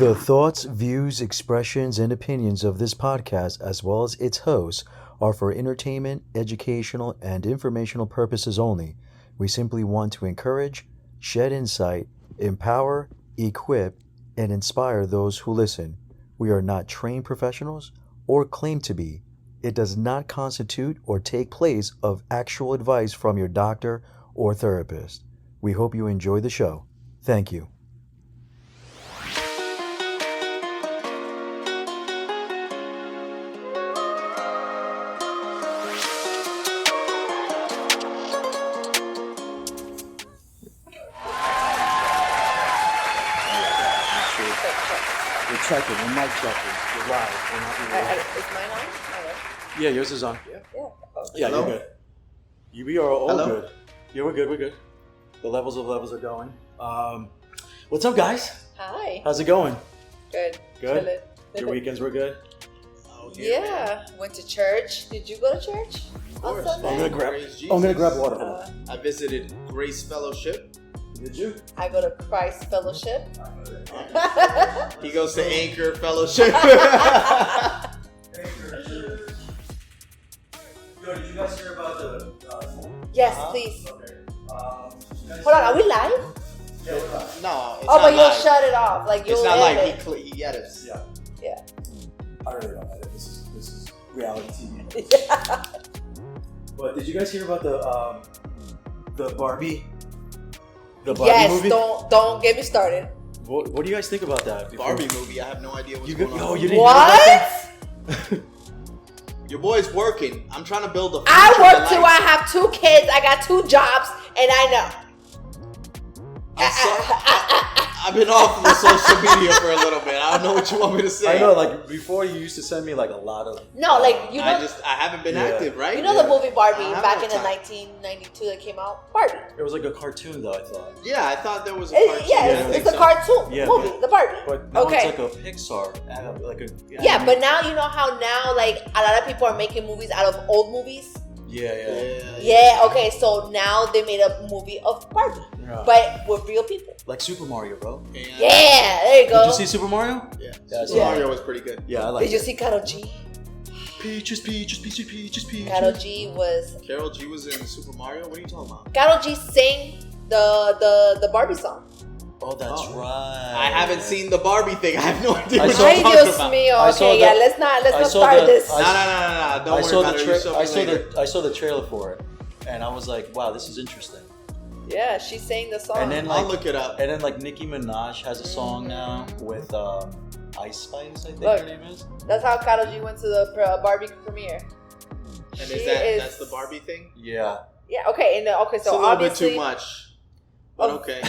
The thoughts, views, expressions, and opinions of this podcast, as well as its hosts, are for entertainment, educational, and informational purposes only. We simply want to encourage, shed insight, empower, equip, and inspire those who listen. We are not trained professionals or claim to be. It does not constitute or take place of actual advice from your doctor or therapist. We hope you enjoy the show. Thank you. Checking, we're mic checking. You're live. We're not Is mine on? Yeah, yours is on. Yeah. Yeah, Hello? you're good. We are all Hello? good. Yeah, we're good. The levels are going. What's up, guys? Hi. How's it going? Good. Good? Chilling. Your weekends were good? Yeah. Went to church. Did you go to church? Of course. On Sunday? I'm gonna Praise Jesus. grab water. I visited Grace Fellowship. Did you? I go to Christ Fellowship. He goes to Anchor Fellowship. Yo, did you guys hear about the... Yes, please. Okay. Hold on, are we live? Yeah, we're live. No, it's Oh, not but you'll live. shut it off. Like you'll It's not edit. like he edits. Yeah. Yeah. I really don't edit. This is reality TV. Yeah. But did you guys hear about the Barbie? The Barbie Yes. movie? Don't get me started. What do you guys think about that? Barbie movie. I have no idea what's You going go- on. yo, you didn't hear about that? What? Your boy's working. I'm trying to build a. I future work in too. life. I have 2 kids. I got 2 jobs, and I know. I've been off of social media for a little bit. I don't know what you want me to say. I know, like before, you used to send me like a lot of. No, like you know. I haven't been Yeah. active, right? You know the movie Barbie I back in haven't the had time. 1992 that came out? Barbie. It was like a cartoon, though. I thought, Yeah, I thought there was a It- cartoon. yeah, I it's think a so. cartoon Yeah, movie, the Barbie. but now Okay. it's like a Pixar, like a. Yeah, but now you know how now like a lot of people are making movies out of old movies. Yeah. Yeah. Okay. So now they made a movie of Barbie, Yeah. but with real people. Like Super Mario, bro. And- Yeah. There you go. Did you see Super Mario? Yeah. Yeah, Super yeah. Mario was pretty good. Yeah, I like. Did you see Karol G? Peaches? Karol G was Carol G was in Super Mario. What are you talking about? Karol G sang the Barbie song. Oh, that's Oh. right. I haven't seen the Barbie thing. I have no idea I what saw- you're Ay, talking Dios about. mío. I saw Okay, yeah. the- Let's not I saw start the- this. No. Don't I worry saw about the it. You show me I saw later. the I saw the trailer for it, and I was like, wow, this is interesting. Yeah, she sang the song. And then I'll like, look it up. and then like Nicki Minaj has a song now with Ice Spice, I think Look. her name is. That's how Karol G went to the Barbie premiere. And She that's the Barbie thing? Yeah. Yeah. Okay. And okay. It's a So little bit obviously too much. But Oh. okay.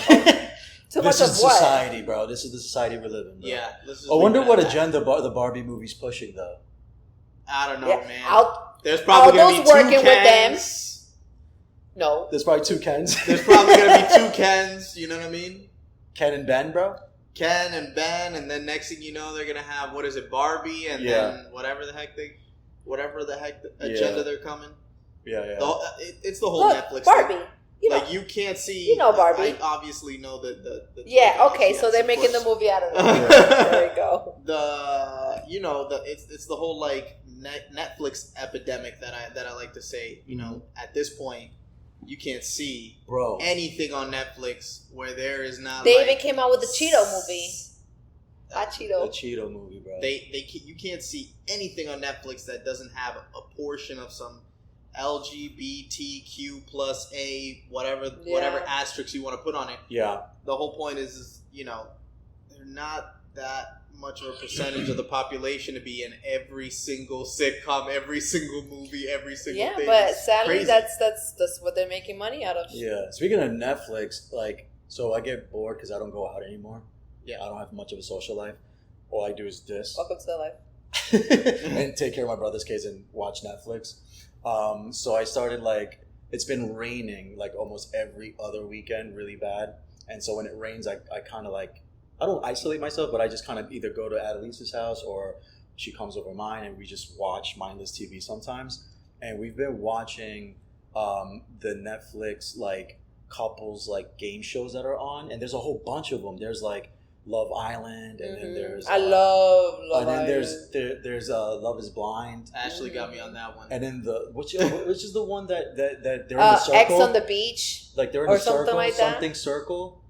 too This much is of what? society, bro. This is the society we live in. Bro. Yeah. Let's just I wonder leave it what at that. agenda the Barbie movie's pushing, though. I don't know, Yeah. man. There's probably Aldo's going to be 2 working with them. Kens. No. There's probably 2 Kens. There's probably going to be 2 Kens. You know what I mean? Ken and Ben, bro. Ken and Ben, and then next thing you know, they're gonna have Barbie, and then whatever the heck agenda they're coming. Yeah. It's the whole Look, Netflix Barbie. thing. You know. Like you can't see. You know Barbie. I obviously know the Yeah. Okay. yes, So they're of making the course. movie out of it. There you go. It's the whole like Netflix epidemic that I like to say. You know, at this point, you can't see Bro. anything on Netflix where there is not. They like, even came out with the Cheeto movie. Hot The Cheeto. Cheeto movie, bro. You can't see anything on Netflix that doesn't have a portion of some LGBTQ plus A whatever asterisk you want to put on it. Yeah. The whole point is they're not that much of a percentage of the population to be in every single sitcom, every single movie, every single Yeah, thing. but It's sadly, crazy. that's what they're making money out of. Yeah. Speaking of Netflix, like, so I get bored because I don't go out anymore. Yeah. I don't have much of a social life. All I do is this. Welcome to the life. and take care of my brother's kids and watch Netflix. So I started it's been raining like almost every other weekend really bad. And so when it rains, I kind of I don't isolate myself, but I just kind of either go to Adelisa's house or she comes over mine and we just watch mindless TV sometimes. And we've been watching the Netflix couples game shows that are on, and there's a whole bunch of them. There's Love Island, and then there's I love Love and then Island. there's Love Is Blind. Ashley got me on that one. And then which is the one that they're in the circle? X on the Beach, like they're in or a circle, something like that. something circle.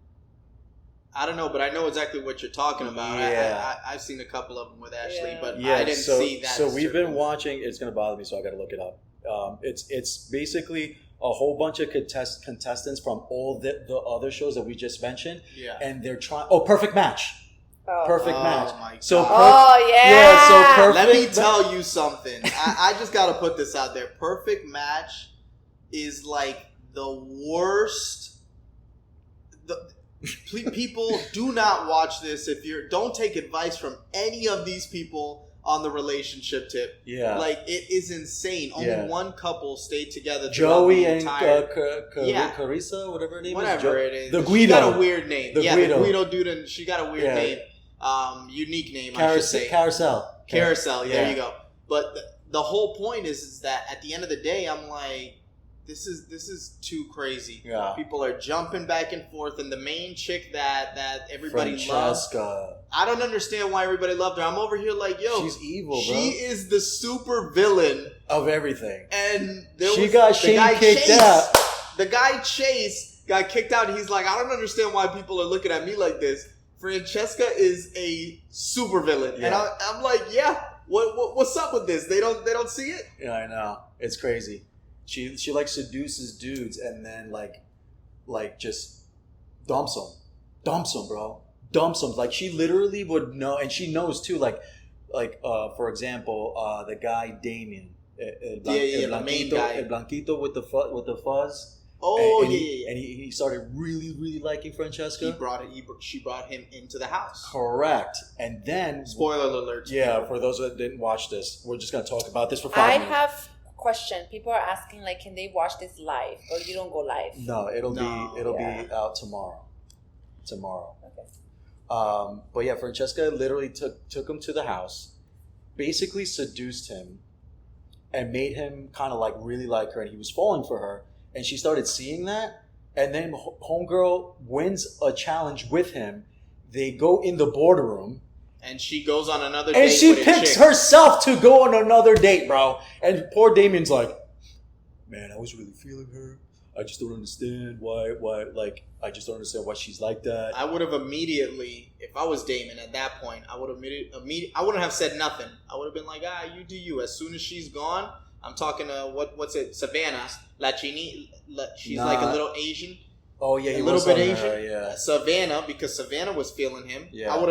I don't know, but I know exactly what you're talking about. Yeah. I've seen a couple of them with Ashley, Yeah. but Yeah, I didn't see that. So we've been circle. watching. It's gonna bother me, so I got to look it up. It's basically a whole bunch of contestants from all the other shows that we just mentioned, Yeah. and they're trying. Oh, Perfect Match. Oh. Perfect Oh, match. my So God. Yeah. so perfect. Let me tell you something. I just got to put this out there. Perfect Match is like the worst. People do not watch this. Don't take advice from any of these people on the relationship tip. Yeah. Like, it is insane. Only Yeah. one couple stayed together. Joey throughout the and entire. Yeah. Carissa, whatever her name Whatever is. it is. The She Guido. got a weird name. The The Guido. Guido dude, and she got a weird name. Unique name, I should say. Carousel. Carousel, Yeah. there you go. But the whole point is that at the end of the day, I'm like, this is too crazy. Yeah. People are jumping back and forth, and the main chick that everybody loves, Francesca. I don't understand why everybody loved her. I'm over here like, yo, She's evil, bro. she is the super villain Of everything. and She got Shane kicked out. The guy Chase got kicked out. And he's like, I don't understand why people are looking at me like this. Francesca is a super villain, Yeah. and I'm like, yeah. What's up with this? They don't see it. Yeah, I know. It's crazy. She like seduces dudes and then like just dumps them, bro. Dumps them. Like she literally would know, and she knows too. Like for example, the guy Damien. The main guy. El Blanquito with the fuzz. Oh, and yeah. And he started really, really liking Francesca. She brought him into the house. Correct. And then Spoiler alert. yeah, for those that didn't watch this, we're just gonna talk about this for 5 I minutes. have question. People are asking like, can they watch this live or you don't go live? No, it'll Yeah. be out tomorrow. Okay. But yeah, Francesca literally took him to the house, basically seduced him, and made him kind of like really like her, and he was falling for her, and she started seeing that, and then homegirl wins a challenge with him. They go in the boardroom. And she goes on another date And she with a picks chick. herself to go on another date, bro. And poor Damien's like, man, I was really feeling her. I just don't understand why, like, I just don't understand why she's like that. I would have immediately, if I was Damon at that point, I would have I wouldn't have said nothing. I would have been like, you do you. As soon as she's gone, I'm talking to, what's it, Savannah, she's like a little Asian. Oh yeah, he a little was bit on Asian. her, yeah. Savannah, because Savannah was feeling him. Yeah. I would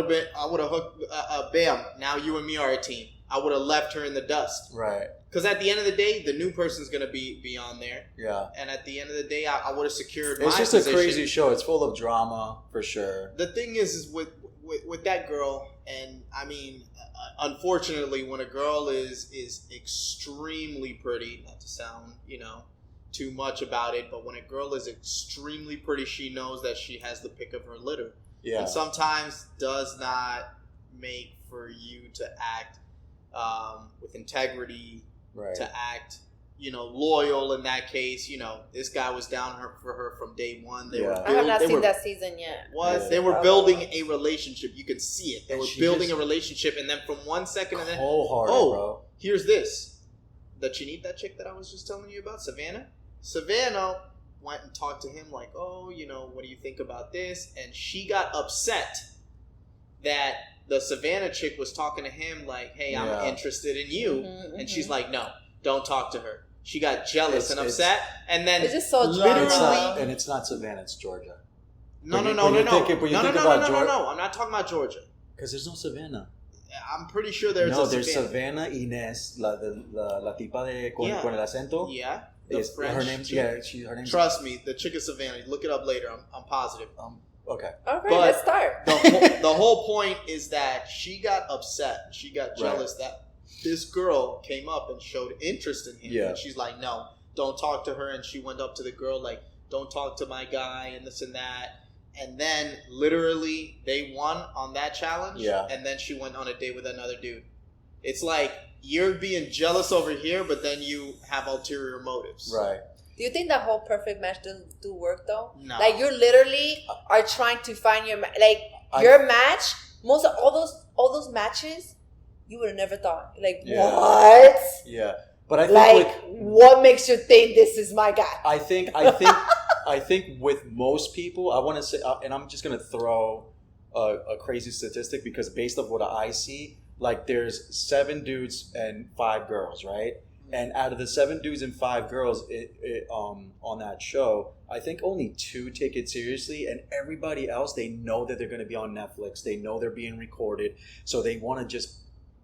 have hooked, bam, now you and me are a team. I would have left her in the dust. Right. Because at the end of the day, the new person's going to be on there. Yeah. And at the end of the day, I would have secured my It's just position. a crazy show. It's full of drama, for sure. The thing is with that girl, and I mean, unfortunately, when a girl is extremely pretty, not to sound, too much about it, but when a girl is extremely pretty, she knows that she has the pick of her litter. Yeah. And sometimes does not make for you to act with integrity, Right. to act, loyal in that case. This guy was down for her from day one. I have not seen that season yet. They were building a relationship. You could see it. They And were she building just- a relationship, and then from 1 second, and then Wholehearted, bro. here's this: the Chinita chick that I was just telling you about, Savannah. Savannah went and talked to him like, what do you think about this? And she got upset that the Savannah chick was talking to him like, hey, I'm interested in you. Mm-hmm, and she's like, no, don't talk to her. She got jealous and upset. And then it's just so literally... And it's not Savannah, it's Georgia. No. I'm not talking about Georgia. Because there's no Savannah. I'm pretty sure there's there's Savannah Inés, la tipa de con el acento. Yeah. Her name's her name's. Trust me, the chick is Savannah. Look it up later. I'm positive. Okay. All right, let's start. The whole point is that she got upset. She got jealous that this girl came up and showed interest in him. Yeah. And she's like, no, don't talk to her. And she went up to the girl like, don't talk to my guy and this and that. And then literally they won on that challenge. Yeah. And then she went on a date with another dude. It's like you're being jealous over here, but then you have ulterior motives. Right. Do you think that whole perfect match do work though? No. Like you literally are trying to find your like Your match, most of all those matches, you would have never thought. Like, what? Yeah. But I think what makes you think this is my guy? I think with most people, I want to say, and I'm just gonna throw a crazy statistic because based on what I see, like there's 7 dudes and 5 girls, right? And out of the 7 dudes and 5 girls on that show, I think only 2 take it seriously, and everybody else, they know that they're going to be on Netflix. They know they're being recorded, so they want to just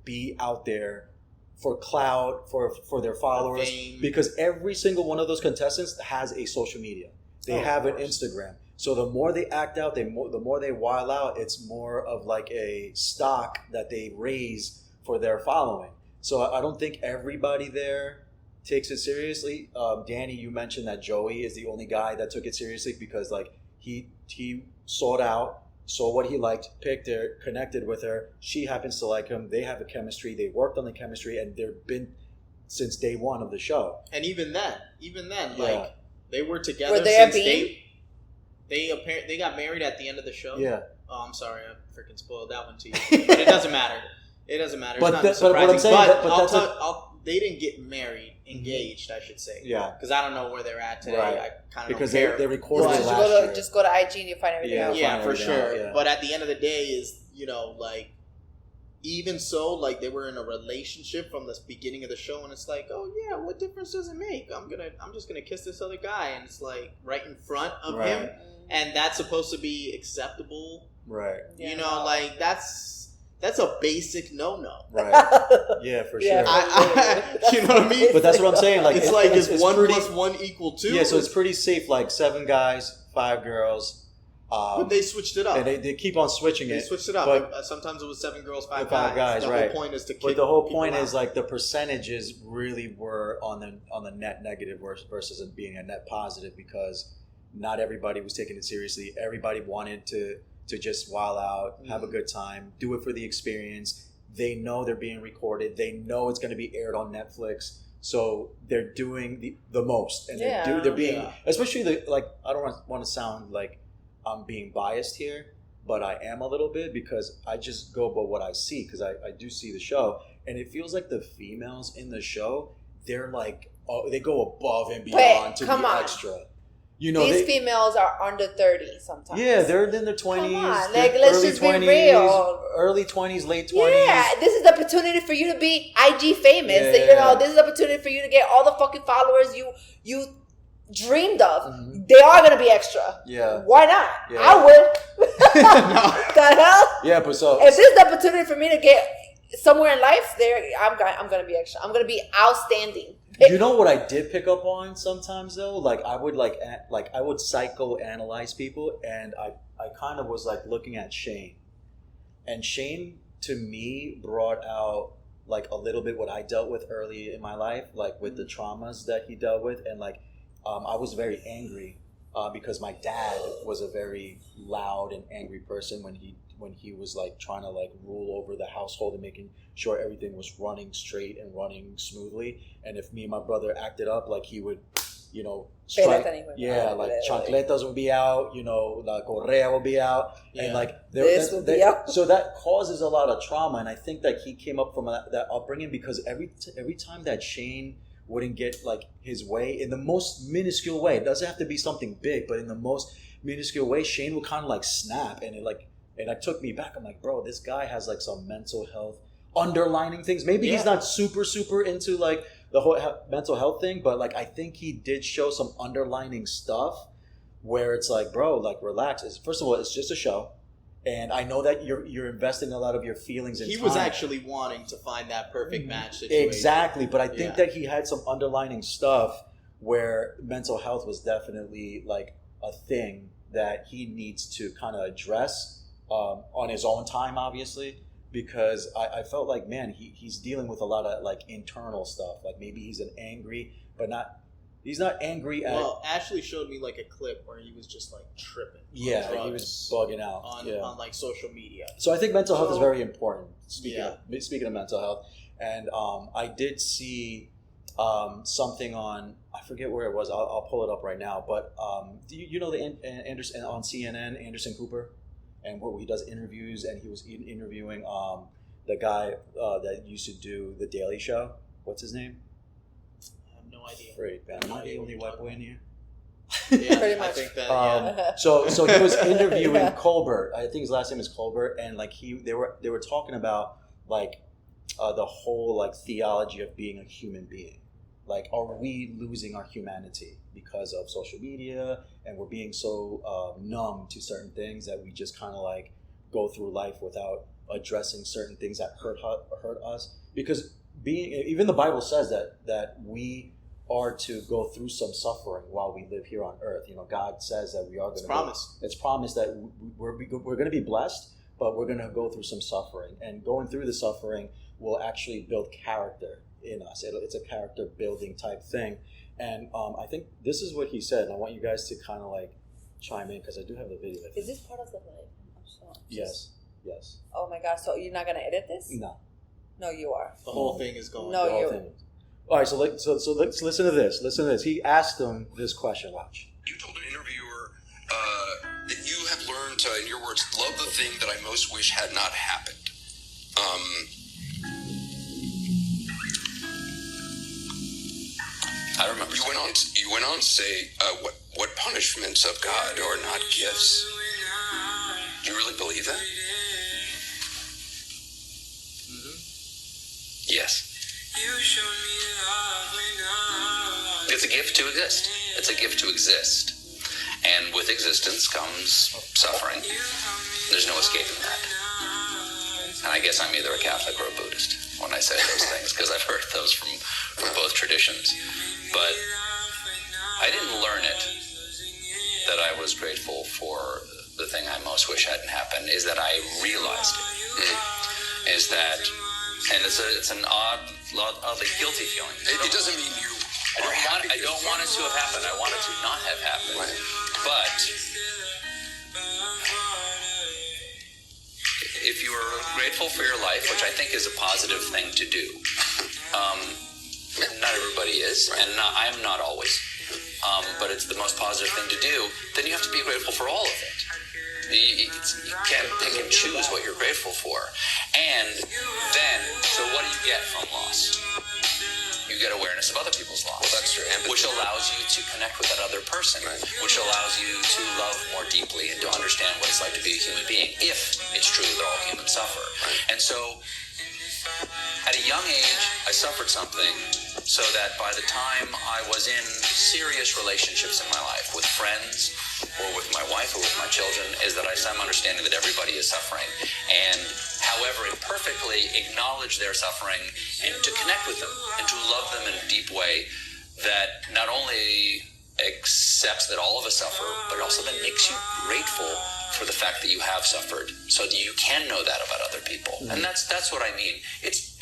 be out there for clout, for their followers, because every single one of those contestants has a social media. They have an Instagram. So the more they act out, the more they while out, it's more of like a stock that they raise for their following. So I don't think everybody there takes it seriously. Danny, you mentioned that Joey is the only guy that took it seriously because like he sought out, saw what he liked, picked her, connected with her. She happens to like him. They have a chemistry. They worked on the chemistry, and they've been since day one of the show. And even then, like they were together since they got married at the end of the show. Yeah. Oh, I'm sorry, I freaking spoiled that one to you. But it doesn't matter. It doesn't matter. It's not surprising. But I'm saying, they didn't get married, engaged, I should say. Yeah. Because I don't know where they're at today. Right. I kind of because don't care. they recorded it last year. Just go to IG and you'll find everything out. Yeah, for sure. Yeah. But at the end of the day, is like even so, like they were in a relationship from the beginning of the show, and it's like, oh yeah, what difference does it make? I'm just gonna kiss this other guy, and it's like right in front of him, and that's supposed to be acceptable, right? You know, like that's a basic no-no, right? Yeah, for sure. You know what I mean? But that's what I'm saying. Like it's 1 + 1 = 2. Yeah, so it's pretty safe. Like 7 guys, 5 girls. But they switched it up. And they keep on switching it. They switched it up. But sometimes it was 7 girls, 5 guys. The right. whole point is to kick But the whole point out. is like the percentages really were on the net negative versus it being a net positive because not everybody was taking it seriously. Everybody wanted to just while out, have a good time, do it for the experience. They know they're being recorded. They know it's going to be aired on Netflix. So they're doing the most. And they're being, especially I don't want to sound like I'm being biased here, but I am a little bit because I just go by what I see because I do see the show. And it feels like the females in the show, they're like, they go above and beyond to be extra. You know, these females are under 30 sometimes. Yeah, they're in their 20s. Come on, like let's just be real. Early 20s, late 20s. Yeah, this is the opportunity for you to be IG famous. You know, this is the opportunity for you to get all the fucking followers you dreamed of. Mm-hmm. They are gonna be extra. Yeah. Why not? Yeah. I would. The hell? Yeah, but so if this is the opportunity for me to get somewhere in life, I'm gonna be extra. I'm gonna be outstanding. You know what I did pick up on sometimes though? Like I would I would psychoanalyze people, and I kind of was like looking at Shane, and Shane to me brought out like a little bit what I dealt with early in my life, like with the traumas that he dealt with, and like I was very angry because my dad was a very loud and angry person when he was like trying to like rule over the household and making sure everything was running straight and running smoothly. And if me and my brother acted up, like he would, you know, strike. Yeah, like chancletas would be out, you know, la correa will be out, and like this will be out. So that causes a lot of trauma, and I think that he came up from that upbringing because every time that Shane wouldn't get like his way in the most minuscule way, it doesn't have to be something big, but in the most minuscule way, Shane would kind of like snap, and it took me back. I'm like, bro, this guy has like some mental health underlining things. Maybe he's not super into like the whole mental health thing, but like I think he did show some underlining stuff where it's like, bro, like relax. First of all, it's just a show, and I know that you're investing a lot of your feelings in time. He was actually wanting to find that perfect match situation. Exactly, but I think that he had some underlining stuff where mental health was definitely like a thing that he needs to kind of address on his own time, obviously, because I felt like, man, he's dealing with a lot of like internal stuff. Like maybe he's he's not angry at... Well, Ashley showed me like a clip where he was just like tripping. Yeah, he was bugging out on like social media. So I think mental health is very important. Speaking of mental health, and I did see something on, I forget where it was. I'll pull it up right now. But do you know the Anderson on CNN, Anderson Cooper? and he does interviews, and he was interviewing the guy that used to do the Daily Show. What's his name? I have no idea. Great, man. Am I the only white boy in here? Yeah, Pretty much. I think that. Yeah. So he was interviewing Colbert. I think his last name is Colbert, and like they were talking about like the whole like theology of being a human being. Like, are we losing our humanity because of social media, and we're being so numb to certain things that we just kind of like go through life without addressing certain things that hurt us? Because even the Bible says that we are to go through some suffering while we live here on earth. You know, God says that we are going to. It's promised that we're going to be blessed, but we're going to go through some suffering, and going through the suffering will actually build character in us. It's a character building type thing, and I think this is what he said. And I want you guys to kind of like chime in because I do have the video. Is this part of the live? I'm sorry. Yes. Oh my God! So you're not gonna edit this? No. No, you are. The whole thing is going. No, you. All right, so let's listen to this. Listen to this. He asked them this question. Watch. You told an interviewer that you have learned to, in your words, love the thing that I most wish had not happened. I remember. You went on to say, what punishments of God are not gifts? Do you really believe that? Mm-hmm. Yes. It's a gift to exist. It's a gift to exist. And with existence comes suffering. There's no escaping that. And I guess I'm either a Catholic or a Buddhist when I say those things, because I've heard those from both traditions. But I didn't learn it that I was grateful for the thing I most wish hadn't happened, is that I realized it. Is that, and it's an oddly guilty feeling. It doesn't mean you are happy. I don't want it to have happened. I want it to not have happened. Right. But if you are grateful for your life, which I think is a positive thing to do, not everybody is, and I'm not always, but it's the most positive thing to do, then you have to be grateful for all of it. You can't pick and choose what you're grateful for. And then, so what do you get from loss? You get awareness of other people's loss. Well, that's true. Which allows you to connect with that other person, right. Which allows you to love more deeply and to understand what it's like to be a human being, if it's true that all humans suffer. Right. And so, at a young age, I suffered something so that by the time I was in serious relationships in my life, with friends, or with my wife, or with my children, is that I am understanding that everybody is suffering. And however imperfectly, acknowledge their suffering and to connect with them and to love them in a deep way that not only accepts that all of us suffer, but also then makes you grateful for the fact that you have suffered, so that you can know that about other people. Mm-hmm. And that's what I mean. It's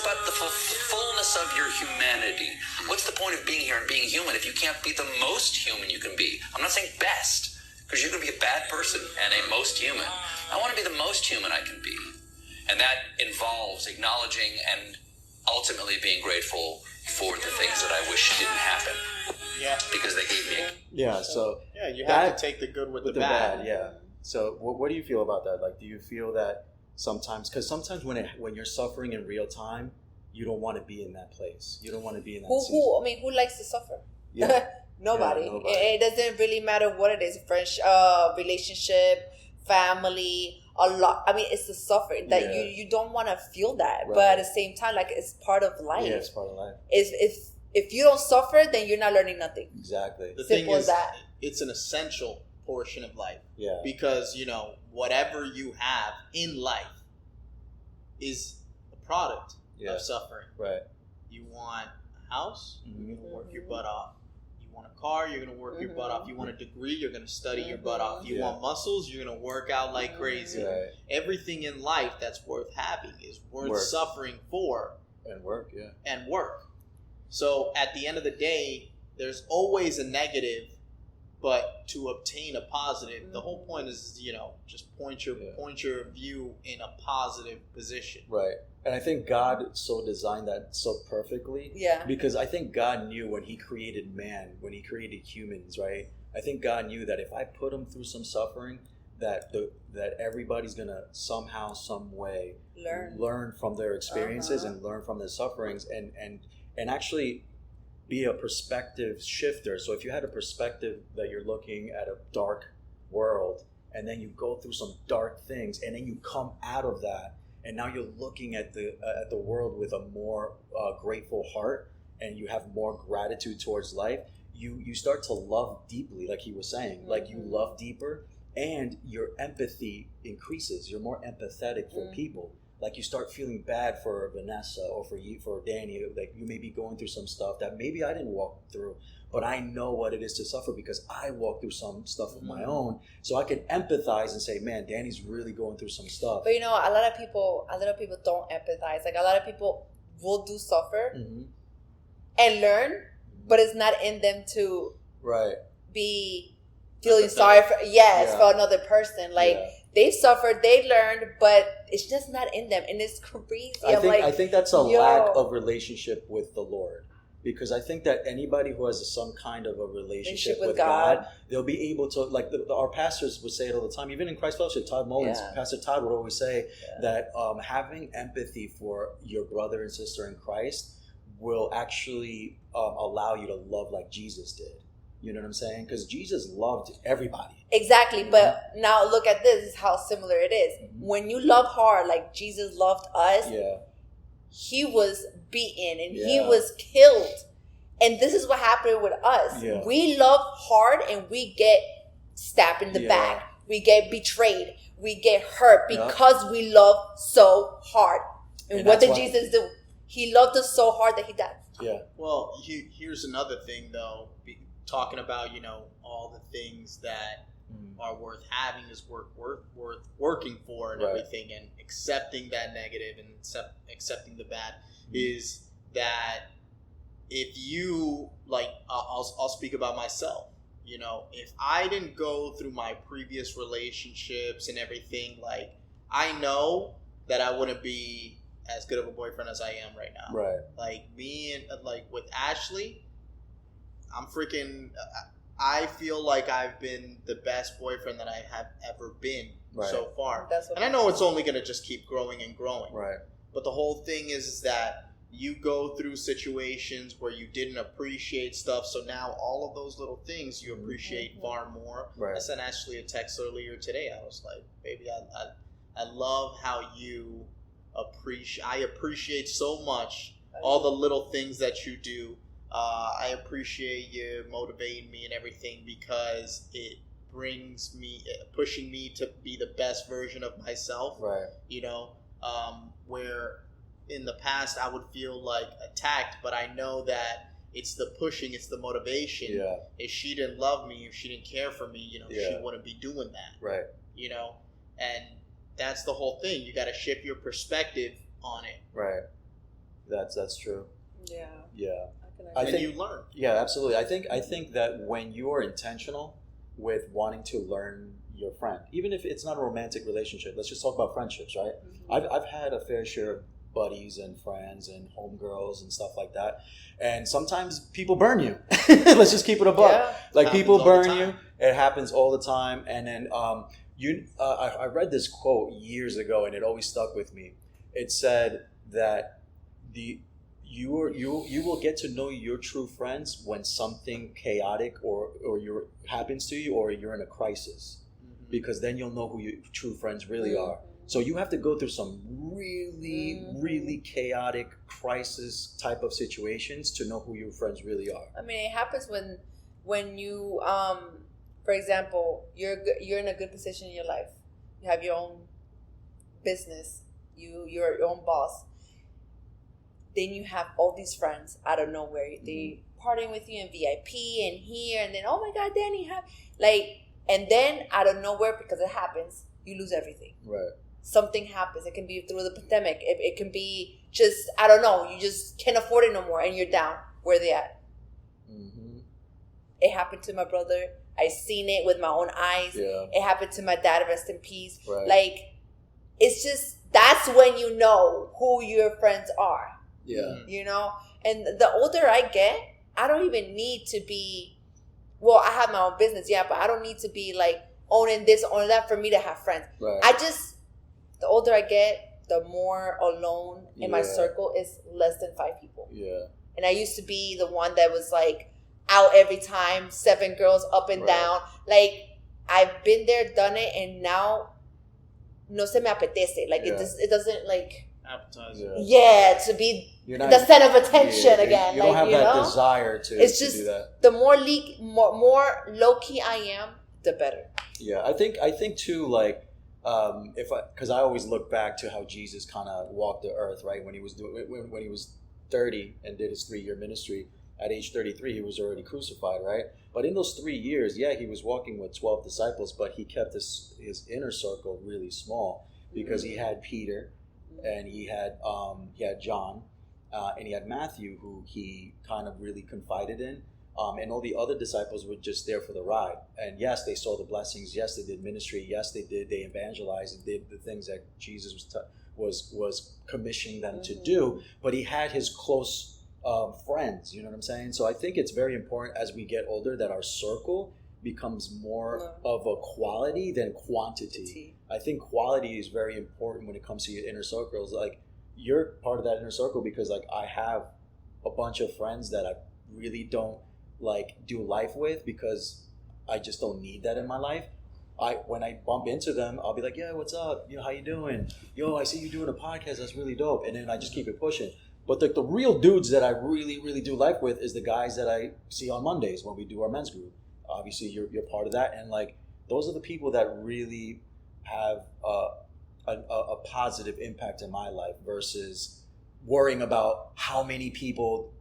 about the fullness of your humanity. What's the point of being here and being human if you can't be the most human you can be? I'm not saying best, because you can be a bad person and a most human. I want to be the most human I can be. And that involves acknowledging and ultimately being grateful for the things that I wish didn't happen. Yeah. Because they gave me. Yeah, so. Yeah, you have to take the good with the bad. Yeah. So what do you feel about that? Like, do you feel that sometimes, because sometimes when you're suffering in real time, you don't want to be in that place. You don't want to be in that season. Who likes to suffer? Yeah. Nobody. Yeah, nobody. It doesn't really matter what it is. Friendship, relationship, family, a lot. I mean, it's the suffering that you don't want to feel that. Right. But at the same time, like, it's part of life. Yeah, it's part of life. If you don't suffer, then you're not learning nothing. Exactly. The thing is, it's an essential portion of life. Yeah. Because, whatever you have in life is a product of suffering. Right. You want a house, you're going to work your butt off. You want a car, you're going to work your butt off. You want a degree, you're going to study your butt off. You want muscles, you're going to work out like crazy. Right. Everything in life that's worth having is worth suffering for. And work, yeah. And work. So at the end of the day, there's always a negative, but to obtain a positive, the whole point is, just point your view in a positive position. Right. And I think God so designed that so perfectly. Yeah. Because I think God knew when he created man, when he created humans, right? I think God knew that if I put them through some suffering, that everybody's gonna somehow, some way learn from their experiences and learn from their sufferings, and actually be a perspective shifter. So if you had a perspective that you're looking at a dark world, and then you go through some dark things, and then you come out of that, and now you're looking at the world with a more grateful heart, and you have more gratitude towards life, you start to love deeply, like he was saying. Like, you love deeper, and your empathy increases. You're more empathetic for people. Like, you start feeling bad for Vanessa or for Danny. Like, you may be going through some stuff that maybe I didn't walk through, but I know what it is to suffer because I walked through some stuff of my own. So I can empathize and say, man, Danny's really going through some stuff. But a lot of people don't empathize. Like, a lot of people will do suffer and learn, but it's not in them to be feeling sorry for another person. Like, they've suffered, they learned, but it's just not in them, and it's crazy. I think that's a lack of relationship with the Lord, because I think that anybody who has some kind of a relationship with God, they'll be able to, like our pastors would say it all the time, even in Christ Fellowship. Todd Mullins, Pastor Todd would always say that having empathy for your brother and sister in Christ will actually allow you to love like Jesus did. You know what I'm saying? Because Jesus loved everybody. Exactly. But now look at this is how similar it is. When you love hard like Jesus loved us, he was beaten and he was killed. And this is what happened with us. We love hard and we get stabbed in the back. We get betrayed. We get hurt because we love so hard. And what did Jesus do? He loved us so hard that he died. Yeah. Well, here's another thing, though. Talking about, all the things that are worth having is worth working for and everything, and accepting that negative and accepting the bad is that if you, like, I'll speak about myself. If I didn't go through my previous relationships and everything, like, I know that I wouldn't be as good of a boyfriend as I am right now. Right. Like, me and, like, with Ashley, I'm freaking, I feel like I've been the best boyfriend that I have ever been so far. And I know it's only going to just keep growing and growing. Right. But the whole thing is that you go through situations where you didn't appreciate stuff. So now all of those little things you appreciate far more. Right. I sent Ashley a text earlier today. I was like, baby, I love how you I appreciate so much all the little things that you do. I appreciate you motivating me and everything because it brings me, pushing me to be the best version of myself. Right. Where in the past I would feel like attacked, but I know that it's the pushing, it's the motivation. Yeah. If she didn't love me, if she didn't care for me, she wouldn't be doing that. Right. And that's the whole thing. You got to shift your perspective on it. Right. That's true. Yeah. Yeah. I think you learn. Yeah, absolutely. I think that when you're intentional with wanting to learn your friend, even if it's not a romantic relationship, let's just talk about friendships, right? I've had a fair share of buddies and friends and homegirls and stuff like that, and sometimes people burn you. Let's just keep it a buck. Yeah. Like, people burn you. It happens all the time. And then I read this quote years ago, and it always stuck with me. It said that you will get to know your true friends when something chaotic or happens to you, or you're in a crisis, because then you'll know who your true friends really are. So you have to go through some really, really chaotic crisis type of situations to know who your friends really are. I mean, it happens when you, for example, you're in a good position in your life. You have your own business. You're your own boss. Then you have all these friends out of nowhere. They partying with you in VIP and here, and then, oh my God, Danny, and then out of nowhere, because it happens, you lose everything. Right. Something happens. It can be through the pandemic. It can be just, I don't know, you just can't afford it no more and you're down. Where they at? Mm-hmm. It happened to my brother. I seen it with my own eyes. Yeah. It happened to my dad, rest in peace. Right. Like, it's just, that's when you know who your friends are. Yeah. And the older I get, I don't even need to be, well, I have my own business, yeah, but I don't need to be like owning this, owning that for me to have friends. Right. The older I get, the more alone in my circle is less than 5 people. Yeah. And I used to be the one that was like out every time, 7 girls up and down. Like, I've been there, done it, and now no se me apetece. Like, it doesn't like appetizer. Yeah, to be the center of attention again. You don't have that desire to. It's just do that. The more low key I am, the better. Yeah, I think too. Like, because I always look back to how Jesus kind of walked the earth, right? When he was 30 and did his 3-year ministry. At age 33, he was already crucified, right? But in those 3 years, he was walking with 12 disciples, but he kept his inner circle really small because he had Peter, and he had John, and he had Matthew, who he kind of really confided in, and all the other disciples were just there for the ride. And yes, they saw the blessings. Yes, they did ministry. Yes, they evangelized and did the things that Jesus was commissioning them to do. But he had his close friends, you know what I'm saying? So I think it's very important as we get older that our circle becomes more of a quality than quantity. I think quality is very important when it comes to your inner circles. Like, you're part of that inner circle because, like, I have a bunch of friends that I really don't like do life with because I just don't need that in my life. When I bump into them, I'll be like, yeah, what's up? How you doing? Yo, I see you doing a podcast. That's really dope. And then I just keep it pushing. But the real dudes that I really, really do life with is the guys that I see on Mondays when we do our men's group. Obviously, you're part of that. And, like, those are the people that really have a positive impact in my life versus worrying about how many people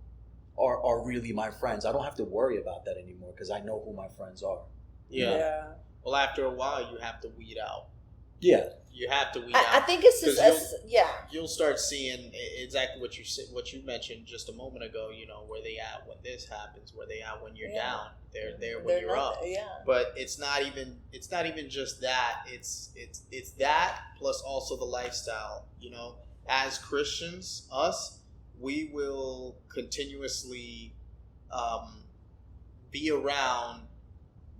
are really my friends. I don't have to worry about that anymore because I know who my friends are. Yeah. Well, after a while, you have to weed out. Yeah. You have to weed out. I think it's just You'll start seeing exactly what you mentioned just a moment ago. Where they at when this happens, where they at when you're down. They're there when you're up. Yeah. But it's not even just that. It's that plus also the lifestyle. As Christians, we will continuously be around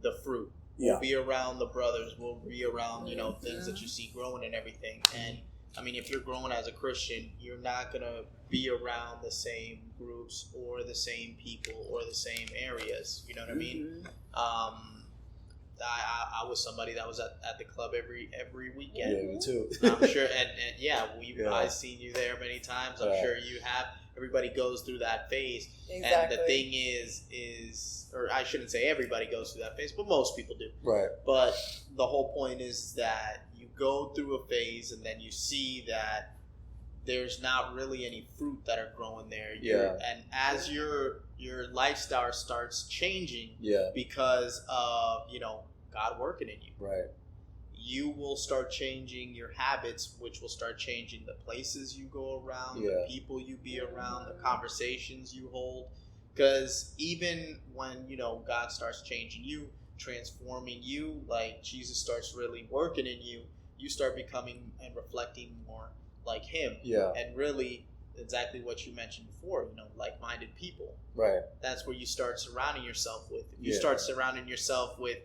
the fruit. We'll be around the brothers. We'll be around, things that you see growing and everything. And, I mean, if you're growing as a Christian, you're not going to be around the same groups or the same people or the same areas. You know what I mean? I was somebody that was at the club every weekend. Yeah, me too. I'm sure. And I've seen you there many times. I'm sure you have. Everybody goes through that phase. Exactly. And the thing is, or I shouldn't say everybody goes through that phase, but most people do. Right. But the whole point is that you go through a phase and then you see that there's not really any fruit that are growing there. And as your lifestyle starts changing because of, God working in you. Right. You will start changing your habits, which will start changing the places you go around, the people you be around, the conversations you hold. Because even when, God starts changing you, transforming you, like Jesus starts really working in you, you start becoming and reflecting more like Him. Yeah. And really, exactly what you mentioned before, like-minded people. Right. That's where you start surrounding yourself with. If you start surrounding yourself with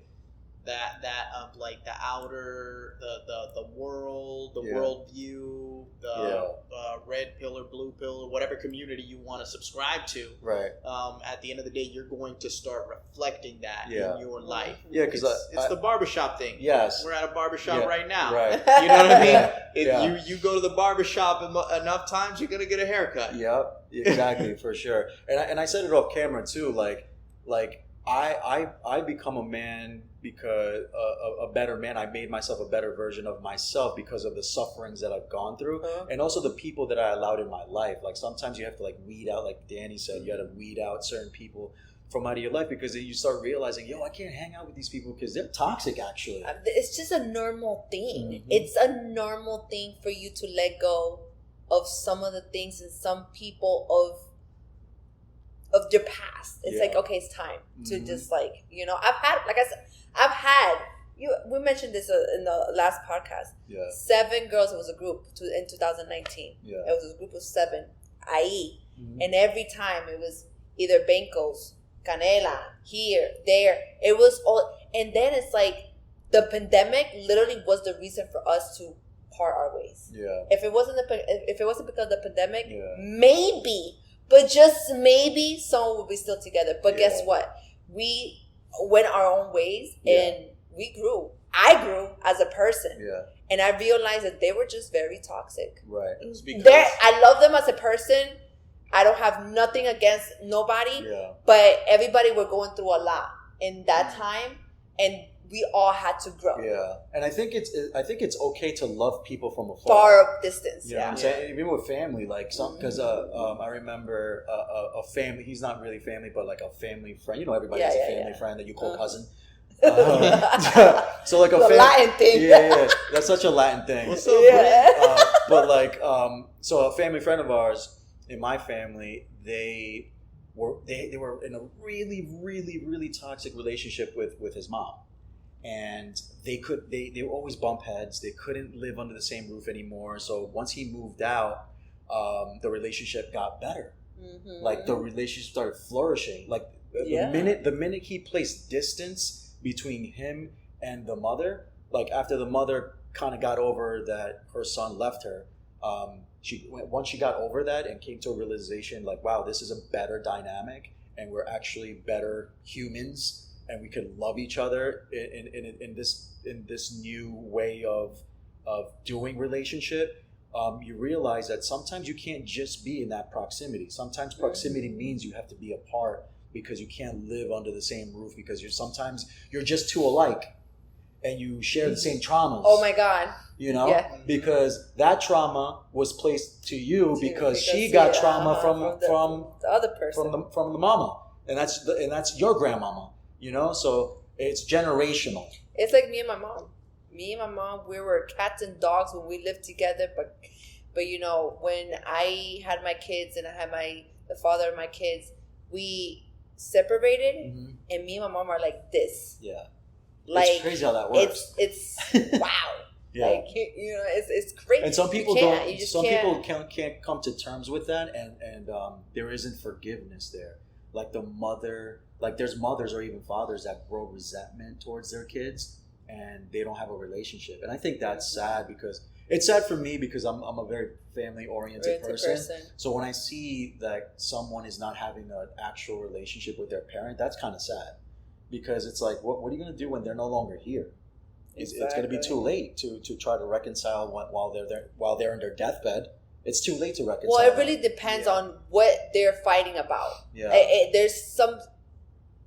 that of like the outer, the world, the worldview, the red pill or blue pill or whatever community you want to subscribe to. Right. At the end of the day, you're going to start reflecting that in your life. Yeah, because it's the barbershop thing. Yes. We're at a barbershop right now. Right. You know what I mean? If you go to the barbershop enough times, you're gonna get a haircut. Yep. Exactly. For sure. And I said it off camera too. Like I become a man because a better man. I made myself a better version of myself because of the sufferings that I've gone through, and also the people that I allowed in my life. Like sometimes you have to weed out, like Danny said, you got to weed out certain people from out of your life because then you start realizing, I can't hang out with these people because they're toxic. Actually, it's just a normal thing. Mm-hmm. It's a normal thing for you to let go of some of the things and some people of your past. It's like, okay, it's time to just we mentioned this in the last podcast. 7 girls. It was a group in 2019. It was a group of 7. And every time it was either Bencos, Canela, here, there. It was all, and then it's like the pandemic literally was the reason for us to part our ways. Yeah. If it wasn't because of the pandemic, maybe, but just maybe, someone would be still together. But guess what? We went our own ways, and we grew. I grew as a person. Yeah. And I realized that they were just very toxic. Right. It was because I love them as a person. I don't have nothing against nobody. Yeah. But everybody were going through a lot in that time, and we all had to grow. Yeah. And I think it's okay to love people from afar. Far distance. You know what I'm saying? Even with family, like because I remember a family. He's not really family, but like a family friend. You know, everybody has a family friend that you call cousin. So like a Latin thing. Yeah, that's such a Latin thing. What's up, but like, so a family friend of ours in my family, they were in a really, really, really toxic relationship with his mom, and they would always bump heads. They couldn't live under the same roof anymore. So once he moved out, the relationship got better. Mm-hmm. Like the relationship started flourishing. Like the minute he placed distance between him and the mother, like after the mother kind of got over that her son left her, once she got over that and came to a realization like, wow, this is a better dynamic and we're actually better humans and we could love each other in this new way of doing relationship, you realize that sometimes you can't just be in that proximity. Sometimes proximity means you have to be apart, because you can't live under the same roof, because you're just too alike and you share the same traumas. Oh my God. You know? Yeah. Because that trauma was placed to you because she got trauma from the other person. From the mama. And that's your grandmama, you know? So it's generational. It's like me and my mom. Me and my mom, we were cats and dogs when we lived together, but you know, when I had my kids and I had the father of my kids, we separated, and me and my mom are like this. Yeah, like it's crazy how that works. It's wow. Yeah. Like you know, it's crazy. And some people people can't come to terms with that, and there isn't forgiveness there. Like the mother, like there's mothers or even fathers that grow resentment towards their kids, and they don't have a relationship. And I think that's sad, because it's sad for me because I'm a very family-oriented person. So when I see that someone is not having an actual relationship with their parent, that's kind of sad, because it's like, what are you going to do when they're no longer here? It's going to be too late to try to reconcile while they're in their deathbed. It's too late to reconcile. Well, it really depends on what they're fighting about. Yeah. There's some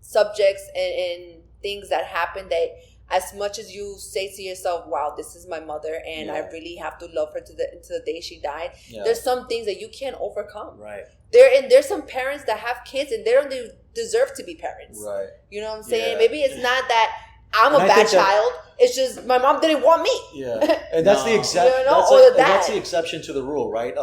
subjects and things that happen that, as much as you say to yourself, wow, this is my mother and I really have to love her until the day she died, there's some things that you can't overcome. Right. There's some parents that have kids and they don't deserve to be parents. Right. You know what I'm saying? Yeah. Maybe it's not that I'm a bad child. It's just my mom didn't want me. Yeah. And that's the exception. That's the exception to the rule, right?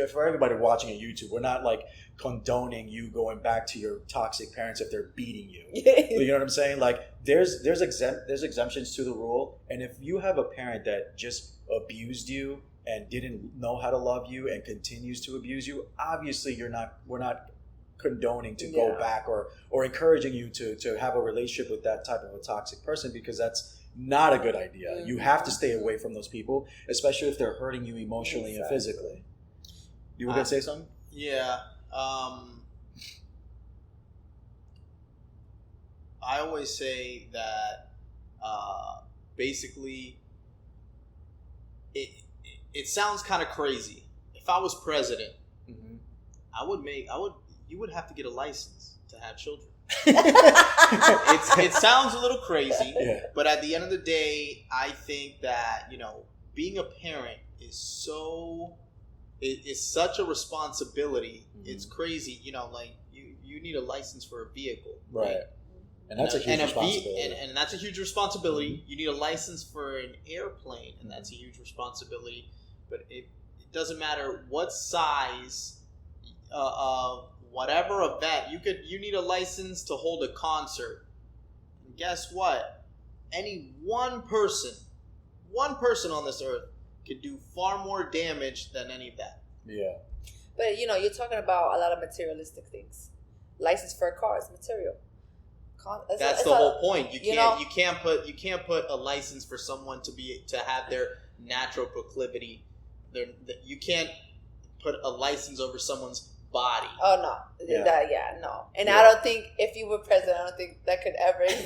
For everybody watching on YouTube, we're not like condoning you going back to your toxic parents if they're beating you. You know what I'm saying? Like there's exemptions to the rule, and if you have a parent that just abused you and didn't know how to love you and continues to abuse you, obviously we're not condoning to go back or encouraging you to have a relationship with that type of a toxic person, because that's not a good idea. Mm-hmm. You have to stay away from those people, especially if they're hurting you emotionally and physically. You were going to say something? Yeah. I always say that basically it sounds kind of crazy. If I was president, you would have to get a license to have children. It sounds a little crazy, but at the end of the day, I think that, being a parent is such a responsibility. Mm-hmm. It's crazy, you need a license for a vehicle, right? And that's a huge responsibility. And that's a huge responsibility. Mm-hmm. You need a license for an airplane, and that's a huge responsibility. But it doesn't matter what size of whatever event, you need a license to hold a concert. And guess what? Any one person on this earth could do far more damage than any of that. Yeah. But you're talking about a lot of materialistic things. License for a car is material. That's the whole point. You can't put a license for someone to have their natural proclivity. You can't put a license over someone's body. Oh no, no. And I don't think if you were president, I don't think that could ever exist.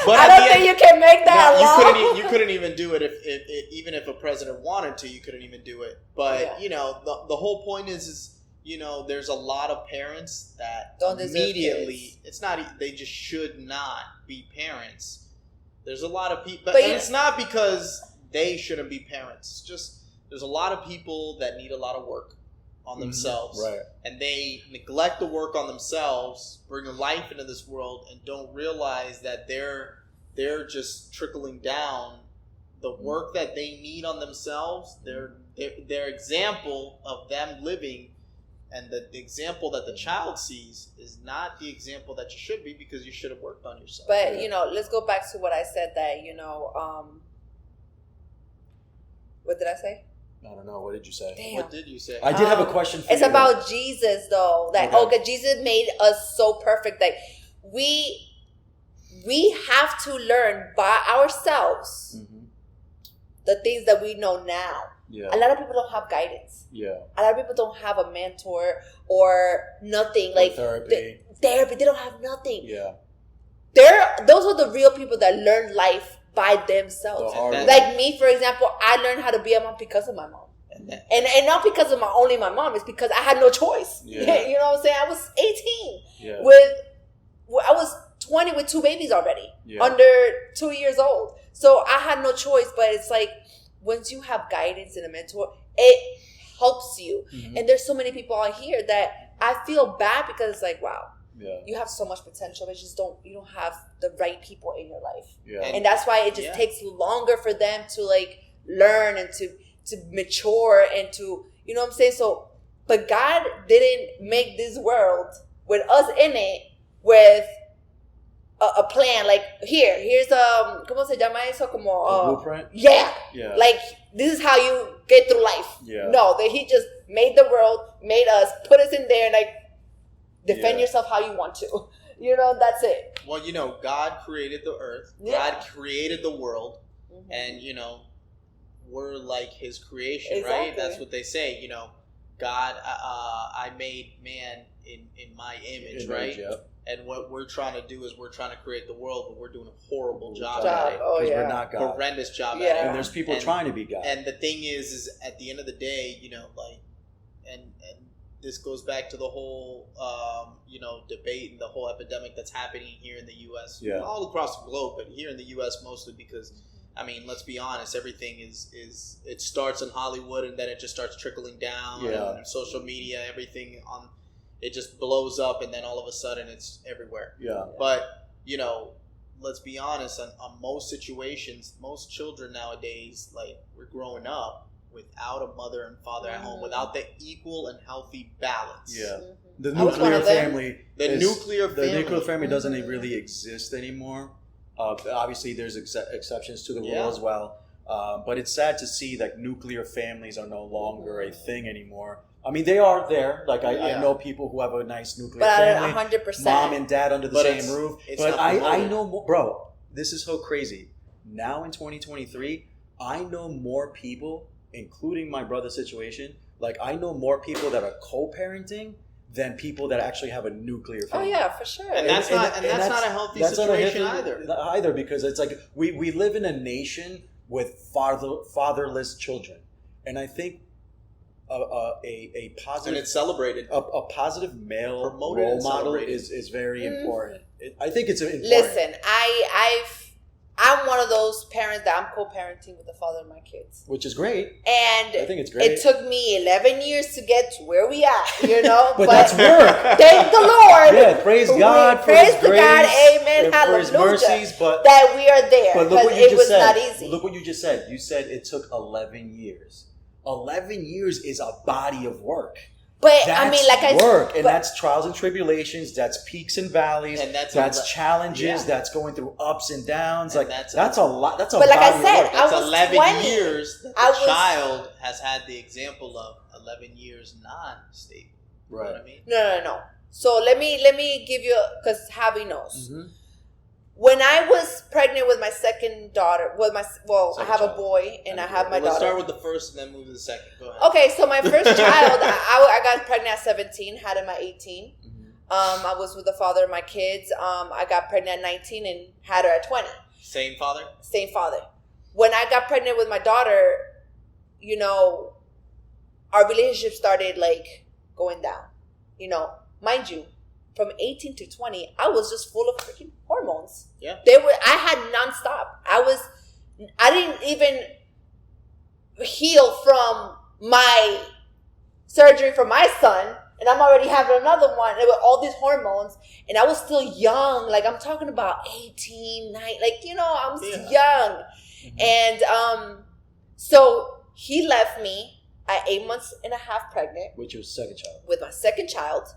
But I don't think you can make that law. You couldn't even do it even if a president wanted to. You couldn't even do it. But the whole point is there's a lot of parents that don't immediately. It's not. They just should not be parents. There's a lot of people, and it's not because they shouldn't be parents. It's just there's a lot of people that need a lot of work on themselves, right? And they neglect the work on themselves, bring a life into this world, and don't realize that they're just trickling down the work that they need on themselves. Their example of them living, and the example that the child sees is not the example that you should be, because you should have worked on yourself. But let's go back to what I said. That what did I say? I don't know. What did you say? Damn. What did you say? I did have a question for you. It's about Jesus, though. That okay, Jesus made us so perfect that we have to learn by ourselves the things that we know now. Yeah. A lot of people don't have guidance. Yeah. A lot of people don't have a mentor or nothing. Like therapy. They don't have nothing. Yeah. Those are the real people that learn life by themselves. Like me, for example, I learned how to be a mom because of my mom. And not because of only my mom. It's because I had no choice. Yeah. You know what I'm saying? I was 18 yeah. I was 20 with 2 babies already, yeah. under 2 years old. So I had no choice, but it's like once you have guidance and a mentor, it helps you. Mm-hmm. And there's so many people out here that I feel bad because it's like, wow, yeah. you have so much potential, but you don't have the right people in your life. Yeah. And that's why it just takes longer for them to like learn and to mature and to, you know what I'm saying? So, but God didn't make this world with us in it with a plan. Like here's ¿cómo se llama eso? Como a blueprint. Yeah. Yeah. Like this is how you get through life. Yeah. No, that He just made the world, made us, put us in there, and like defend yourself how you want to. You know, that's it. Well, God created the earth. Yeah. God created the world, and we're like His creation, right? That's what they say. God, I made man in my image, right? Yeah. And what we're trying to do is we're trying to create the world, but we're doing a horrible job at it. Oh, yeah. We're not God. Horrendous job at it. And there's people trying to be God. And the thing is at the end of the day, and this goes back to the whole, debate and the whole epidemic that's happening here in the U.S. Yeah. All across the globe, but here in the U.S. mostly because, let's be honest, everything is it starts in Hollywood and then it just starts trickling down. Yeah. And social media, everything it just blows up, and then all of a sudden it's everywhere. Yeah. But, let's be honest, on most situations, most children nowadays, like, we're growing up without a mother and father at home, without the equal and healthy balance. Yeah. The nuclear family. The nuclear family doesn't really exist anymore. Obviously, there's exceptions to the rule as well. But it's sad to see that nuclear families are no longer a thing anymore. They are there. Like, I know people who have a nice nuclear family. 100%. Mom and dad under the same roof. But I know more. Bro, this is so crazy. Now in 2023, I know more people, including my brother's situation. Like, I know more people that are co-parenting than people that actually have a nuclear family. Oh, yeah, for sure. And that's not a healthy situation either. Because it's like we live in a nation with fatherless children. And I think a positive, and it's celebrated. A positive male role model is very important. I think it's important. Listen, I'm one of those parents that I'm co-parenting with the father of my kids, which is great. And I think it's great. It took me 11 years to get to where we are, but that's work. Thank the Lord. Yeah, praise God for His grace, God, amen, hallelujah, for His mercies. But that we are there, because it was not easy. Look what you just said. You said it took 11 years. 11 years is a body of work. But that's work, and that's trials and tribulations, that's peaks and valleys, and that's challenges, that's going through ups and downs. And that's a lot. That's a but body like I said, of work. That's I was 11 20. years that the child has had the example of 11 years non-stable. Right. You know what I mean? No. So let me give you, because Javi knows. Mm-hmm. When I was pregnant with my second daughter, I have a boy and I have my daughter. Let's start with the first and then move to the second. Go ahead. Okay, so my first child, I got pregnant at 17, had him at 18. Mm-hmm. I was with the father of my kids. I got pregnant at 19 and had her at 20. Same father? Same father. When I got pregnant with my daughter, our relationship started like going down. Mind you, from 18 to 20, I was just full of freaking hormones. Yeah. I had nonstop. I didn't even heal from my surgery for my son, and I'm already having another one with all these hormones, and I was still young. Like, I'm talking about 18, 9, I'm still young. And so he left me at 8 months and a half pregnant. With your second child. With my second child.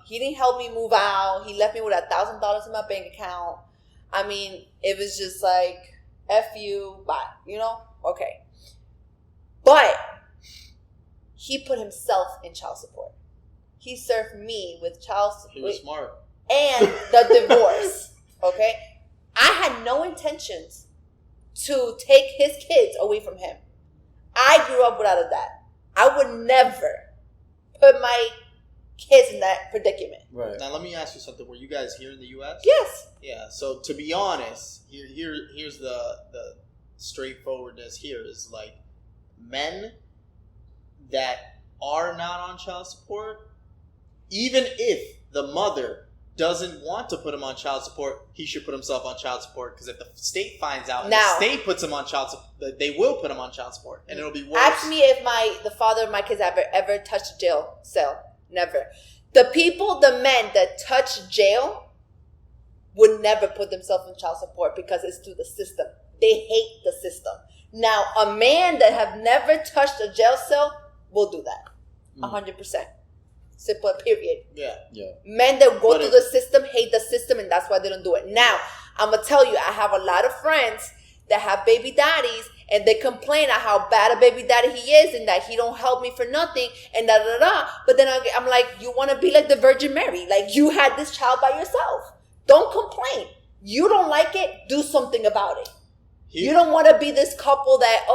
He didn't help me move out. He left me with $1,000 in my bank account. I mean, it was just like, F you, bye. Okay. But he put himself in child support. He served me with child support. He was smart. And the divorce. Okay? I had no intentions to take his kids away from him. I grew up without a dad. I would never put my kids in that predicament. Right. Now let me ask you something. Were you guys here in the U.S.? Yes. Yeah. So to be honest, here's the straightforwardness. Here is like men that are not on child support. Even if the mother doesn't want to put him on child support, he should put himself on child support, because if the state finds out and the state puts him on child support, they will put him on child support, and it'll be worse. Ask me if the father of my kids ever touched a jail cell. Never. The men that touch jail would never put themselves in child support because it's through the system. They hate the system. Now, a man that have never touched a jail cell will do that. 100%. Simple, period. Yeah. Men that go through the system hate the system, and that's why they don't do it. Now, I'm going to tell you, I have a lot of friends that have baby daddies, and they complain at how bad a baby daddy he is, and that he don't help me for nothing, and da-da-da. But then I'm like, you want to be like the Virgin Mary. Like, you had this child by yourself. Don't complain. You don't like it, do something about it. You don't want to be this couple that, I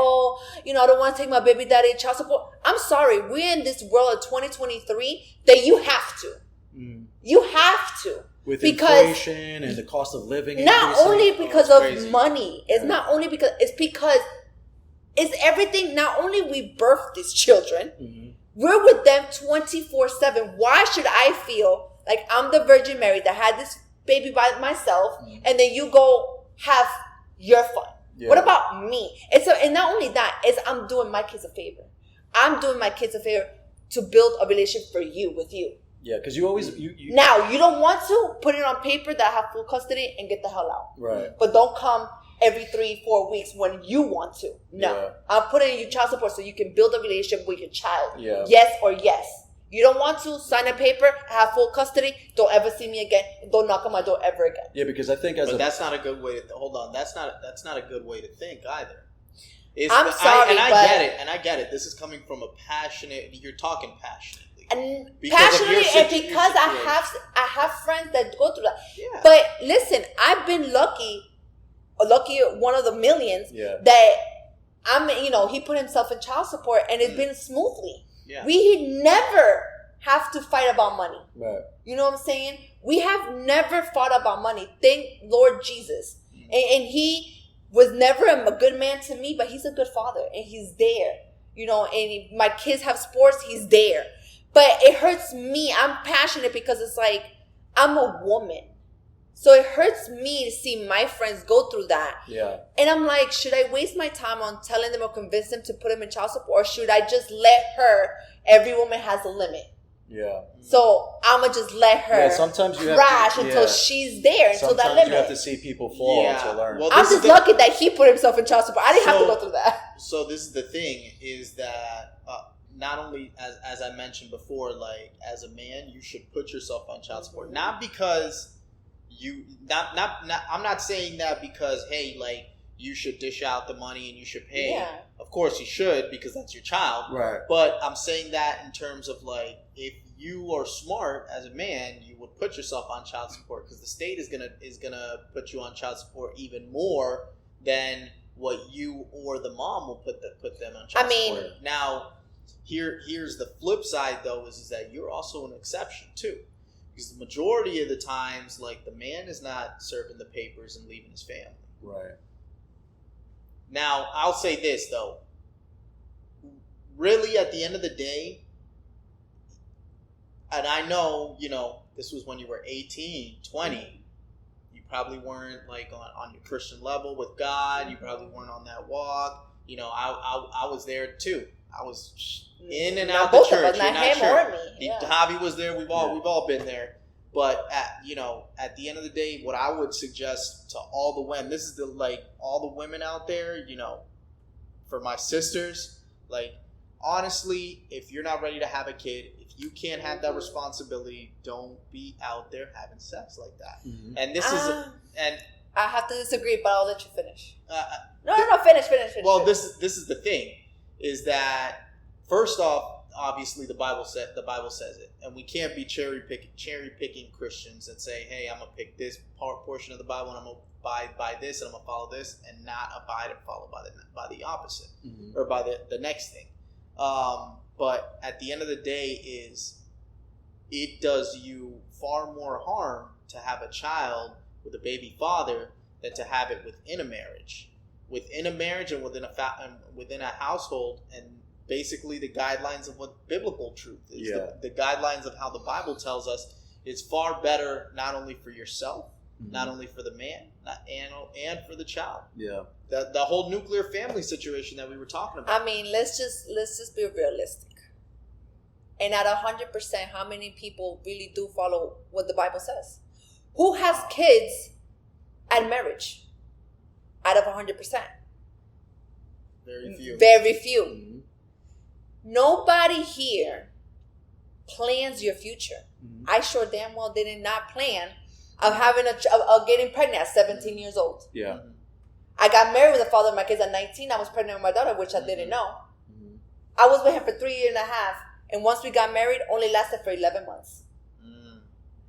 don't want to take my baby daddy in child support. I'm sorry. We're in this world of 2023 that you have to. You have to. With inflation and the cost of living. Not only because of money. It's not only because, it's because it's everything. Not only we birthed these children, we're with them 24/7. Why should I feel like I'm the Virgin Mary that had this baby by myself, and then you go have your fun? Yeah. What about me? And not only that, I'm doing my kids a favor. I'm doing my kids a favor to build a relationship with you. Yeah, because you always... Now, you don't want to put it on paper that I have full custody and get the hell out. Right. But don't come every 3-4 weeks when you want to. No. Yeah. I'm putting you child support so you can build a relationship with your child. Yeah. Yes or yes. You don't want to sign a paper, have full custody, don't ever see me again, and don't knock on my door ever again. Yeah, because I think that's not a good way to... Hold on. That's not a good way to think either. I get it. This is coming from a passionate... You're talking passionately. And passionately, and because I have friends that go through that. Yeah. But listen, I've been lucky one of the millions that he put himself in child support, and it's been smoothly. Yeah. We never have to fight about money. Right. You know what I'm saying? We have never fought about money. Thank Lord Jesus. And he was never a good man to me, but he's a good father, and he's there. And my kids have sports, he's there. But it hurts me. I'm passionate because it's like, I'm a woman. So it hurts me to see my friends go through that. Yeah. And I'm like, should I waste my time on telling them or convince them to put them in child support? Or should I just let her? Every woman has a limit. Yeah. So I'm going to just let her sometimes you crash until she's there, until that limit. Sometimes you have to see people fall to learn. Well, I'm just lucky that he put himself in child support. I didn't have to go through that. So this is the thing, is that not only, as I mentioned before, like, as a man, you should put yourself on child support. Not because... I'm not saying that because, hey, like, you should dish out the money and you should pay. Yeah. Of course you should, because that's your child. Right. But I'm saying that in terms of, like, if you are smart as a man, you would put yourself on child support, because the state is gonna put you on child support even more than what you or the mom will put them on child support. Now, here's the flip side though, is that you're also an exception too, because the majority of the times, like, the man is not serving the papers and leaving his family. Right. Now, I'll say this though. Really, at the end of the day, and I know, this was when you were 18, 20. You probably weren't, like, on your Christian level with God. You probably weren't on that walk. I was there too. I was in and out the church. You're not sure. Javi was there. We've all been there. But at the end of the day, what I would suggest to all the women, this is all the women out there, for my sisters, like, honestly, if you're not ready to have a kid, if you can't have that responsibility, don't be out there having sex like that. Mm-hmm. And this I have to disagree, but I'll let you finish. No, finish. Well, finish. This is the thing, is that first off, obviously the Bible says it, and we can't be cherry picking Christians and say, hey, I'm gonna pick this portion of the Bible and I'm gonna abide by this and I'm gonna follow this, and not abide and follow by the opposite, mm-hmm. or by the next thing. But at the end of the day, it does you far more harm to have a child with a baby father than to have it within a marriage and within a household, and basically the guidelines of what biblical truth is. Yeah. The guidelines of how the Bible tells us is far better, not only for yourself, mm-hmm. not only for the man, and for the child. Yeah. The whole nuclear family situation that we were talking about. I mean, let's just be realistic. And at 100%, how many people really do follow what the Bible says? Who has kids at marriage? Out of 100%. Very few. Very few. Mm-hmm. Nobody here plans your future. Mm-hmm. I sure damn well did not plan of getting pregnant at 17 years old. Yeah. Mm-hmm. I got married with the father of my kids at 19. I was pregnant with my daughter, which I didn't know. Mm-hmm. I was with him for 3 years and a half. And once we got married, only lasted for 11 months. Mm.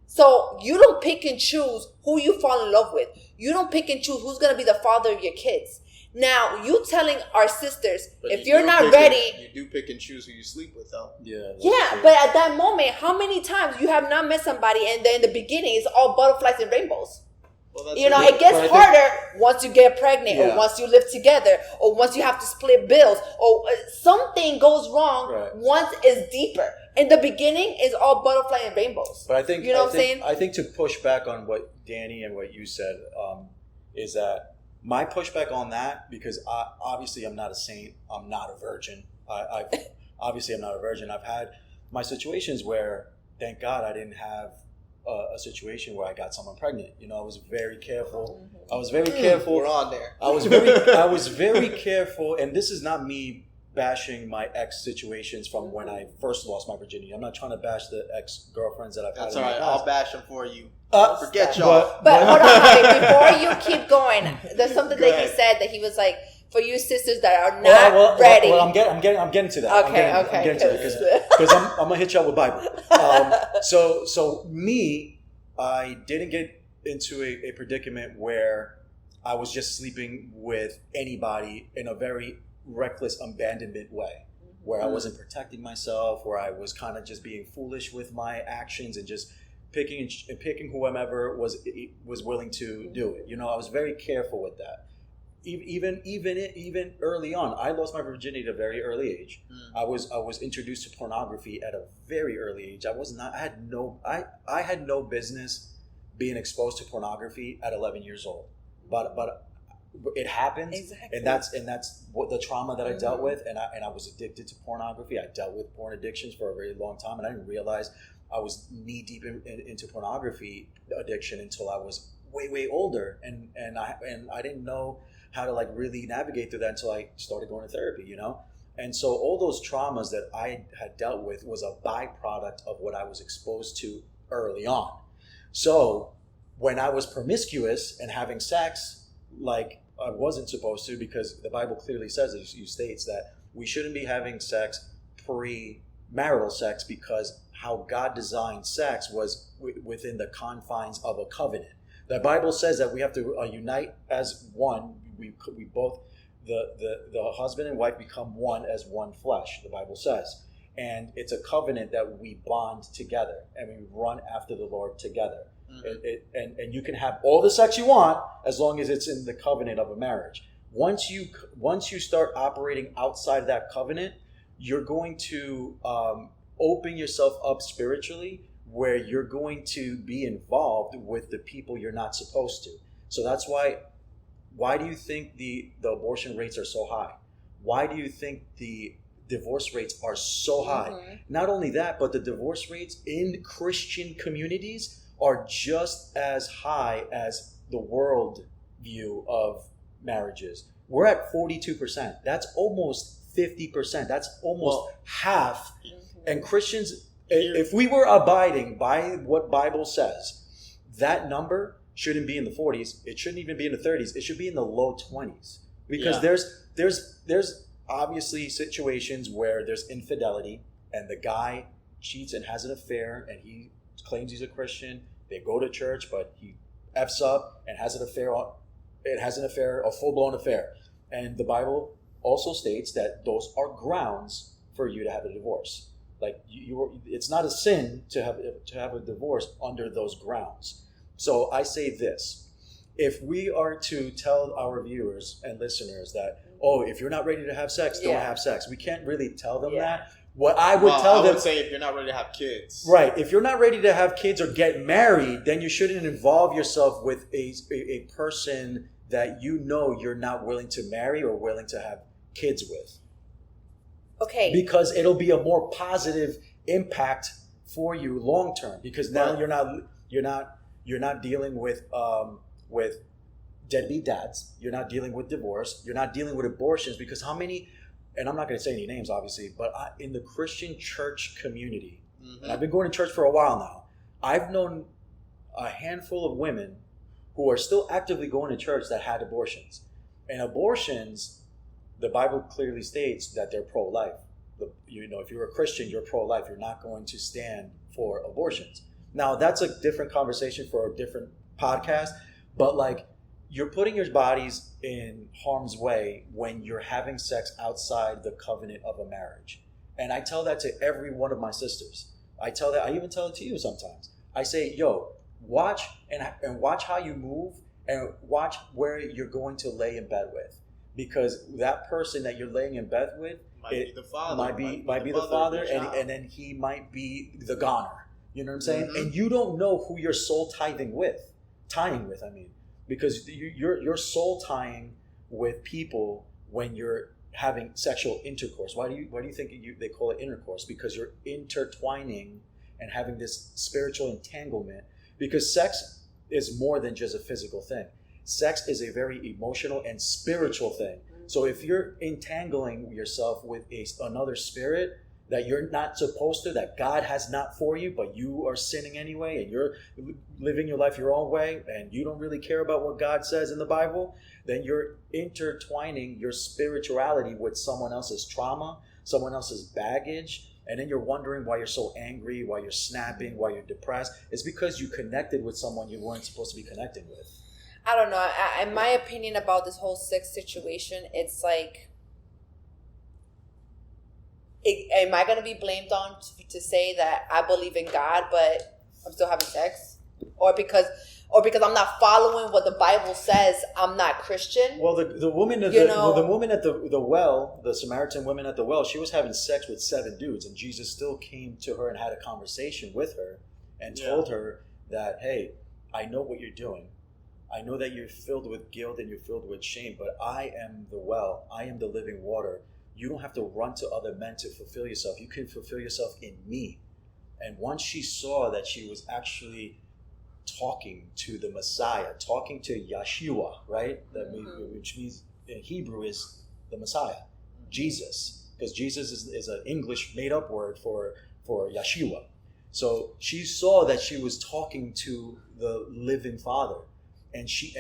So you don't pick and choose who you fall in love with. You don't pick and choose who's going to be the father of your kids. Now, you telling our sisters, but if you're not ready... You do pick and choose who you sleep with, though. Yeah, but at that moment, how many times you have not met somebody and then in the beginning it's all butterflies and rainbows? Well, it gets harder once you get pregnant, or once you live together, or once you have to split bills, or something goes wrong. Right. Once it's deeper. In the beginning, it's all butterfly and rainbows. But I think, what I'm saying? I think to push back on what Danny and what you said, is that my pushback on that, because obviously I'm not a saint, I'm not a virgin. Obviously I'm not a virgin. I've had my situations where, thank God, I didn't have a situation where I got someone pregnant. I was very careful. We're on there. I was very careful, and this is not me bashing my ex situations from when I first lost my virginity. I'm not trying to bash the ex girlfriends that I've had. That's all right. I'll bash them for you. Forget y'all. But hold on, Javi, before you keep going, there's something that he said that he was like, for you sisters that are not ready. Well, I'm getting to that. Okay. I'm getting to it because I'm gonna hit y'all with Bible. So me, I didn't get into a predicament where I was just sleeping with anybody in a very reckless abandonment way, where I wasn't protecting myself, where I was kind of just being foolish with my actions and just picking whomever was willing to do it. I was very careful with that. Even early on, I lost my virginity at a very early age. I was introduced to pornography at a very early age. I had no business being exposed to pornography at 11 years old. But it happened, exactly. and that's what the trauma that I dealt with, and I was addicted to pornography. I dealt with porn addictions for a very long time, and I didn't realize I was knee deep into pornography addiction until I was way older, and I didn't know how to really navigate through that until I started going to therapy, And so all those traumas that I had dealt with was a byproduct of what I was exposed to early on. So when I was promiscuous and having sex like I wasn't supposed to, because the Bible clearly says, it states that we shouldn't be having sex pre-marital sex, because how God designed sex was within the confines of a covenant. The Bible says that we have to unite as one. We both, the husband and wife become one as one flesh, the Bible says. And it's a covenant that we bond together and we run after the Lord together. Mm-hmm. And you can have all the sex you want as long as it's in the covenant of a marriage. Once you start operating outside of that covenant, you're going to open yourself up spiritually, where you're going to be involved with the people you're not supposed to. So that's why do you think the abortion rates are so high? Why do you think the divorce rates are so high? Mm-hmm. Not only that, but the divorce rates in Christian communities are just as high as the world view of marriages. We're at 42%. That's almost 50%. That's almost half. Mm-hmm. And Christians, if we were abiding by what Bible says, that number shouldn't be in the 40s. It shouldn't even be in the 30s. It should be in the low 20s. Because there's obviously situations where there's infidelity and the guy cheats and has an affair and he claims he's a Christian. They go to church, but he F's up and has an affair. It has an affair, a full-blown affair. And the Bible also states that those are grounds for you to have a divorce. Like it's not a sin to have a divorce under those grounds. So I say this: if we are to tell our viewers and listeners that, if you're not ready to have sex, don't have sex. We can't really tell them that. What I would tell them, I would say, if you're not ready to have kids, right? If you're not ready to have kids or get married, then you shouldn't involve yourself with a person that you're not willing to marry or willing to have kids with. Okay. Because it'll be a more positive impact for you long term. Because now you're not dealing with deadbeat dads. You're not dealing with divorce. You're not dealing with abortions. Because how many? And I'm not going to say any names, obviously, but in the Christian church community, mm-hmm. and I've been going to church for a while now, I've known a handful of women who are still actively going to church that had abortions. And abortions, the Bible clearly states that they're pro-life. If you're a Christian, you're pro-life. You're not going to stand for abortions. Now, that's a different conversation for a different podcast, but you're putting your bodies in harm's way when you're having sex outside the covenant of a marriage. And I tell that to every one of my sisters. I even tell it to you sometimes. I say, watch and watch how you move and watch where you're going to lay in bed with. Because that person that you're laying in bed with might be the father. Might be the father, and then he might be the goner. You know what I'm saying? Mm-hmm. And you don't know who you're soul tying with, because you're soul tying with people when you're having sexual intercourse. Why do you think they call it intercourse? Because you're intertwining and having this spiritual entanglement. Because sex is more than just a physical thing. Sex is a very emotional and spiritual thing. So if you're entangling yourself with another spirit that you're not supposed to, that God has not for you, but you are sinning anyway, and you're living your life your own way, and you don't really care about what God says in the Bible, then you're intertwining your spirituality with someone else's trauma, someone else's baggage, and then you're wondering why you're so angry, why you're snapping, why you're depressed. It's because you connected with someone you weren't supposed to be connecting with. I don't know. In my opinion about this whole sex situation, it's like, am I going to be blamed on to say that I believe in God, but I'm still having sex? Or because I'm not following what the Bible says, I'm not Christian? Well, the woman at the woman at the well, the Samaritan woman at the well, she was having sex with 7 dudes, and Jesus still came to her and had a conversation with her and told her that, hey, I know what you're doing. I know that you're filled with guilt and you're filled with shame, but I am the well. I am the living water. You don't have to run to other men to fulfill yourself. You can fulfill yourself in me. And once she saw that she was actually talking to the Messiah, talking to Yeshua, right? Which means in Hebrew is the Messiah, Jesus. Because Jesus is an English made-up word for Yeshua. So she saw that she was talking to the living Father. And she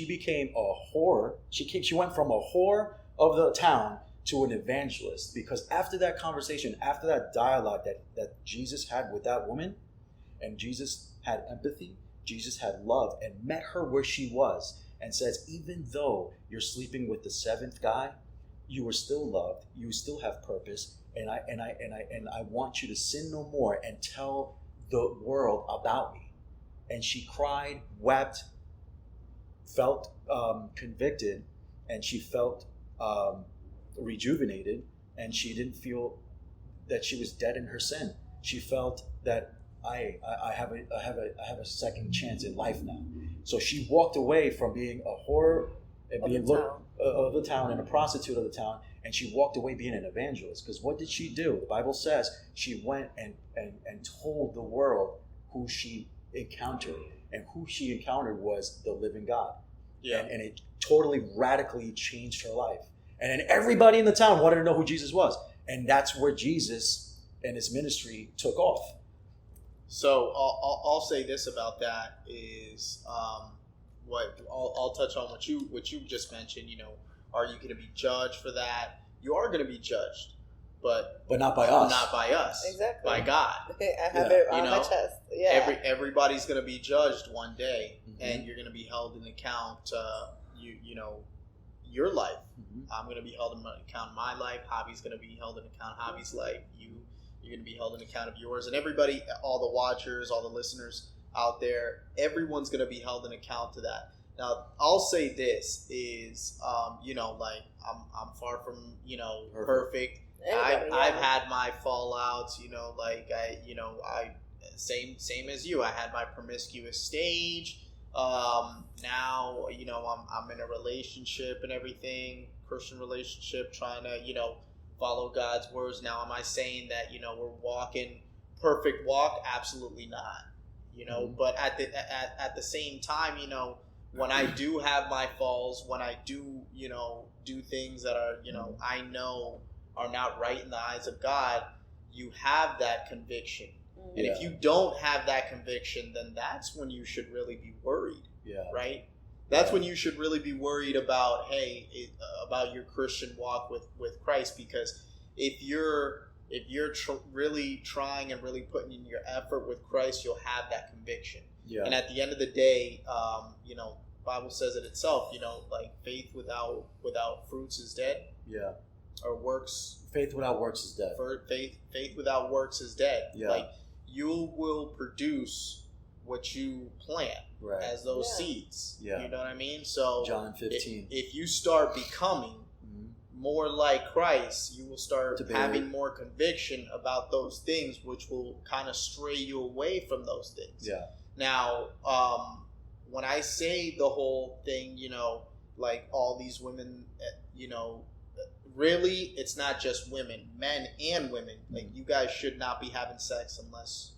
became a whore. She went from a whore of the town to an evangelist, because after that conversation, after that dialogue that Jesus had with that woman, and Jesus had empathy, Jesus had love, and met her where she was, and says, even though you're sleeping with the seventh guy, you are still loved, you still have purpose, and I want you to sin no more and tell the world about me. And she cried, wept, felt convicted, and she felt rejuvenated, and she didn't feel that she was dead in her sin. She felt that I have a second chance in life now. So she walked away from being a whore and being of the town and a prostitute of the town, and she walked away being an evangelist. Because what did she do? The Bible says she went and told the world who she encountered, and who she encountered was the living God. Yeah. And it totally radically changed her life. And then everybody in the town wanted to know who Jesus was. And that's where Jesus and his ministry took off. So I'll say this about that is what I'll touch on what you just mentioned. You know, are you going to be judged for that? You are going to be judged, but not by us. Not by us. Exactly. By God. I have it on my chest. Yeah. Everybody's going to be judged one day, and you're going to be held in account. You know, your life. I'm going to be held in account of my life. Javi's going to be held in account of Javi's life. You're going to be held in account of yours, and everybody, all the watchers, all the listeners out there, everyone's going to be held in account to that. Now, I'll say this is, you know, like I'm far from, you know, perfect. I've had my fallouts, you know, like same as you. I had my promiscuous stage. Now, you know, I'm in a relationship and everything, Christian relationship, trying to, you know, follow God's words. Now, am I saying that, you know, we're walking perfect walk? Absolutely not. You know, but at the same time, you know, when I do have my falls, when I do, you know, do things that are, you know, I know are not right in the eyes of God, you have that conviction. And if you don't have that conviction, then that's when you should really be worried. Yeah. Right? That's when you should really be worried about, about your Christian walk with Christ. Because if you're really trying and really putting in your effort with Christ, you'll have that conviction. Yeah. And at the end of the day, you know, Bible says it itself. You know, like faith without fruits is dead. Yeah. Or works. Faith without works is dead. Faith without works is dead. Yeah. Like you will produce what you plant as those seeds. Yeah. You know what I mean? So John 15. If you start becoming more like Christ, you will start having more conviction about those things, which will kind of stray you away from those things. Yeah. Now, when I say the whole thing, you know, like all these women, you know, really, it's not just women, men and women. Like you guys should not be having sex unless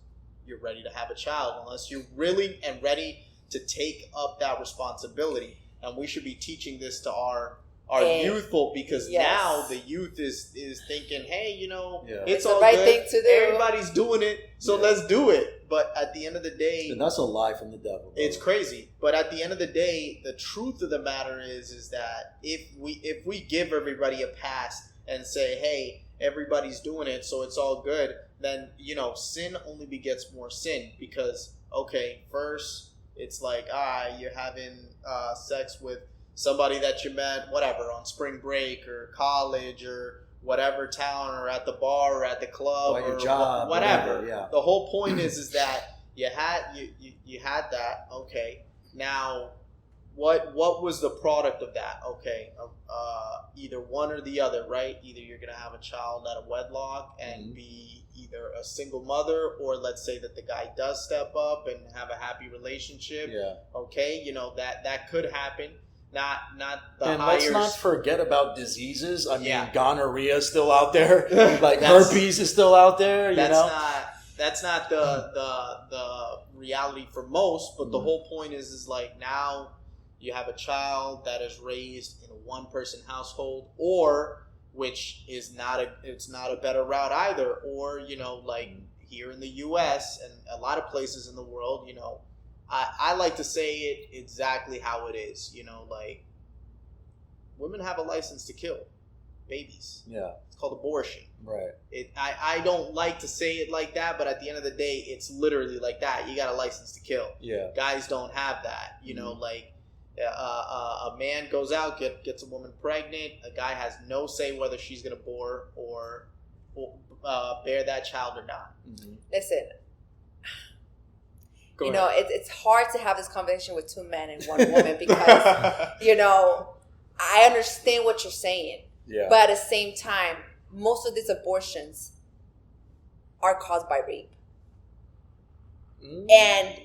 you're ready to have a child, unless you're really and ready to take up that responsibility. And we should be teaching this to our youthful, because now the youth is thinking, hey, you know, it's all right good. Thing to do. Everybody's doing it, so let's do it. But at the end of the day, and that's a lie from the devil. Bro. It's crazy. But at the end of the day, the truth of the matter is that if we give everybody a pass and say, hey, everybody's doing it, so it's all good, then, you know, sin only begets more sin. Because first it's like you're having sex with somebody that you met, whatever, on spring break or college or whatever town, or at the bar or at the club or your job, whatever. Yeah. The whole point is that you had that. Okay. Now, what was the product of that? Okay. Either one or the other, right? Either you're going to have a child out of wedlock and be either a single mother, or let's say that the guy does step up and have a happy relationship. Yeah. Okay. You know, that could happen. Not the and let's not forget about diseases. I mean, gonorrhea is still out there. Like herpes is still out there. You know, that's not the reality for most. But the whole point is like now you have a child that is raised in a one-person household, or which is it's not a better route either. Or, you know, like here in the U.S. and a lot of places in the world, you know. I like to say it exactly how it is, you know, like women have a license to kill. babies. Yeah. It's called abortion. Right. I don't like to say it like that, but at the end of the day, it's literally like that. You got a license to kill. Yeah. Guys don't have that. You know, like a man goes out, gets a woman pregnant. A guy has no say whether she's going to bore or bear that child or not. Mm-hmm. Listen. Go you ahead. know, it's hard to have this conversation with two men and one woman because, you know, I understand what you're saying. Yeah. But at the same time, most of these abortions are caused by rape. And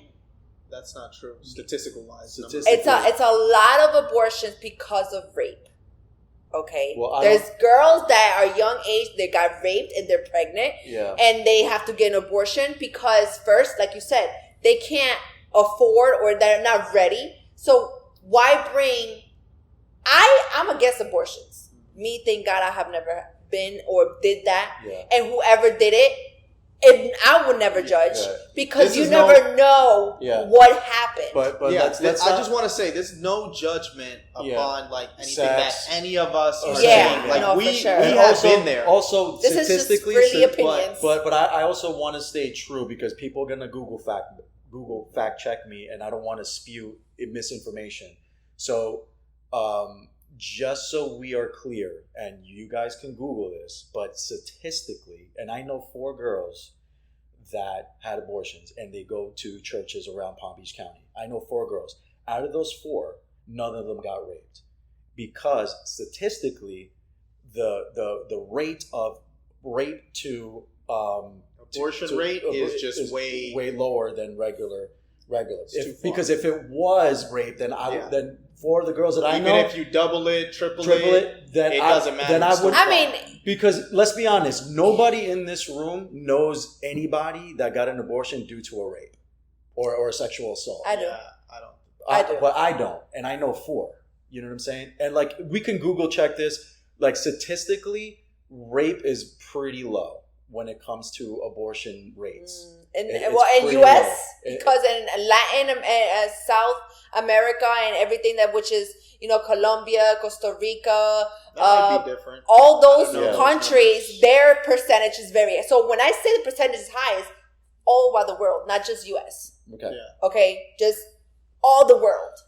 that's not true. Statistical wise. It's a lot of abortions because of rape. Okay? Well, there's girls that are young age, they got raped and they're pregnant. Yeah. And they have to get an abortion because first, like you said, they can't afford or they're not ready. So why bring... I'm against abortions. Me, thank God I have never been or did that. Yeah. And whoever did it, I would never judge because you never know what happened. But I just want to say there's no judgment upon like anything sex, that any of us are saying. Like no, we for sure. have been there. Also, this statistically, is just really opinions. But I also want to stay true because people are gonna Google fact check me, and I don't want to spew misinformation. So, just so we are clear, and you guys can Google this, but statistically, and I know 4 girls that had abortions, and they go to churches around Palm Beach County. I know 4 girls. Out of those 4, none of them got raped, because statistically, the rate of rape to abortion rate is just way lower than regular. Because if it was rape, then then 4 of the girls that I know, even if you double it, triple it, then it doesn't matter. Then I would. I mean, because let's be honest, nobody in this room knows anybody that got an abortion due to a rape or a sexual assault. I do. Yeah, I don't. But I don't, and I know 4. You know what I'm saying? And like we can Google check this. Like statistically, rape is pretty low when it comes to abortion rates. In U.S. because in Latin, South America, and everything which is Colombia, Costa Rica, that might be different. All those countries, their percentage is very. So when I say the percentage is high, it's all over the world, not just U.S. Okay. Yeah. Okay, just all the world.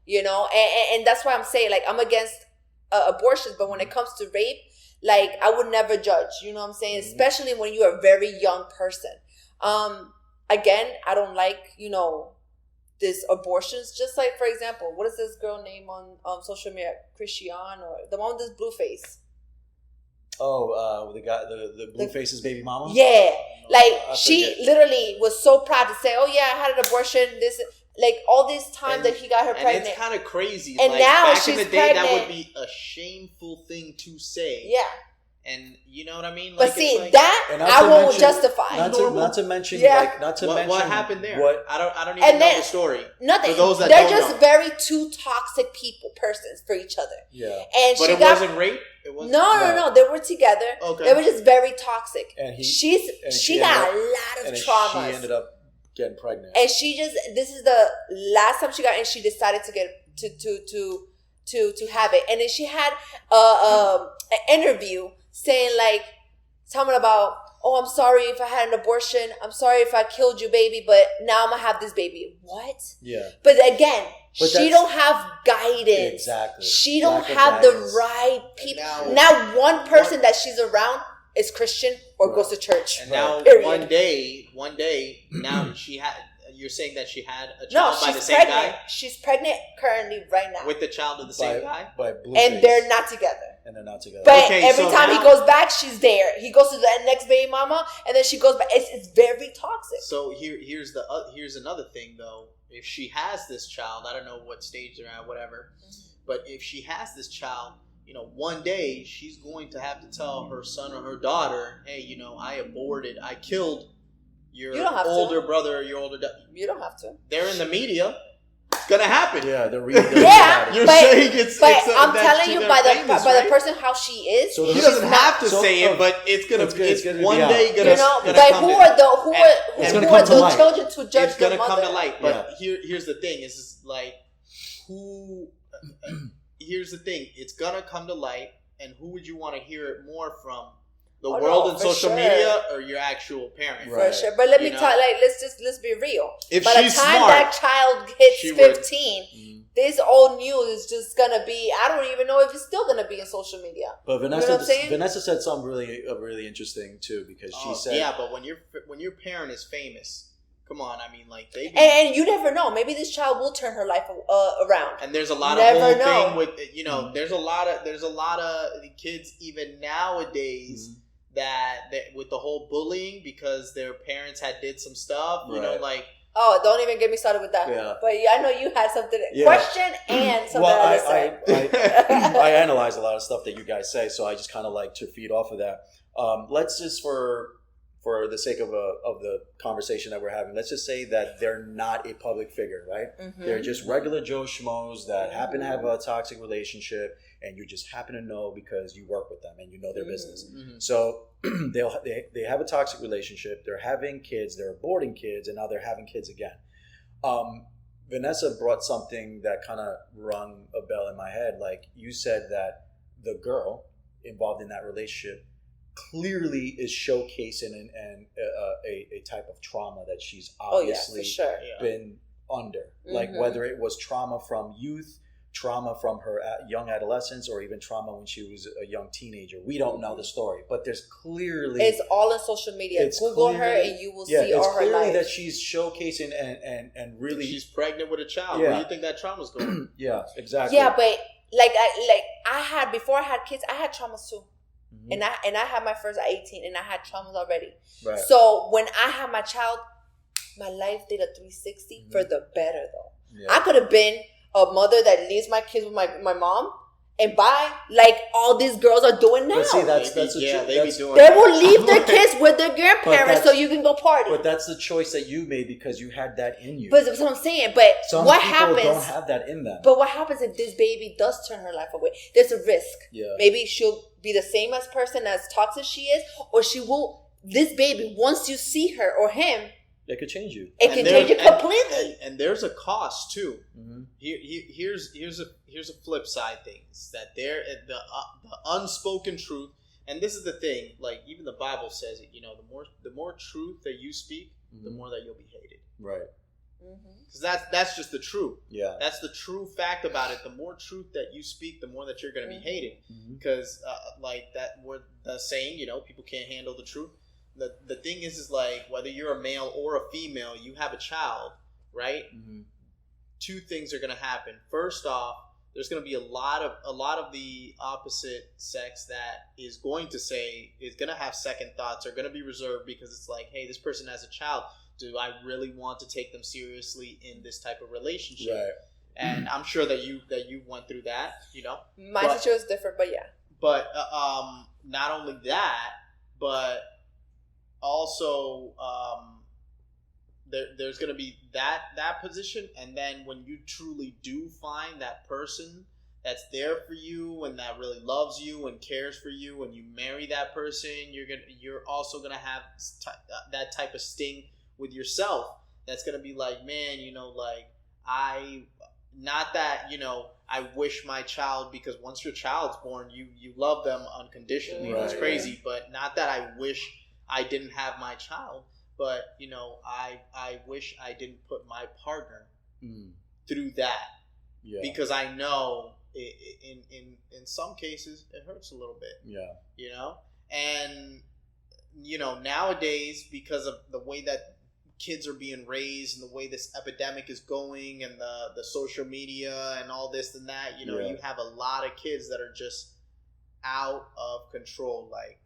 And that's why I'm saying like I'm against abortions, but when it comes to rape, like I would never judge. You know what I'm saying? Mm-hmm. Especially when you're a very young person. Again, I don't like, this abortions. Just like, for example, what is this girl name on social media? Christian or the one with this blue face? Oh, the guy, the blue face's baby mama? Yeah. Like she literally was so proud to say, oh yeah, I had an abortion. This, like all this time that he got her pregnant. And it's kind of crazy. And like, now back she's in the day, pregnant. that would be a shameful thing to say. Yeah. And you know what I mean? Like, but see, that I won't justify. Not to mention, what happened there. I don't even know the story. Nothing. For those that they're don't just know. very two toxic persons for each other. Yeah. And but it wasn't rape? It wasn't? No. They were together. Okay. They were just very toxic. And she got a lot of trauma. She ended up getting pregnant. And this is the last time she got, and she decided to get to have it. And then she had an interview saying like something about, oh, I'm sorry if I had an abortion. I'm sorry if I killed you, baby, but now I'm gonna have this baby. What? Yeah. But again, she don't have guidance. Exactly. She don't have the right people. Now one person that she's around is Christian or goes to church. And now one day, now she had. You're saying that she had a child by the same guy? She's pregnant currently right now. With the child of the same guy? And they're not together. But every time he goes back, she's there. He goes to the next baby mama, and then she goes back. It's very toxic. So here's another thing though. If she has this child, I don't know what stage they're at, whatever. But if she has this child, one day she's going to have to tell her son or her daughter, hey, I aborted, I killed your older brother or your older You don't have to. They're in the media. It's gonna happen. Yeah, they're reading. You're saying it's. But I'm telling you, by the person how she is, so she doesn't have to say it, but it's gonna one day gonna. But who are the children to judge? It's gonna come to light. But here's the thing: is like who. Here's the thing: it's gonna come to light, and who would you want to hear it more from? The world and social media, or your actual parent? For sure. But let me tell you, let's be real. If by the time that child hits 15, this old news is just gonna be. I don't even know if it's still gonna be in social media. But Vanessa said something really interesting too, because she said, "Yeah, but when your parent is famous." Come on, I mean, like they and you never know. Maybe this child will turn her life around. And there's a lot of whole thing with there's a lot of kids even nowadays that with the whole bullying because their parents did some stuff. You know, like don't even get me started with that. Yeah. But I know you had something question and something. Well, I analyze a lot of stuff that you guys say, so I just kind of like to feed off of that. Let's just for the sake of the conversation that we're having, let's just say that they're not a public figure, right? Mm-hmm. They're just regular Joe Schmoes that happen to have a toxic relationship, and you just happen to know because you work with them and you know their business. Mm-hmm. So they have a toxic relationship. They're having kids. They're aborting kids, and now they're having kids again. Vanessa brought something that kind of rung a bell in my head. Like you said that the girl involved in that relationship clearly is showcasing a type of trauma that she's obviously been under. Mm-hmm. Like whether it was trauma from youth, trauma from her young adolescence, or even trauma when she was a young teenager. We don't know the story, but there's clearly... It's all on social media. Google her and you will see all her life. It's clearly that she's showcasing and really... She's pregnant with a child. Where do you think that trauma's going? Yeah, exactly. Yeah, but I had, before I had kids, I had traumas too. Mm-hmm. And I had my first at 18 and I had traumas already. Right. So when I had my child, my life did a 360 for the better though. Yeah. I could have been a mother that leaves my kids with my mom and bye, like all these girls are doing now. But see, that's they will leave their kids with their grandparents so you can go party. But that's the choice that you made because you had that in you. But that's what I'm saying. But what happens? Some people don't have that in them. But what happens if this baby does turn her life away? There's a risk. Yeah. Maybe she'll be the same as person as toxic she is, or she will. This baby, once you see her or him, it could change you. It can change you completely. And there's a cost too. Mm-hmm. Here's a flip side things that the unspoken truth. And this is the thing. Like even the Bible says it. The more truth that you speak, the more that you'll be hated. Right. Because that's just the truth. Yeah. That's the true fact about it. The more truth that you speak, the more that you're going to be hated. Because like that, we're the saying. People can't handle the truth. The thing is like whether you're a male or a female, you have a child, right? Mm-hmm. Two things are going to happen. First off, there's going to be a lot of the opposite sex that is going to have second thoughts, or going to be reserved because it's like, hey, this person has a child. Do I really want to take them seriously in this type of relationship? Right. And I'm sure that you went through that. My situation is different, but yeah. But not only that, but also there's going to be that position, and then when you truly do find that person that's there for you and that really loves you and cares for you, and you marry that person, you're also going to have that type of sting with yourself. That's going to be like, man, I wish my child, because once your child's born, you love them unconditionally. Right, it's crazy, but not that I wish I didn't have my child, but I wish I didn't put my partner through that, because I know in some cases it hurts a little bit. And nowadays, because of the way that kids are being raised and the way this epidemic is going, and the social media and all this and that, you have a lot of kids that are just out of control, like.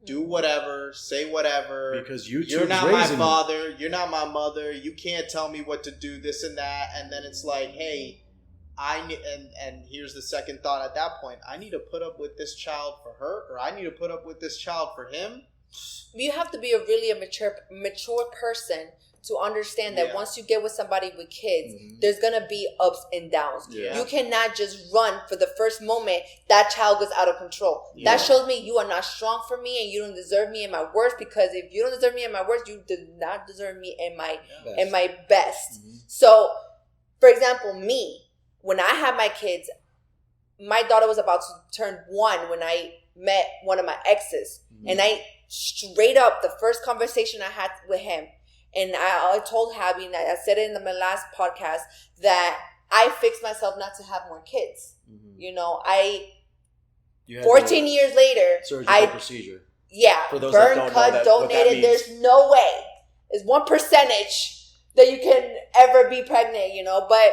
Do whatever, say whatever. Because you're not my father, you're not my mother. You can't tell me what to do, this and that. And then it's like, hey, and here's the second thought at that point. I need to put up with this child for her, or I need to put up with this child for him. You have to be a mature person to understand that once you get with somebody with kids, there's going to be ups and downs. Yeah. You cannot just run for the first moment that child goes out of control. Yeah. That shows me you are not strong for me, and you don't deserve me in my worst, because if you don't deserve me in my worst, you do not deserve me in my best. So, for example, me, when I had my kids, my daughter was about to turn 1 when I met one of my exes. Mm-hmm. And I straight up, the first conversation I had with him, and I told Javi, and I said it in my last podcast, that I fixed myself not to have more kids. Mm-hmm. You know, 14 years later, surgical procedure. Yeah, for those burn, that don't cut, know that, donated. There's no way. It's 1% that you can ever be pregnant, you know. But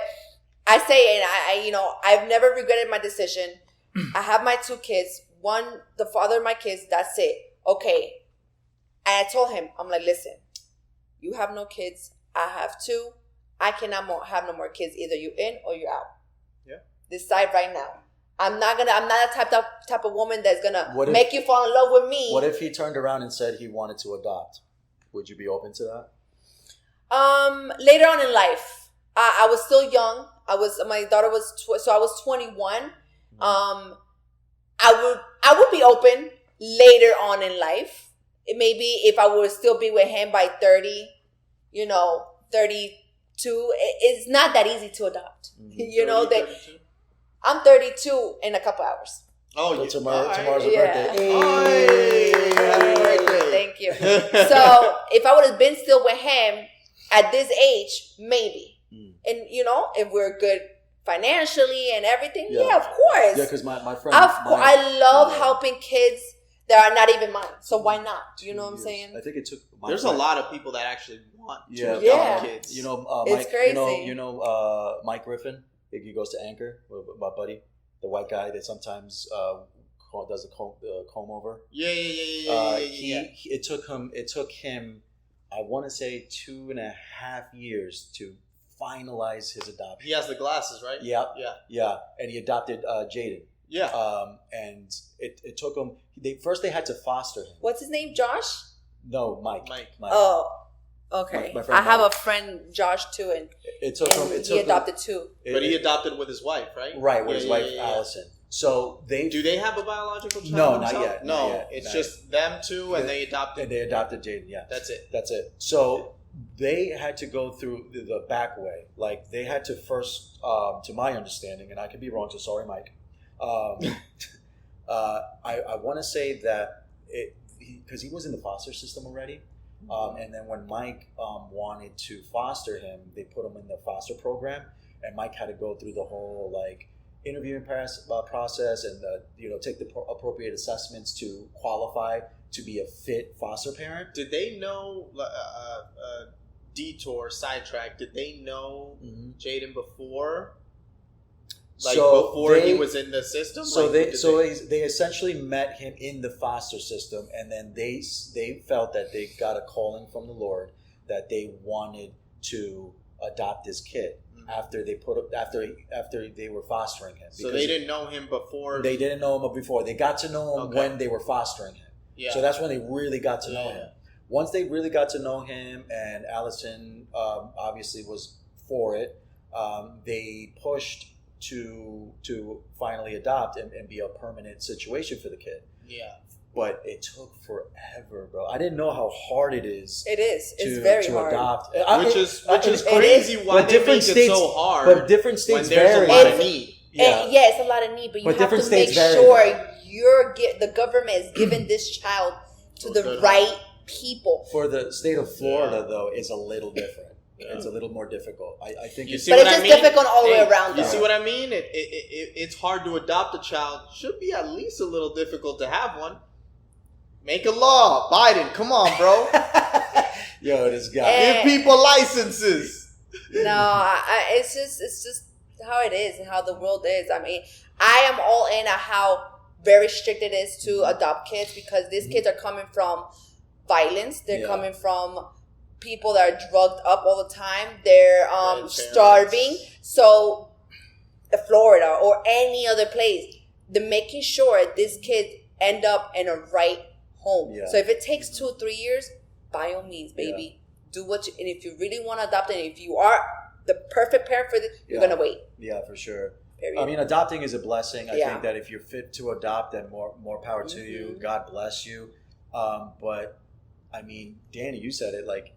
I say, and I've never regretted my decision. I have my 2 kids. One, the father of my kids. That's it. Okay. And I told him, I'm like, listen, you have no kids. I have 2. I cannot have no more kids. Either you in or you're out. Yeah. Decide right now. I'm not a type of woman that's gonna make you fall in love with me. What if he turned around and said he wanted to adopt? Would you be open to that? Later on in life, I was still young. My daughter was so I was 21. I would be open later on in life. Maybe if I would still be with him by 30, 32. It's not that easy to adopt. Mm-hmm. 32? I'm 32 in a couple hours. Oh, so tomorrow's your birthday. Hey. Happy birthday. Thank you. So if I would have been still with him at this age, maybe. Mm. And, if we're good financially and everything, yeah of course. Yeah, because my friend. I love helping kids that are not even mine. So why not? You know what I'm saying? I think it took. There's a lot of people that actually want to adopt kids. It's crazy. Mike Griffin. He goes to Anchor, my buddy, the white guy that sometimes does a comb over. Yeah. It took him, I want to say 2.5 years to finalize his adoption. He has the glasses, right? Yeah. And he adopted Jaden. Yeah. And it took him. They had to foster him. What's his name? Josh? No, Mike. Oh. Okay, I have a friend Josh too, and he adopted 2. But he adopted with his wife, right? Right, with his wife Allison. So do they have a biological child? No, not yet. No, it's just them 2, and they adopted. And they adopted Jaden. Yeah, that's it. So they had to go through the back way. Like they had to first, to my understanding, and I could be wrong. So sorry, Mike. I want to say that because he was in the foster system already. And then when Mike wanted to foster him, they put him in the foster program, and Mike had to go through the whole interviewing process and take the appropriate assessments to qualify to be a fit foster parent. Did they know detour sidetrack? Did they know Jaden before? Before he was in the system? So they essentially met him in the foster system, and then they felt that they got a calling from the Lord that they wanted to adopt this kid after they were fostering him. So they didn't know him before? They didn't know him before. They got to know him when they were fostering him. Yeah. So that's when they really got to know him. Once they really got to know him, and Allison obviously was for it, they pushed to finally adopt and be a permanent situation for the kid. Yeah. But it took forever, bro. I didn't know how hard it is. It is. It's very hard. Adopt. Which is crazy why they make it so hard. But different states when there's vary. a lot of need. It's a lot of need, but you have to make sure the government is giving this child to the right people. For the state of Florida, though, is a little different. It's a little more difficult. I think it's just difficult all the way around. You see what I mean? It's hard to adopt a child. Should be at least a little difficult to have one. Make a law, Biden. Come on, bro. Yo, this guy. Give people licenses. No, it's just how it is and how the world is. I mean, I am all in on how very strict it is to adopt kids, because these kids are coming from violence. They're coming from people that are drugged up all the time. They're starving. So Florida or any other place, they're making sure these kids end up in a right home. Yeah. So if it takes 2-3 years, by all means, baby, do what you, and if you really want to adopt it, and if you are the perfect parent for this, you're going to wait. Yeah, for sure. Period. I mean, adopting is a blessing. I think that if you're fit to adopt, then more power to you. God bless you. But I mean, Danny, you said it, like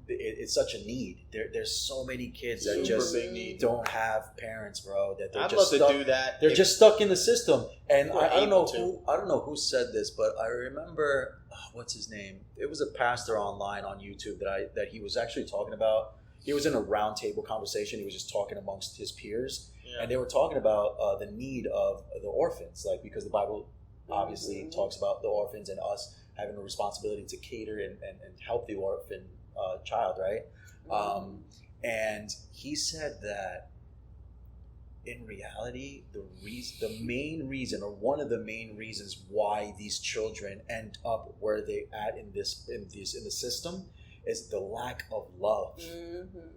it's such a need. There's so many kids that Super just big need. don't have parents, bro. That they're I'd just love stuck. to do that. They're just stuck in the system. And We're I don't know able who who said this, but I remember what's his name? It was a pastor online on YouTube that he was actually talking about. He was in a roundtable conversation. He was just talking amongst his peers, and they were talking about the need of the orphans, like because the Bible obviously talks about the orphans and us having a responsibility to cater and help the orphan child, right? And he said that in reality, the main reason, or one of the main reasons why these children end up where they at in the system, is the lack of love.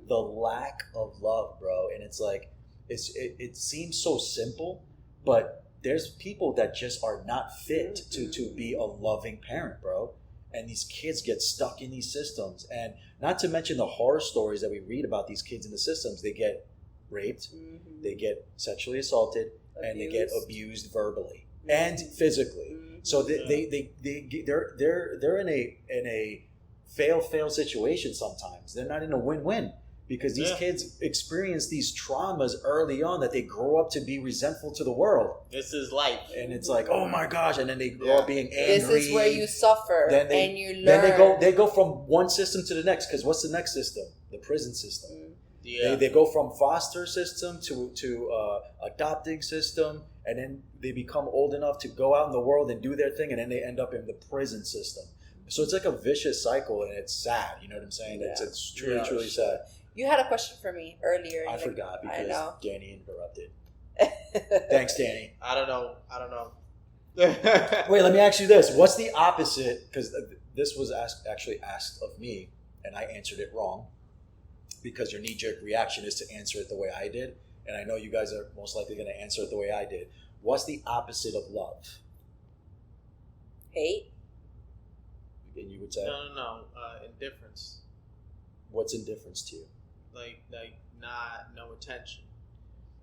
The lack of love, bro. And it's like it seems so simple, but there's people that just are not fit to be a loving parent, bro. And these kids get stuck in these systems. And not to mention the horror stories that we read about these kids in the systems. They get raped, they get sexually assaulted, and they get abused verbally and physically. So they're in a fail situation sometimes. They're not in a win-win. Because these kids experience these traumas early on that they grow up to be resentful to the world. This is life. And it's like, oh my gosh. And then they grow up being angry. This is where you suffer and you learn. Then they go from one system to the next. Because what's the next system? The prison system. They go from foster system to adopting system. And then they become old enough to go out in the world and do their thing. And then they end up in the prison system. So it's like a vicious cycle. And it's sad. You know what I'm saying? It's truly sad. You had a question for me earlier. I forgot because Danny interrupted. Thanks, Danny. I don't know. Wait, let me ask you this. What's the opposite? Because this was actually asked of me, and I answered it wrong. Because your knee-jerk reaction is to answer it the way I did. And I know you guys are most likely going to answer it the way I did. What's the opposite of love? Hate. And you would say? No. Indifference. What's indifference to you? Like no attention.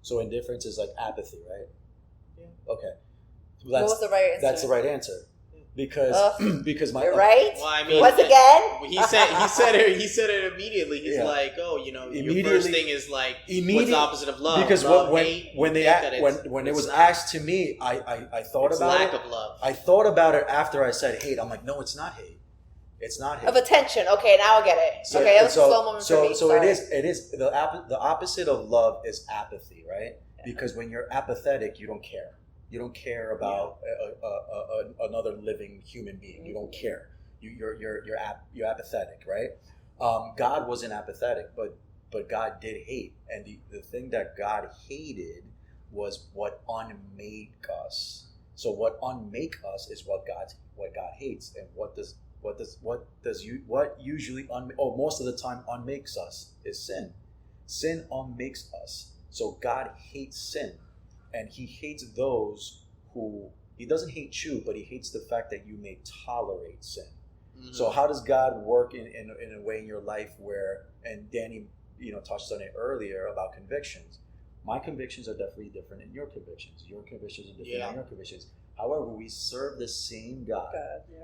So indifference is like apathy, right? Yeah. Okay. What was the right answer? That's the right answer. Because my you're right. Well, I mean, once again, he said it immediately. He's like, oh, your first thing is like, what's the opposite of love? Because love, when it was asked to me, I thought about lack it. of love. I thought about it after I said hate. I'm like, no, it's not hate. It's not hate. Of attention. Okay, now I get it. So, okay, that was a slow moment for me. So it is the opposite of love is apathy, right? Yeah. Because when you're apathetic, you don't care. You don't care about another living human being. You don't care. You're apathetic, right? God wasn't apathetic, but God did hate, and the thing that God hated was what unmake us. So what unmake us is what God hates, and what usually most of the time unmakes us is sin. Sin unmakes us. So God hates sin, and He hates those who He doesn't hate you, but He hates the fact that you may tolerate sin. Mm-hmm. So how does God work in a way in your life where, and Danny, touched on it earlier about convictions. My convictions are definitely different than your convictions. Your convictions are different than your convictions. However, we serve the same God.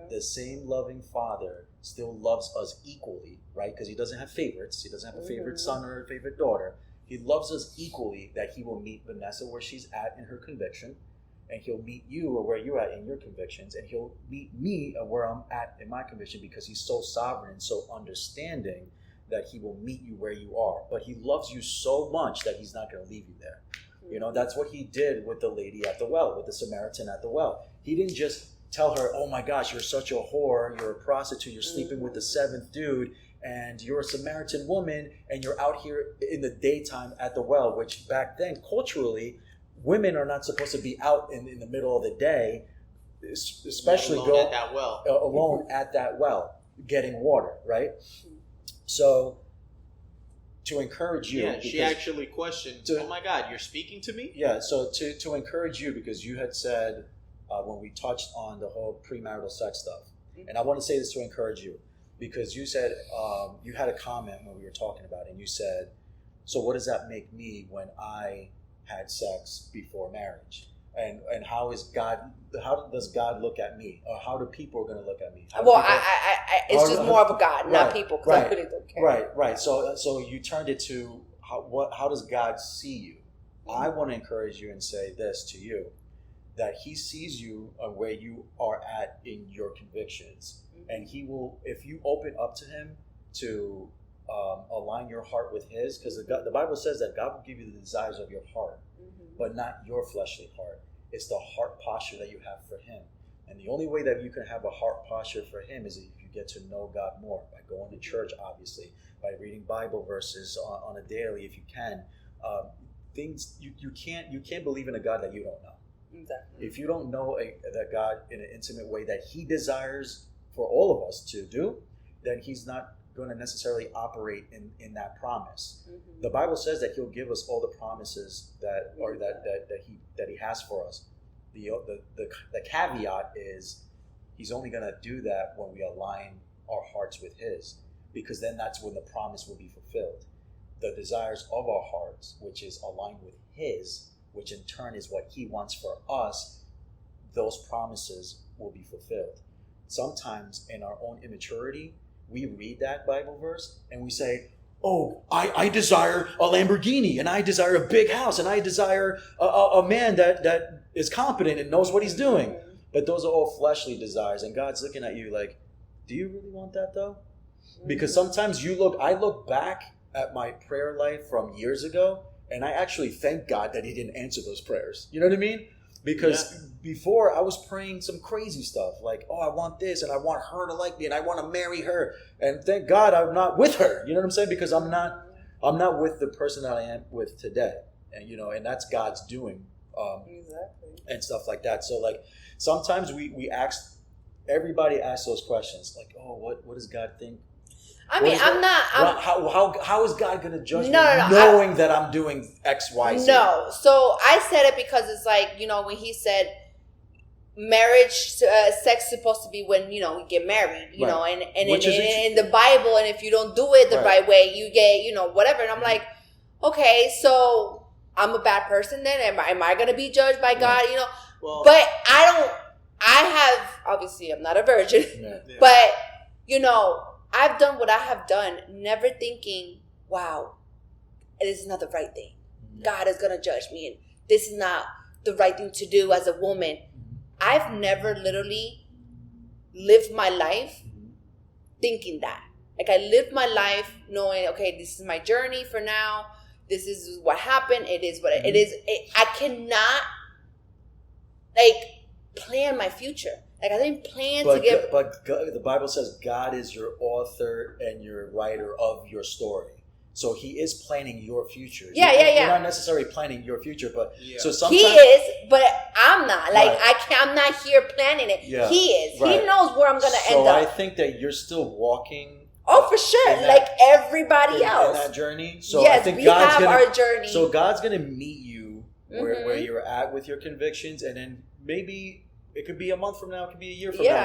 The same loving Father still loves us equally, right? Because He doesn't have favorites. He doesn't have a favorite son or a favorite daughter. He loves us equally, that He will meet Vanessa where she's at in her conviction, and He'll meet you where you're at in your convictions, and He'll meet me where I'm at in my conviction, because He's so sovereign and so understanding that He will meet you where you are. But He loves you so much that He's not going to leave you there. That's what He did with the lady at the well, with the Samaritan at the well. He didn't just tell her, oh my gosh, you're such a whore, you're a prostitute, you're sleeping with the seventh dude, and you're a Samaritan woman, and you're out here in the daytime at the well, which back then, culturally, women are not supposed to be out in the middle of the day, especially alone at that well, getting water, right? So, to encourage you. Yeah, she actually questioned, oh my God, you're speaking to me? Yeah, so to encourage you, because you had said, when we touched on the whole premarital sex stuff, and I want to say this to encourage you, because you said, you had a comment when we were talking about it, and you said, so what does that make me when I had sex before marriage? and how does God look at me, or how do people going to look at me? It's just more of a God, not people, because I really don't care. Right. So you turned it to how does God see you? I want to encourage you and say this to you, that He sees you where you are at in your convictions, and He will, if you open up to Him to align your heart with His, because the Bible says that God will give you the desires of your heart, but not your fleshly heart. It's the heart posture that you have for Him. And the only way that you can have a heart posture for Him is if you get to know God more, by going to church, obviously, by reading Bible verses on a daily, if you can. Things you can't believe in a God that you don't know. Exactly. If you don't know that God in an intimate way that He desires for all of us to do, then He's not going to necessarily operate in that promise. The Bible says that He'll give us all the promises that He has for us. The caveat is He's only going to do that when we align our hearts with His, because then that's when the promise will be fulfilled. The desires of our hearts, which is aligned with His, which in turn is what He wants for us, those promises will be fulfilled. Sometimes in our own immaturity, we read that Bible verse and we say, oh, I desire a Lamborghini, and I desire a big house, and I desire a man that is competent and knows what he's doing. But those are all fleshly desires, and God's looking at you like, do you really want that though? Because sometimes I look back at my prayer life from years ago, and I actually thank God that He didn't answer those prayers. You know what I mean? Because before I was praying some crazy stuff like, oh, I want this, and I want her to like me, and I want to marry her. And thank God I'm not with her. You know what I'm saying? Because I'm not with the person that I am with today. And and that's God's doing. And stuff like that. So like sometimes we ask, everybody asks those questions like, oh, what does God think? I mean, how is God going to judge me knowing that I'm doing X, Y, Z? No. So I said it because it's like, when He said marriage, sex is supposed to be when, we get married, you know, and in the Bible, and if you don't do it the right way, you get, whatever. And I'm like, okay, so I'm a bad person then? Am I going to be judged by God? Well, but obviously I'm not a virgin, but, I've done what I have done, never thinking, wow, this is not the right thing. God is going to judge me, and this is not the right thing to do as a woman. I've never literally lived my life thinking that. Like, I lived my life knowing, okay, this is my journey for now. This is what happened. It is what it is. I cannot, plan my future. Like, I didn't plan to get... But God, the Bible says God is your author and your writer of your story. So He is planning your future. You're not necessarily planning your future, but... So sometimes... He is, but I'm not. Like, I'm not here planning it. Yeah. He is. Right. He knows where I'm going to end up. So I think that you're still walking... Oh, for sure. Like everybody else. In that journey. So yes, I think we have our journey. So God's going to meet you where you're at with your convictions, and then maybe... It could be a month from now. It could be a year from now.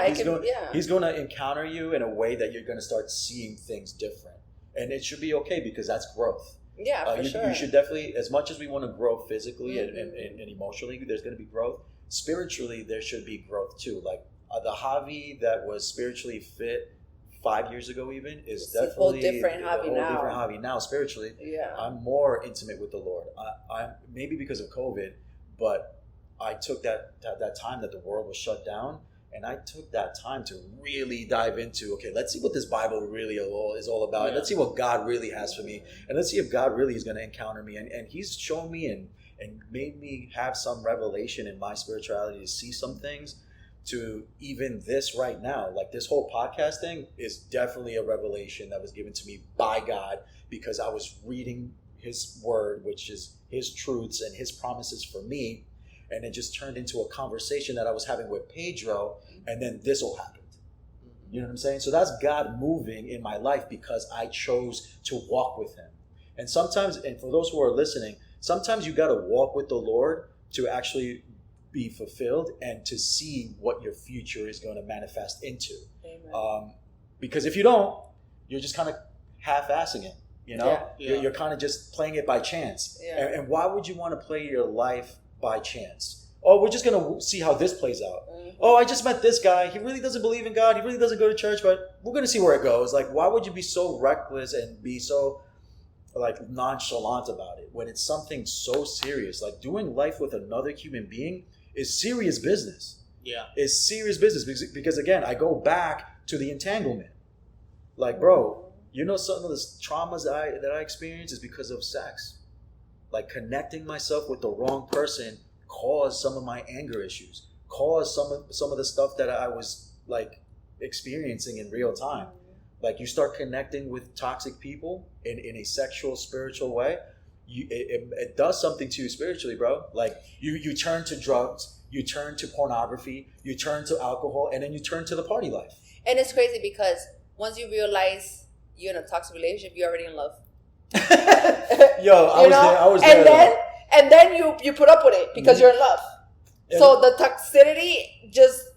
He's going to encounter you in a way that you're going to start seeing things different. And it should be okay, because that's growth. Yeah, for sure. You should definitely, as much as we want to grow physically and emotionally, there's going to be growth. Spiritually, there should be growth too. Like the Javi that was spiritually fit 5 years ago even is definitely a whole different Javi now spiritually. Yeah. I'm more intimate with the Lord. I'm maybe because of COVID, but I took that time that the world was shut down, and I took that time to really dive into, okay, let's see what this Bible really is all about. And let's see what God really has for me. And let's see if God really is going to encounter me. And He's shown me and made me have some revelation in my spirituality to see some things, to even this right now. Like this whole podcast thing is definitely a revelation that was given to me by God, because I was reading His word, which is His truths and His promises for me. And it just turned into a conversation that I was having with Pedro, and then this all happened. You know what I'm saying? So that's God moving in my life because I chose to walk with Him. And sometimes, and for those who are listening, sometimes you got to walk with the Lord to actually be fulfilled and to see what your future is going to manifest into. Because if you don't, you're just kind of half-assing it. You're kind of just playing it by chance. And why would you want to play your life by chance? Oh, we're just going to see how this plays out. Oh, I just met this guy. He really doesn't believe in God. He really doesn't go to church, but we're going to see where it goes. Like, why would you be so reckless and be so like nonchalant about it when it's something so serious? Like doing life with another human being is serious business. Yeah. It's serious business because again, I go back to the entanglement. Like, bro, you know, some of the traumas that I experienced is because of sex. Like connecting myself with the wrong person caused some of my anger issues, caused some of the stuff that I was like experiencing in real time. Like you start connecting with toxic people in a sexual, spiritual way, it does something to you spiritually, bro. Like you turn to drugs, you turn to pornography, you turn to alcohol, and then you turn to the party life. And it's crazy because once you realize you're in a toxic relationship, you're already in love. Yo, I was there. And then you put up with it because you're in love. Yeah. So the toxicity just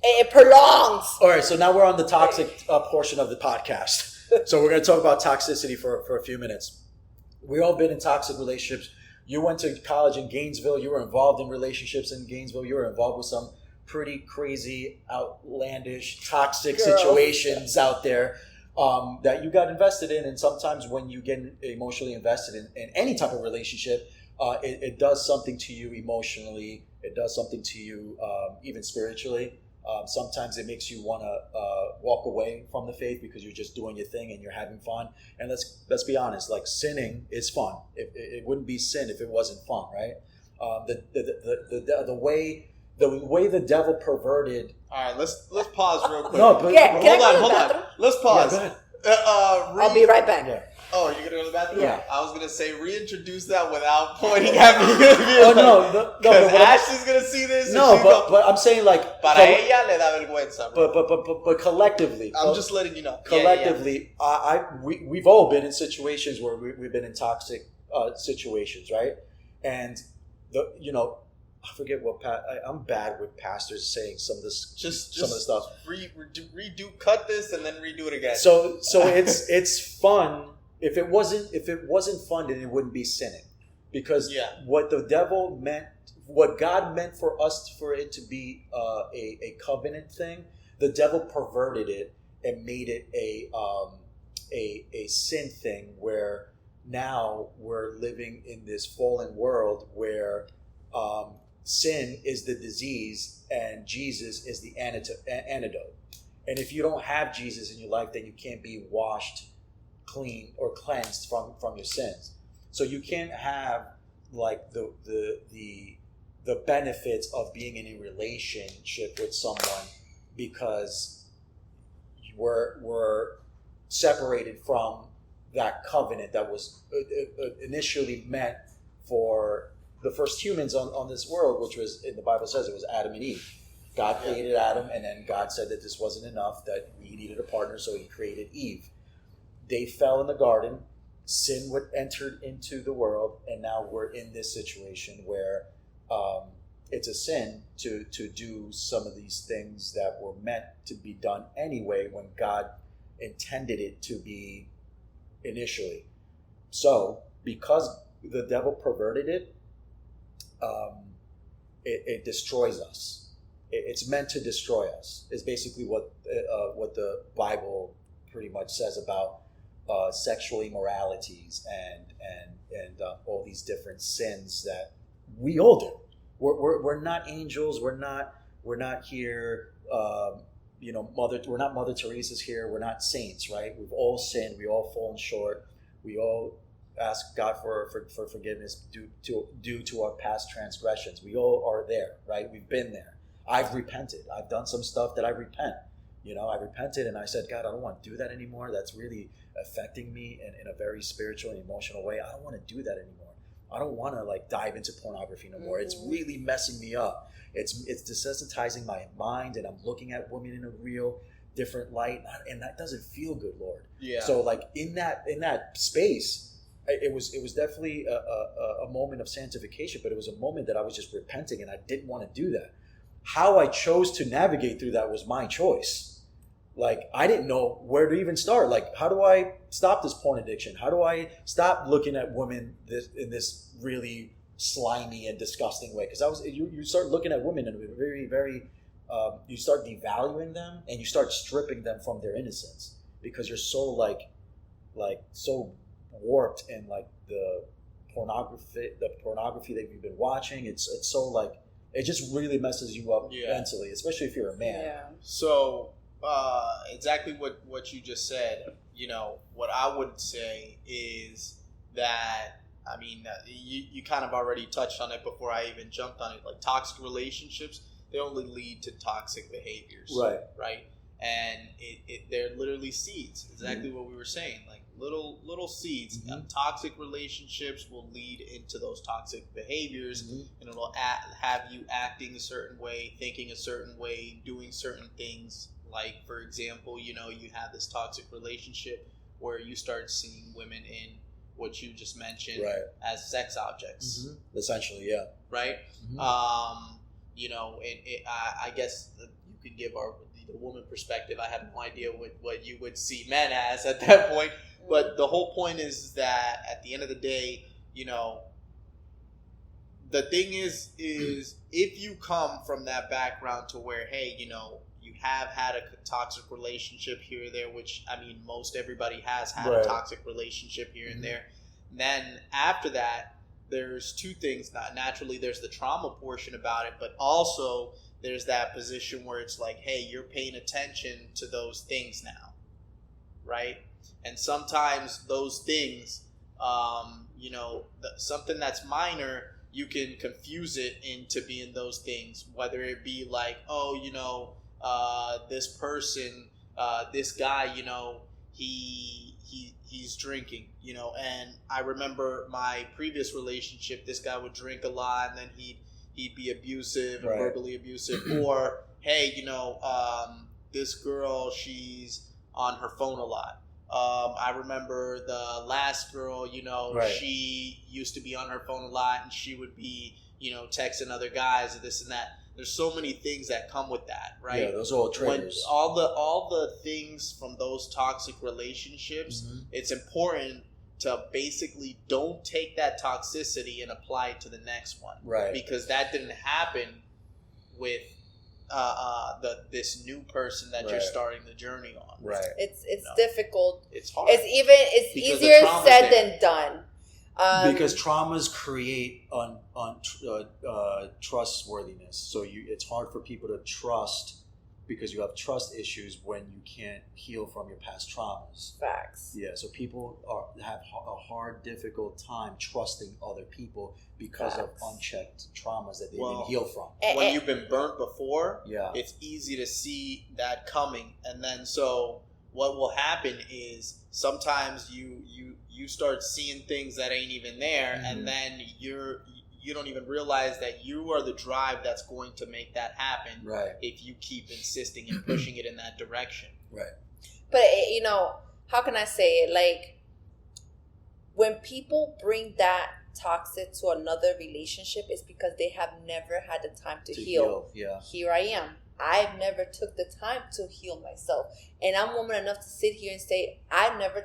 it prolongs. All right, so now we're on the toxic portion of the podcast. So we're going to talk about toxicity for a few minutes. We've all been in toxic relationships. You went to college in Gainesville. You were involved in relationships in Gainesville. You were involved with some pretty crazy, outlandish, toxic situations out there that you got invested in. And sometimes when you get emotionally invested in any type of relationship, it does something to you emotionally. It does something to you even spiritually. Sometimes it makes you want to walk away from the faith because you're just doing your thing and you're having fun. And let's be honest, like sinning is fun. It wouldn't be sin if it wasn't fun, right? The way the devil perverted. All right, let's pause real quick. No, but hold on. Let's pause. Yeah, go ahead. I'll be right back. Yeah. Oh, you're gonna go to the bathroom? Yeah. I was gonna say reintroduce that without pointing at me. Because Ashley's gonna see this. No, but I'm saying like. Para ella le da vergüenza. But collectively. I'm just letting you know. Collectively, we've all been in situations where we've been in toxic situations, right? And I forget what I'm bad with pastors saying some of this. Just some of the stuff. Redo, cut this, and then redo it again. So it's fun. If it wasn't fun, then it wouldn't be sinning, because what the devil meant, what God meant for it to be a covenant thing, the devil perverted it and made it a sin thing, where now we're living in this fallen world where sin is the disease and Jesus is the antidote. And if you don't have Jesus in your life, then you can't be washed clean or cleansed from your sins. So you can't have like the benefits of being in a relationship with someone because we're separated from that covenant that was initially meant for the first humans on this world, which was, in the Bible says it was Adam and Eve. God created Adam, and then God said that this wasn't enough, that he needed a partner, so he created Eve. They fell in the garden, sin entered into the world, and now we're in this situation where it's a sin to do some of these things that were meant to be done anyway when God intended it to be initially. So, because the devil perverted it, it destroys us. It's meant to destroy us. Is basically what the Bible pretty much says about sexual immoralities and all these different sins that we all do. We're not angels. We're not here. We're not Mother Teresa's here. We're not saints, right? We've all sinned. We all fallen short. We all ask God for forgiveness due to our past transgressions. We all are there, right? We've been there. I've repented. I've done some stuff that I repent. I repented and I said, God, I don't want to do that anymore. That's really affecting me in a very spiritual and emotional way. I don't want to do that anymore. I don't want to dive into pornography no more. It's really messing me up. It's desensitizing my mind, and I'm looking at women in a real different light, and that doesn't feel good, Lord. Yeah. So in that space, it was definitely a moment of sanctification, but it was a moment that I was just repenting, and I didn't want to do that. How I chose to navigate through that was my choice. I didn't know where to even start. How do I stop this porn addiction? How do I stop looking at women in this really slimy and disgusting way. Because you start looking at women in a very, very, you start devaluing them and you start stripping them from their innocence because you're so like so warped in like the pornography that you've been watching. It's so like it just really messes you up mentally, especially if you're a man. Yeah. So exactly what you just said. What I would say is that, I mean, you kind of already touched on it before I even jumped on it. Like toxic relationships, they only lead to toxic behaviors. Right. And they're literally seeds. Exactly what we were saying. Like little seeds. Mm-hmm. Toxic relationships will lead into those toxic behaviors, and it'll have you acting a certain way, thinking a certain way, doing certain things. Like, for example, you have this toxic relationship where you start seeing women in what you just mentioned as sex objects. Mm-hmm. Essentially, yeah. Right? Mm-hmm. I guess you could give the woman perspective. I have no idea what you would see men as at that point. But the whole point is that at the end of the day, the thing is if you come from that background to where, hey, you have had a toxic relationship here or there, which, I mean, most everybody has had a toxic relationship here and there. And then after that, there's two things. Naturally, there's the trauma portion about it, but also there's that position where it's like, hey, you're paying attention to those things now, right? And sometimes those things, something that's minor, you can confuse it into being those things, whether it be like, this person, this guy, he's drinking, and I remember my previous relationship, this guy would drink a lot and then he'd be abusive, and verbally abusive, or, hey, this girl, she's on her phone a lot. I remember the last girl, she used to be on her phone a lot and she would be, texting other guys and this and that. There's so many things that come with that, right? Yeah, those are all triggers. All the things from those toxic relationships, it's important to basically don't take that toxicity and apply it to the next one. Right. Because that didn't happen with this new person that you're starting the journey on. Right. It's difficult. It's hard. It's easier said than done. Because traumas create trustworthiness. So it's hard for people to trust because you have trust issues when you can't heal from your past traumas. Facts. Yeah, so people have a hard, difficult time trusting other people because of unchecked traumas that they didn't heal from. When you've been burnt before, it's easy to see that coming. And then so what will happen is sometimes you start seeing things that ain't even there, and then you don't even realize that you are the drive that's going to make that happen. Right. If you keep insisting and pushing it in that direction. Right. But how can I say it? Like, when people bring that toxic to another relationship, it's because they have never had the time to heal. Yeah. Here I am. I've never took the time to heal myself. And I'm woman enough to sit here and say, I never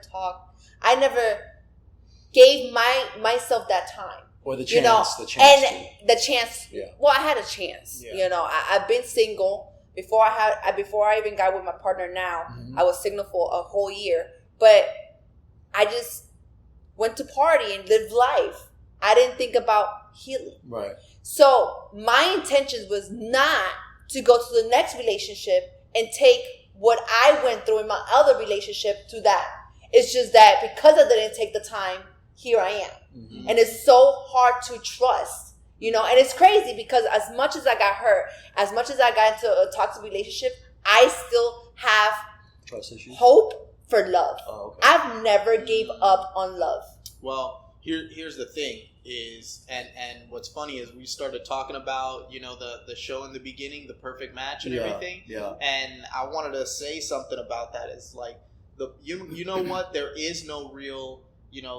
gave myself that time. Or the chance. The chance. Yeah. Well, I had a chance. Yeah. I've been single before I even got with my partner now. I was single for a whole year. But I just went to party and lived life. I didn't think about healing. Right. So my intention was not to go to the next relationship and take what I went through in my other relationship to that. It's just that because I didn't take the time, here I am. Mm-hmm. And it's so hard to trust, and it's crazy because as much as I got hurt, as much as I got into a toxic relationship, I still have trust issues, hope for love. Oh, okay. I've never gave up on love. Well, here's the thing is, and what's funny is we started talking about, the show in the beginning, The Perfect Match and everything. Yeah. And I wanted to say something about that. It's like, you know what? There is no real,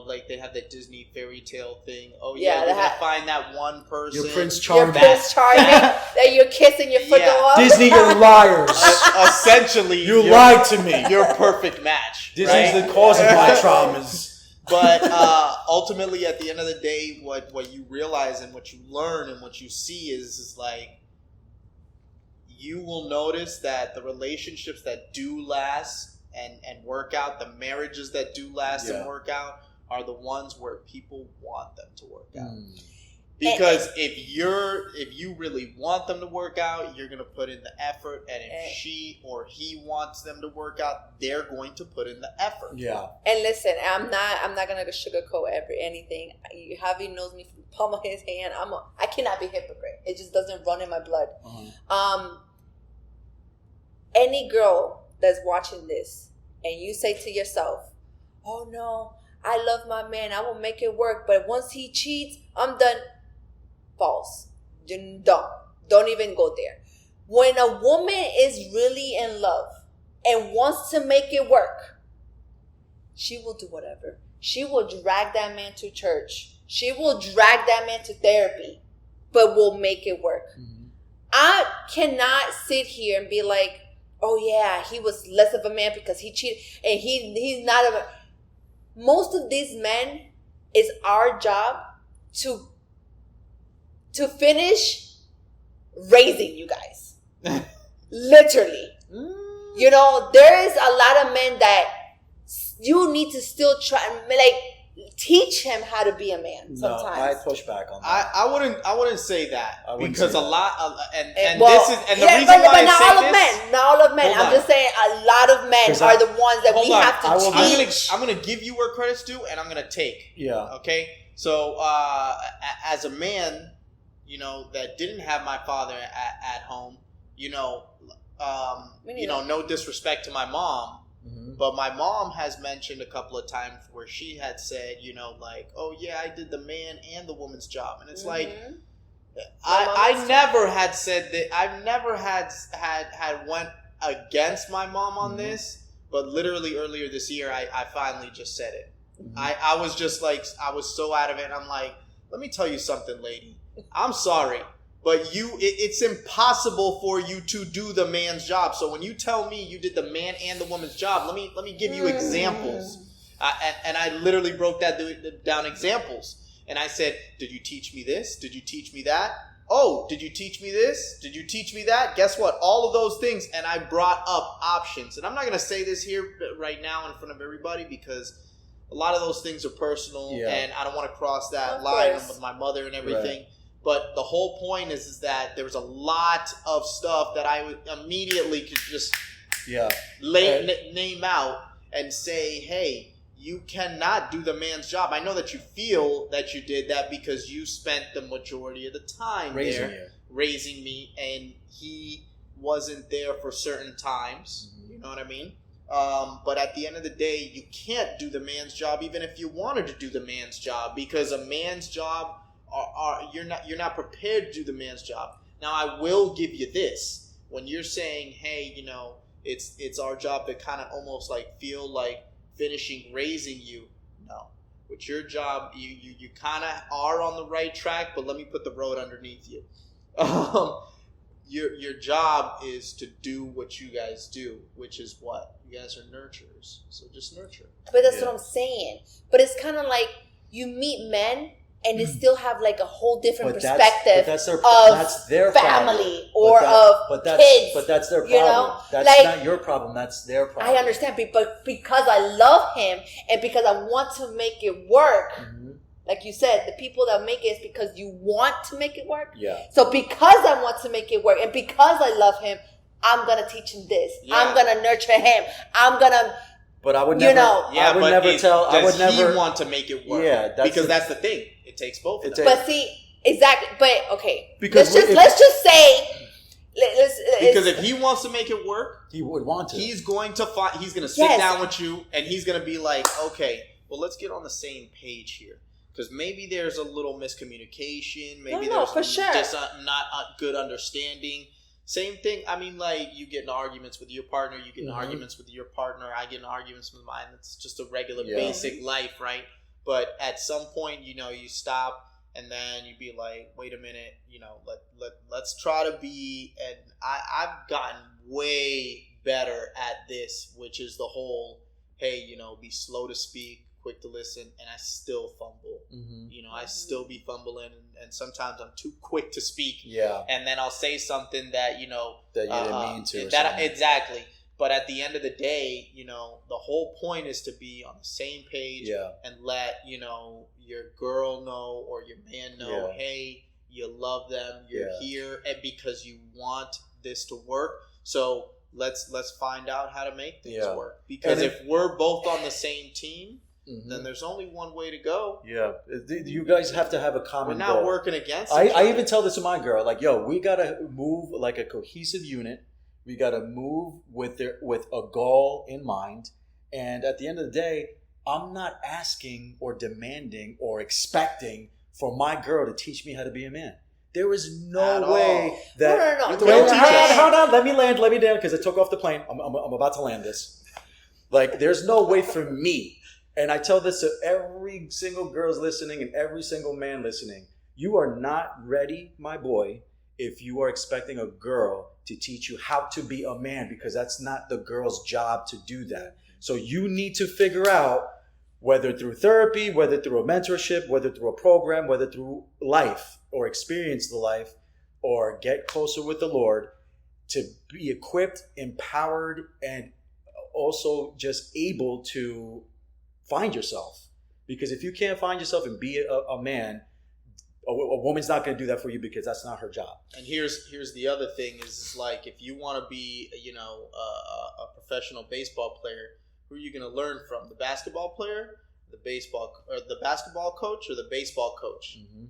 like they have that Disney fairy tale thing. Oh, yeah, you're going to find that one person. Your Prince Charming. That you're kissing your foot off. Disney, you're liars. Essentially. You lied to me. Your perfect match. Disney's the cause of my traumas. But ultimately, at the end of the day, what you realize and what you learn and what you see is like, you will notice that the relationships that do last and work out, the marriages that do last and work out, are the ones where people want them to work out. Because if you really want them to work out, you're going to put in the effort. And if she or he wants them to work out, they're going to put in the effort. Yeah. And listen, I'm not going to sugarcoat anything. Javi knows me from the palm of his hand. I cannot be hypocrite. It just doesn't run in my blood. Any girl that's watching this and you say to yourself, oh no, I love my man, I will make it work, but once he cheats, I'm done. False. Don't even go there. When a woman is really in love and wants to make it work, she will do whatever. She will drag that man to church. She will drag that man to therapy, but will make it work. I cannot sit here and be like, oh yeah, he was less of a man because he cheated and he's not a... Most of these men, it's our job to finish raising you guys. Literally. You know, there is a lot of men that you need to still try, like, teach him how to be a man sometimes. No, I push back on that. I wouldn't say that, because a lot of, and well, this is, and the reason why I say not all of men. I'm just saying a lot of men are the ones that we have to teach. I'm gonna give you where credit's due, and I'm gonna take. Yeah. Okay. So, as a man, you know, that didn't have my father at home, you know, no disrespect to my mom, but my mom has mentioned a couple of times where she had said, you know, like, oh yeah, I did the man and the woman's job. And it's like, I never had said that. I've never had went against my mom on this, but literally earlier this year, I finally just said it. I was just like, I was so out of it. I'm like, let me tell you something, lady. I'm sorry, but it's impossible for you to do the man's job. So when you tell me you did the man and the woman's job, let me give you examples. And I literally broke that down examples. And I said, did you teach me this? Did you teach me that? Oh, did you teach me this? Did you teach me that? Guess what? All of those things. And I brought up options. And I'm not going to say this here right now in front of everybody, because a lot of those things are personal. And I don't want to cross that line with my mother and everything. Right. But the whole point is that there was a lot of stuff that I would immediately could just name out and say, hey, you cannot do the man's job. I know that you feel that you did that because you spent the majority of the time raising me, and he wasn't there for certain times. You know what I mean? But at the end of the day, you can't do the man's job even if you wanted to do the man's job, because a man's job... you're not prepared to do the man's job. Now, I will give you this. When you're saying, hey, you know, it's our job to kind of almost like feel like finishing raising you. No. With your job, you kind of are on the right track, but let me put the road underneath you. Your job is to do what you guys do, which is what? You guys are nurturers. So just nurture. But that's what I'm saying. But it's kind of like you meet men and they still have like a whole different perspective that's their family or kids. But that's their problem. You know? That's like, not your problem. That's their problem. I understand, but because I love him and because I want to make it work, like you said, the people that make it is because you want to make it work. Yeah. So because I want to make it work and because I love him, I'm going to teach him this. Yeah. I'm going to nurture him. I'm going to... But I would never, he want to make it work? Yeah, that's the thing. It takes both of them. But see, exactly. But okay, because let's just say, because if he wants to make it work, he would want to. He's going to sit down with you, and he's going to be like, okay, well, let's get on the same page here, because maybe there's a little miscommunication. Maybe there's just not a good understanding. Same thing. I mean, like, you get in arguments with your partner, you get in arguments with your partner, I get in arguments with mine. It's just a regular basic life, right? But at some point, you know, you stop and then you be like, wait a minute, you know, let's try to be, and I've gotten way better at this, which is the whole, hey, you know, be slow to speak, quick to listen, and I still fumble. Mm-hmm. You know, I still be fumbling, and sometimes I'm too quick to speak. Yeah. And then I'll say something that, you know, that you didn't mean to. Exactly. But at the end of the day, you know, the whole point is to be on the same page and let, you know, your girl know or your man know, hey, you love them, you're here, and because you want this to work. So let's find out how to make things work. Because if we're both on the same team, then there's only one way to go. Yeah. You guys have to have a common goal. We're not working against each other. I even tell this to my girl, like, yo, we got to move like a cohesive unit. We got to move with a goal in mind. And at the end of the day, I'm not asking or demanding or expecting for my girl to teach me how to be a man. There is no way that... No. Hold on. Let me land because I took off the plane. I'm about to land this. Like, there's no way for me. And I tell this to every single girl's listening and every single man listening. You are not ready, my boy, if you are expecting a girl to teach you how to be a man, because that's not the girl's job to do that. So you need to figure out, whether through therapy, whether through a mentorship, whether through a program, whether through life or experience the life or get closer with the Lord, to be equipped, empowered, and also just able to find yourself. Because if you can't find yourself and be a man, a woman's not going to do that for you, because that's not her job. And here's the other thing is like, if you want to be, you know, a professional baseball player, who are you going to learn from? The basketball player, the basketball coach, or the baseball coach? Mm-hmm.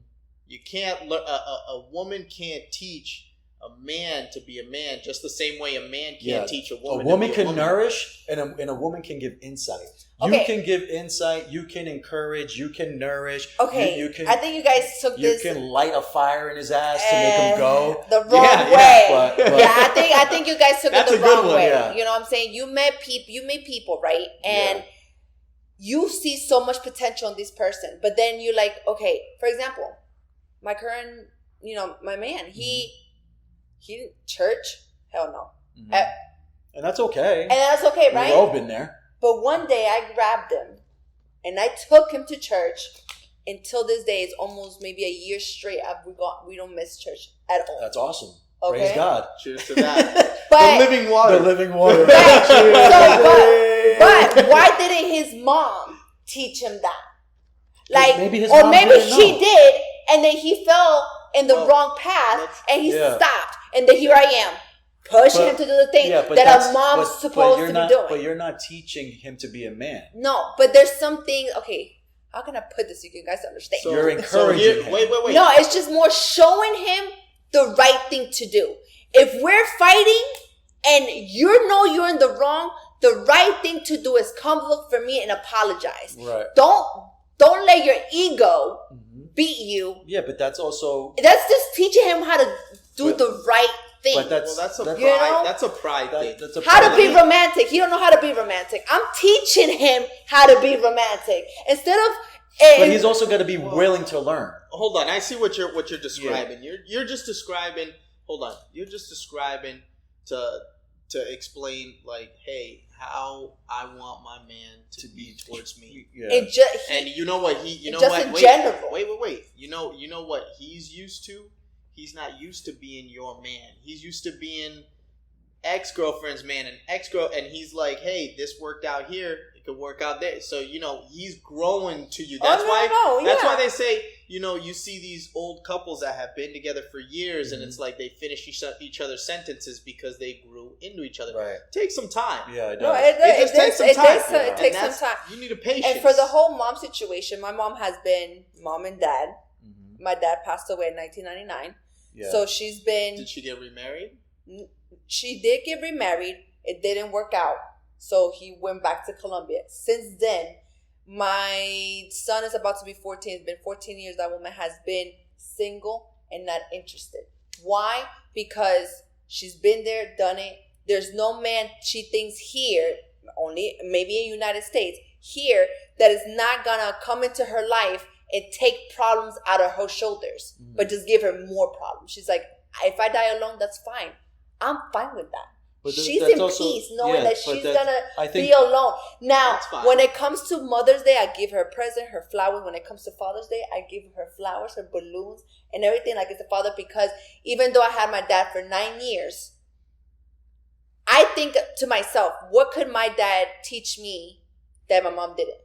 You can't learn. A woman can't teach a man to be a man, just the same way a man can't teach a woman. A woman to be a can woman. nourish, and a woman can give insight. Okay. You can give insight. You can encourage. You can nourish. Okay. You can, I think you guys took this. You can light a fire in his ass to make him go the wrong way. But I think you guys took it the wrong way. Yeah. You know what I'm saying? You meet people, right? And you see so much potential in this person, but then you're like, okay, for example, my current, you know, my man, he church, hell no. Mm-hmm. And that's okay. And that's okay, right? We've all been there. But one day I grabbed him and I took him to church. Until this day, it's almost maybe a year straight. We don't miss church at all. That's awesome. Okay? Praise God. Cheers to that. But, the living water. The living water. But why didn't his mom teach him that? Like, maybe his or mom maybe didn't she know. did, and then he fell in the wrong path, and he stopped, and then here I am. Pushing him to do the thing that a mom's supposed to be doing. But you're not teaching him to be a man. No, but there's something. Okay, how can I put this so you guys understand? So you're encouraging him. Wait. No, it's just more showing him the right thing to do. If we're fighting and you're in the wrong, the right thing to do is come look for me and apologize. Right. Don't let your ego beat you. Yeah, but that's also... That's just teaching him how to do the right thing. But that's a pride thing. How to be romantic. He don't know how to be romantic. I'm teaching him how to be romantic. Instead of... But he's also got to be willing to learn. Hold on. I see what you're describing. Yeah. You're just describing... Hold on. You're just describing to explain, like, hey, how I want my man to be towards me. Yeah. And you know what in general. Wait. You know what he's used to? He's not used to being your man. He's used to being ex-girlfriend's man and he's like, hey, this worked out here, it could work out there. So, you know, he's growing to you. That's why they say, you know, you see these old couples that have been together for years and it's like they finish each other's sentences because they grew into each other. Right. Take some time. Yeah, it does. No, it takes some time. It takes some time. You need a patience. And for the whole mom situation, my mom has been mom and dad. Mm-hmm. My dad passed away in 1999. Yeah. So she's been... Did she get remarried? She did get remarried. It didn't work out. So he went back to Colombia. Since then, my son is about to be 14. It's been 14 years. That woman has been single and not interested. Why? Because she's been there, done it. There's no man she thinks here, only maybe in the United States, here, that is not going to come into her life and take problems out of her shoulders, but just give her more problems. She's like, if I die alone, that's fine. I'm fine with that. she's in peace knowing that she's gonna be alone. Now, when it comes to Mother's Day, I give her a present, her flowers. When it comes to Father's Day, I give her flowers, her balloons, and everything like it's a father, because even though I had my dad for 9 years, I think to myself, what could my dad teach me that my mom didn't?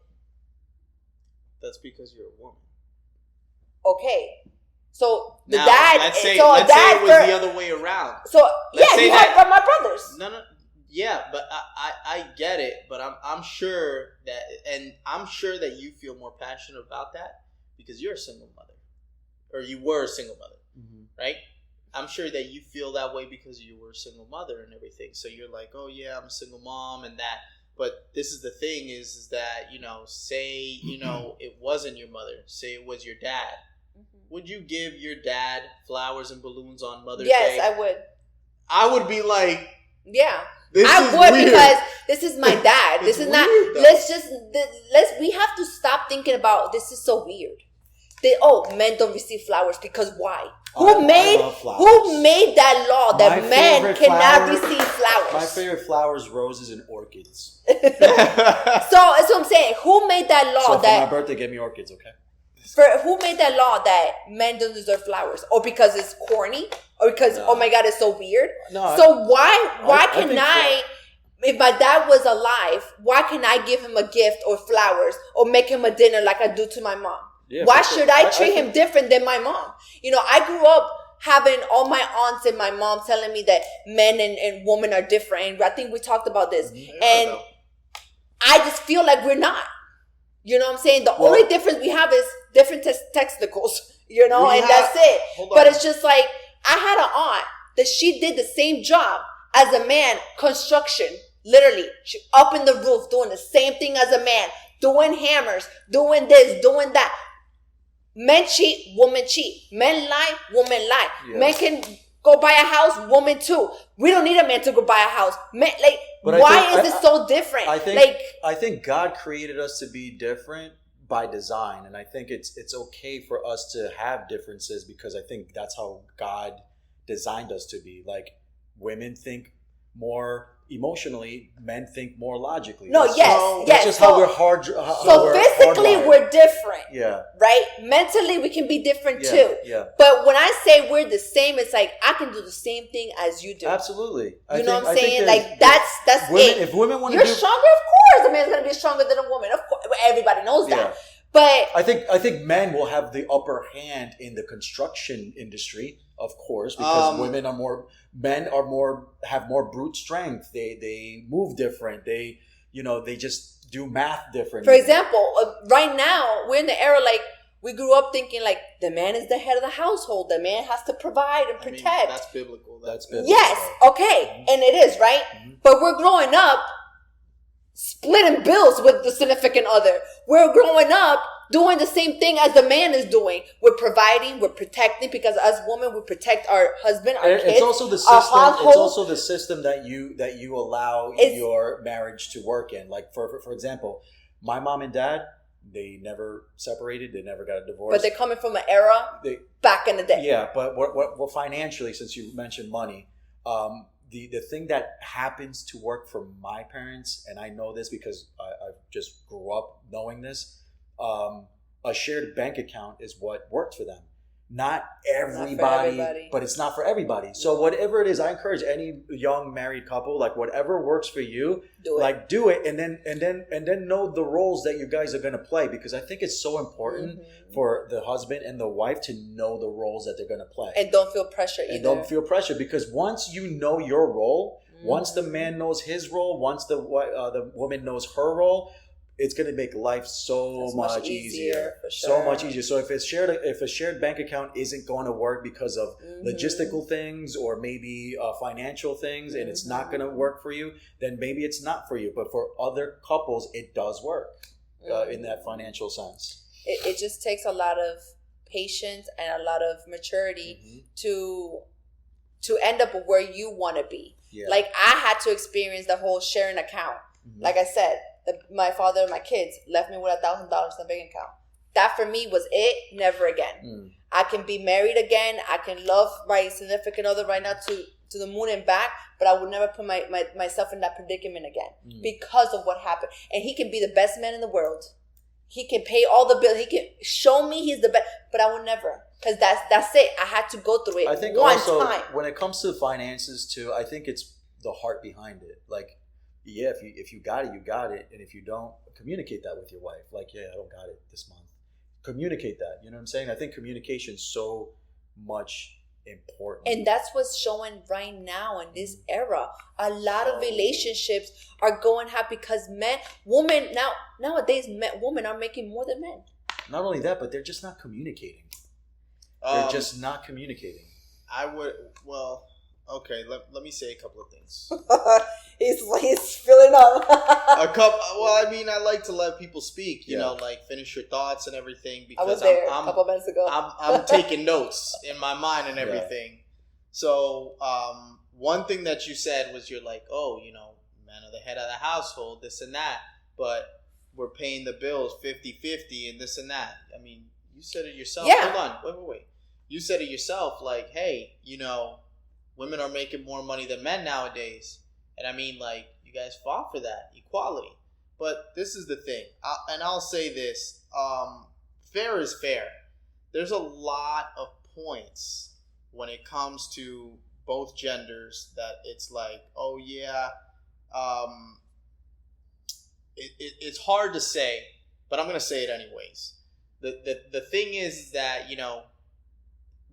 That's because you're a woman. Okay. So the now, dad. Let's say it was the other way around. So you have my brothers. No, yeah, but I get it. But I'm sure that you feel more passionate about that because you're a single mother, or you were a single mother, right? I'm sure that you feel that way because you were a single mother and everything. So you're like, oh yeah, I'm a single mom and that. But this is the thing is that, say, it wasn't your mother. Say it was your dad. Would you give your dad flowers and balloons on Mother's Day? Yes, I would. I would be like... Yeah. I would weird. Because this is my dad. This is not... Though. We have to stop thinking about this is so weird. Men don't receive flowers because why? Who made that law that men cannot receive flowers? My favorite flowers, roses, and orchids. So that's what I'm saying. Who made that law for my birthday, give me orchids, okay? Who made that law that men don't deserve flowers? Or because it's corny? Or because, oh my God, it's so weird? No. So why can I if my dad was alive, why can I give him a gift or flowers or make him a dinner like I do to my mom? Yeah, why should I treat him different than my mom? I grew up having all my aunts and my mom telling me that men and women are different. And I think we talked about this. And I just feel like we're not. You know what I'm saying? The only difference we have is different testicles, and that's it. But it's just like, I had an aunt that she did the same job as a man, construction, literally. She up in the roof doing the same thing as a man, doing hammers, doing this, doing that. Men cheat, women cheat. Men lie, women lie. Yes. Men can go buy a house, woman too. We don't need a man to go buy a house. Men, why is it so different? I think God created us to be different by design, and I think it's okay for us to have differences because I think that's how God designed us to be. Like, women think more emotionally, men think more logically. That's just how we're hard. Physically, we're different. Yeah. Right? Mentally, we can be different too. Yeah. But when I say we're the same, it's like I can do the same thing as you do. Absolutely. You know what I'm saying? Like that's women, it. If women want to You're stronger, of course. A man's gonna be stronger than a woman. Of course, everybody knows that. Yeah. But I think men will have the upper hand in the construction industry, of course, because men have more brute strength. They move different. They just do math different. For example, right now we're in the era like we grew up thinking like the man is the head of the household. The man has to provide and protect. That's biblical. That's biblical. Yes, okay, and it is right. Mm-hmm. But we're growing up splitting bills with the significant other. We're growing up doing the same thing as the man is doing. We're providing, we're protecting, because as women, we protect our husband, our kids. It's also the system. It's also the system that you allow your marriage to work in. Like for example, my mom and dad, they never separated. They never got a divorce. But they're coming from an era back in the day. Yeah, but what financially, since you mentioned money, the thing that happens to work for my parents, and I know this because I just grew up knowing this, a shared bank account is what worked for them. Not everybody, but it's not for everybody. So whatever it is, I encourage any young married couple, like whatever works for you, do it, and then know the roles that you guys are going to play, because I think it's so important for the husband and the wife to know the roles that they're going to play, and don't feel pressure either. And don't feel pressure, because once you know your role, once the man knows his role, once the woman knows her role, it's going to make life so much easier. For sure. So much easier. So if a shared bank account isn't going to work because of logistical things or maybe financial things, and it's not going to work for you, then maybe it's not for you. But for other couples, it does work in that financial sense. It just takes a lot of patience and a lot of maturity to end up where you want to be. Yeah. Like I had to experience the whole sharing account. Like I said, my father and my kids left me with $1,000 in the bank account. That for me was it. Never again. I can be married again. I can love my significant other right now to the moon and back, but I would never put myself in that predicament again because of what happened. And he can be the best man in the world. He can pay all the bills. He can show me he's the best, but I would never. Because that's it. I had to go through it I think one also, time. when it comes to finances too, I think it's the heart behind it. Like, yeah, if you got it, you got it. And if you don't, communicate that with your wife. Like, yeah, I don't got it this month. Communicate that. You know what I'm saying? I think communication is so much important. And that's what's showing right now in this era. A lot of relationships are going happy because nowadays women are making more than men. Not only that, but they're just not communicating. They're just not communicating. Okay, let me say a couple of things. he's filling up. I like to let people speak, you know, like finish your thoughts and everything, because I was there a couple minutes ago. I'm taking notes in my mind and everything. Yeah. So, one thing that you said was you're like, oh, you know, men are the head of the household, this and that, but we're paying the bills 50-50 and this and that. I mean, you said it yourself. Yeah. Hold on. Wait. You said it yourself, like, hey, you know, women are making more money than men nowadays. And I mean, like, you guys fought for that equality. But this is the thing. I'll say this. Fair is fair. There's a lot of points when it comes to both genders that it's like, oh, yeah, it's hard to say, but I'm going to say it anyways. The thing is that, you know,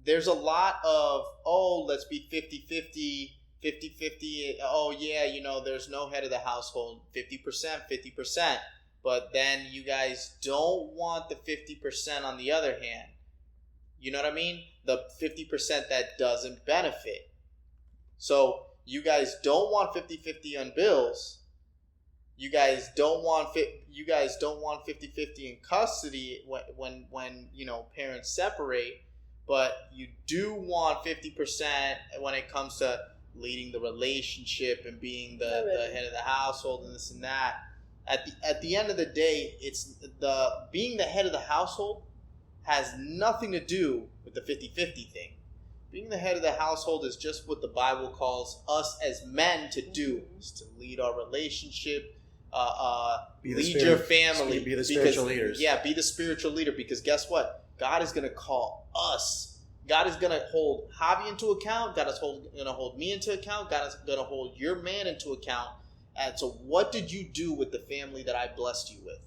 there's a lot of, oh, let's be 50-50, 50-50. Oh, yeah, you know, there's no head of the household, 50%. But then you guys don't want the 50% on the other hand. You know what I mean? The 50% that doesn't benefit. So you guys don't want 50-50 on bills. You guys don't want 50-50 in custody when you know, parents separate. But you do want 50% when it comes to leading the relationship and being the head of the household and this and that. At the end of the day, it's being the head of the household has nothing to do with the 50-50 thing. Being the head of the household is just what the Bible calls us as men to do, is to lead our relationship, lead your family. Be the spiritual leaders. Yeah, be the spiritual leader, because guess what? God is going to call us. God is going to hold Javi into account. God is going to hold me into account. God is going to hold your man into account. And so what did you do with the family that I blessed you with?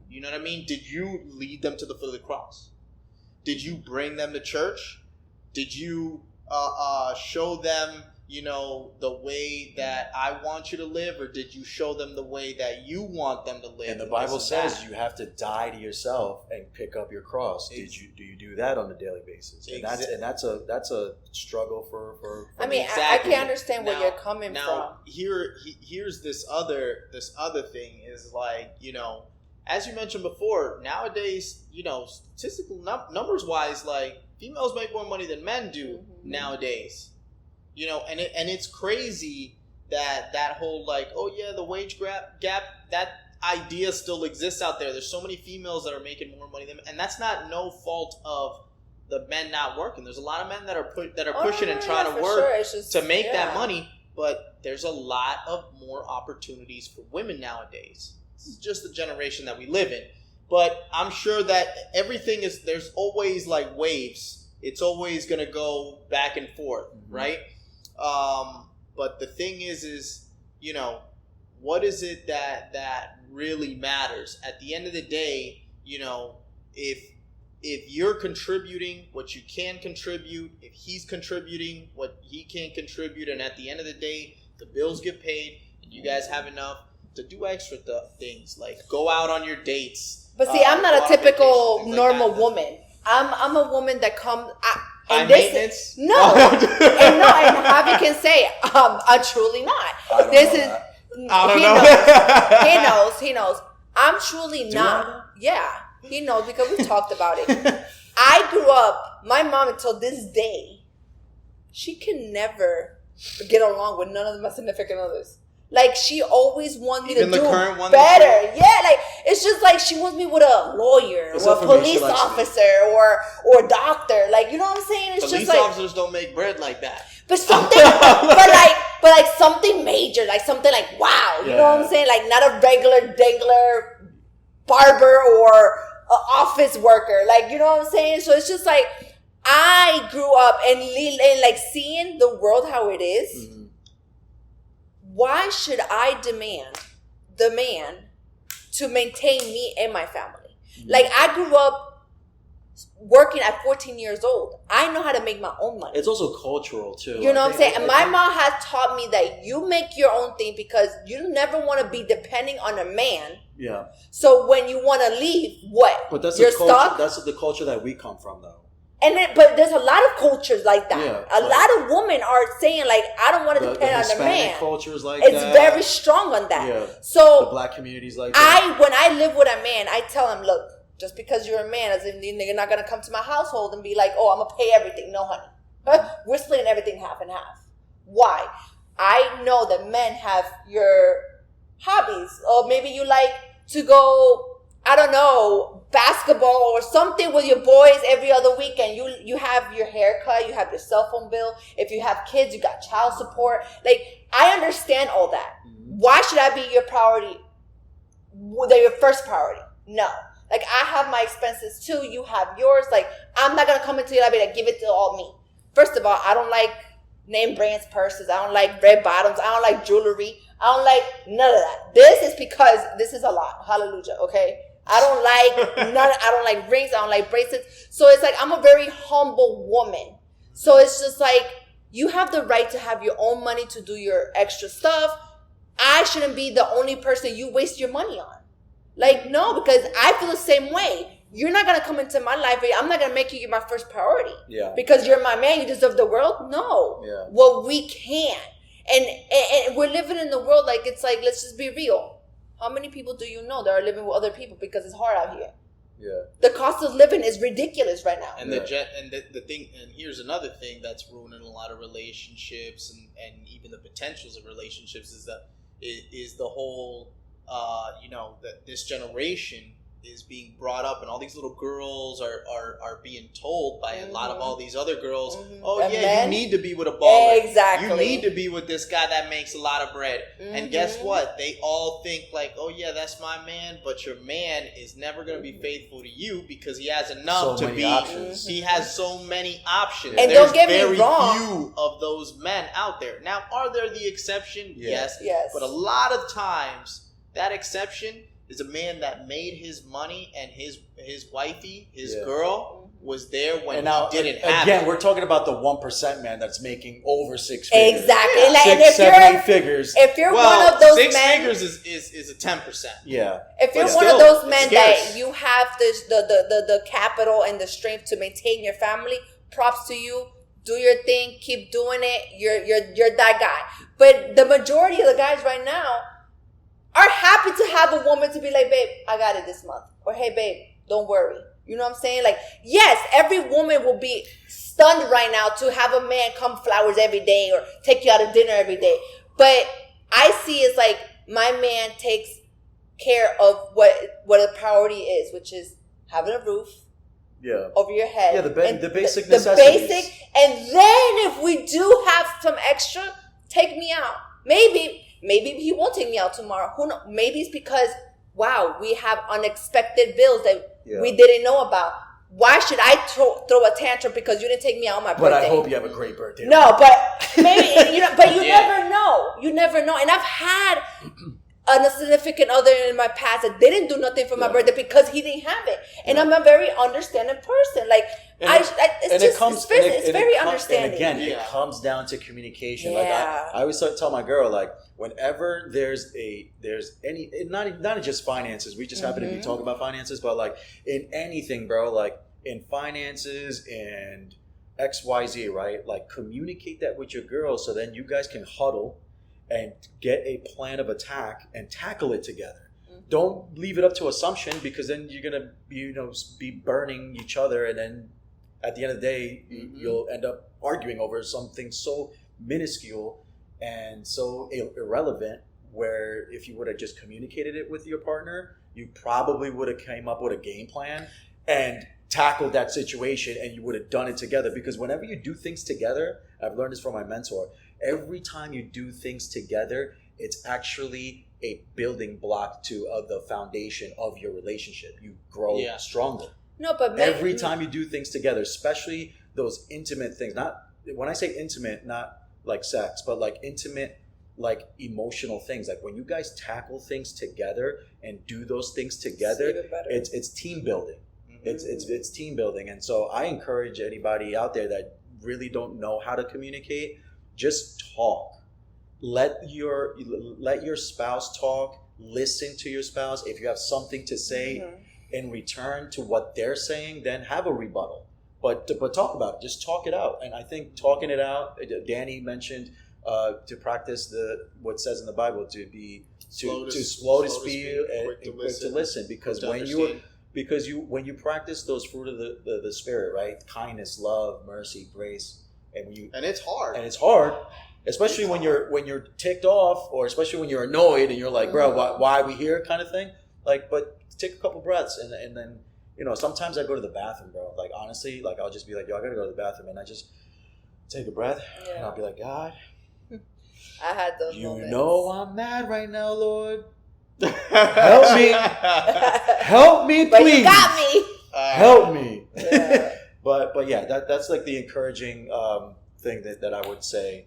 You know what I mean? Did you lead them to the foot of the cross? Did you bring them to church? Did you show them, you know, the way that I want you to live, or did you show them the way that you want them to live? And the Bible says you have to die to yourself and pick up your cross. Do you do that on a daily basis? And that's a struggle for I mean, exactly. I can understand where you're coming from. Here's this other thing is, like, you know, as you mentioned before, nowadays, you know, statistical numbers wise, like, females make more money than men do nowadays. You know, and it's crazy that whole, like, oh yeah, the wage gap, that idea still exists out there. There's so many females that are making more money than men, and that's not no fault of the men not working. There's a lot of men that are pushing and trying to work to make that money, but there's a lot of more opportunities for women nowadays. This is just the generation that we live in. But I'm sure that there's always, like, waves. It's always going to go back and forth, right? But the thing is, you know, what is it that really matters? At the end of the day, you know, if you're contributing what you can contribute, if he's contributing what he can contribute, and at the end of the day, the bills get paid, and you guys have enough to do extra things, like go out on your dates. But see, I'm not a typical normal woman. I'm a woman that comes... High maintenance? No. and Javi can say, I'm truly not. He knows. I'm truly not. Yeah, he knows because we talked about it. I grew up, my mom until this day, she can never get along with none of my significant others. Like, she always wants me to do better. Yeah, like, it's just like she wants me with a lawyer or a police officer or a doctor. Like, you know what I'm saying? It's police just like... officers don't make bread like that. but something, but like something major, like something like wow, you know what I'm saying? Like not a regular dangler barber or office worker, like you know what I'm saying? So it's just like I grew up and like seeing the world how it is. Mm-hmm. Why should I demand the man to maintain me and my family? Mm-hmm. Like I grew up working at 14 years old. I know how to make my own money. It's also cultural too. You know what I'm saying? And my mom has taught me that you make your own thing because you never want to be depending on a man. Yeah. So when you want to leave, what? But that's you're the culture. stuck? That's the culture that we come from, though. And but there's a lot of cultures like that. Yeah, a lot of women are saying like, I don't want to depend on a man. Cultures like it's very strong on that. Yeah. So the black communities like that. When I live with a man, I tell him, look, just because you're a man, as in you're not gonna come to my household and be like, oh, I'm gonna pay everything. No, honey, we're splitting everything half and half. Why? I know that men have your hobbies, or maybe you like to go, I don't know, basketball or something with your boys every other weekend. You have your haircut, you have your cell phone bill. If you have kids, you got child support. Like, I understand all that. Why should I be your priority? They're your first priority. No. Like, I have my expenses too. You have yours. Like, I'm not going to come into your life and give it to all me. First of all, I don't like name brands purses. I don't like red bottoms. I don't like jewelry. I don't like none of that. This is because this is a lot. Hallelujah. Okay. I don't like none. I don't like rings. I don't like bracelets. So it's like, I'm a very humble woman. So it's just like, you have the right to have your own money to do your extra stuff. I shouldn't be the only person you waste your money on. Like, no, because I feel the same way. You're not going to come into my life. I'm not going to make you my first priority. Yeah. Because you're my man. You deserve the world. No. Yeah. Well, we can't. And we're living in the world like, it's like, let's just be real. How many people do you know that are living with other people because it's hard out here? Yeah. The cost of living is ridiculous right now. And the thing, and here's another thing that's ruining a lot of relationships and even the potentials of relationships is the whole, that this generation is being brought up, and all these little girls are being told by a lot of all these other girls, you need to be with a baller. Exactly. You need to be with this guy that makes a lot of bread. Mm-hmm. And guess what? They all think like, oh yeah, that's my man, but your man is never going to be faithful to you because he has enough to be. Options. He has so many options. And there's don't get very me wrong. few of those men out there. Now, are there the exception? Yes. But a lot of times, that exception is a man that made his money and his wifey, his girl, was there when he didn't have it. Again, we're talking about the 1% man that's making over 6 figures. Exactly. Yeah. Like, 6, 7, 8 figures. If you're one of those 6 men, figures is a 10%. Yeah. If you're one of those men that you have the capital and the strength to maintain your family, props to you. Do your thing. Keep doing it. You're that guy. But the majority of the guys right now are happy to have a woman to be like, babe, I got it this month. Or, hey, babe, don't worry. You know what I'm saying? Like, yes, every woman will be stunned right now to have a man come flowers every day or take you out to dinner every day. But I see it's like my man takes care of what a priority is, which is having a roof over your head. Yeah, the basic necessities. The basic. And then if we do have some extra, take me out. Maybe he won't take me out tomorrow. Who knows? Maybe it's because, wow, we have unexpected bills that we didn't know about. Why should I throw a tantrum because you didn't take me out on my birthday? But I hope you have a great birthday. No, but maybe, but you never know. You never know. And I've had a significant other in my past that didn't do nothing for my birthday because he didn't have it. And I'm a very understanding person. Like, it's very understanding. And again, it comes down to communication. Like I always tell my girl, like, whenever there's any, not just finances, we just happen to be talking about finances, but like in anything, bro, like in finances and XYZ, right? Like, communicate that with your girl so then you guys can huddle and get a plan of attack and tackle it together. Don't leave it up to assumption, because then you're gonna be burning each other, and then at the end of the day you'll end up arguing over something so minuscule and so irrelevant, where if you would have just communicated it with your partner, you probably would have came up with a game plan and tackled that situation and you would have done it together. Because whenever you do things together, I've learned this from my mentor, every time you do things together, it's actually a building block to the foundation of your relationship. You grow stronger. No, but every time you do things together, especially those intimate things, not when I say intimate, not like sex, but like intimate, like emotional things. Like when you guys tackle things together and do those things together, it's team building. It's team building. And so I encourage anybody out there that really don't know how to communicate, just talk. Let your spouse talk. Listen to your spouse. If you have something to say in return to what they're saying, then have a rebuttal. But talk about it. Just talk it out. And I think talking it out, Danny mentioned to practice what says in the Bible, to be slow to speak and quick to listen. Because when you practice those fruit of the Spirit, right? Kindness, love, mercy, grace, and it's hard. Especially when you're ticked off, or especially when you're annoyed and you're like, bro, why are we here, kind of thing. Like, but take a couple breaths and then, sometimes I go to the bathroom, bro. Like, honestly, like I'll just be like, yo, I gotta go to the bathroom, and I just take a breath, and I'll be like, God, I had those moments. You know I'm mad right now, Lord. Help me, help me, please. But you got me. Help me. Yeah. But yeah, that's like the encouraging thing that I would say.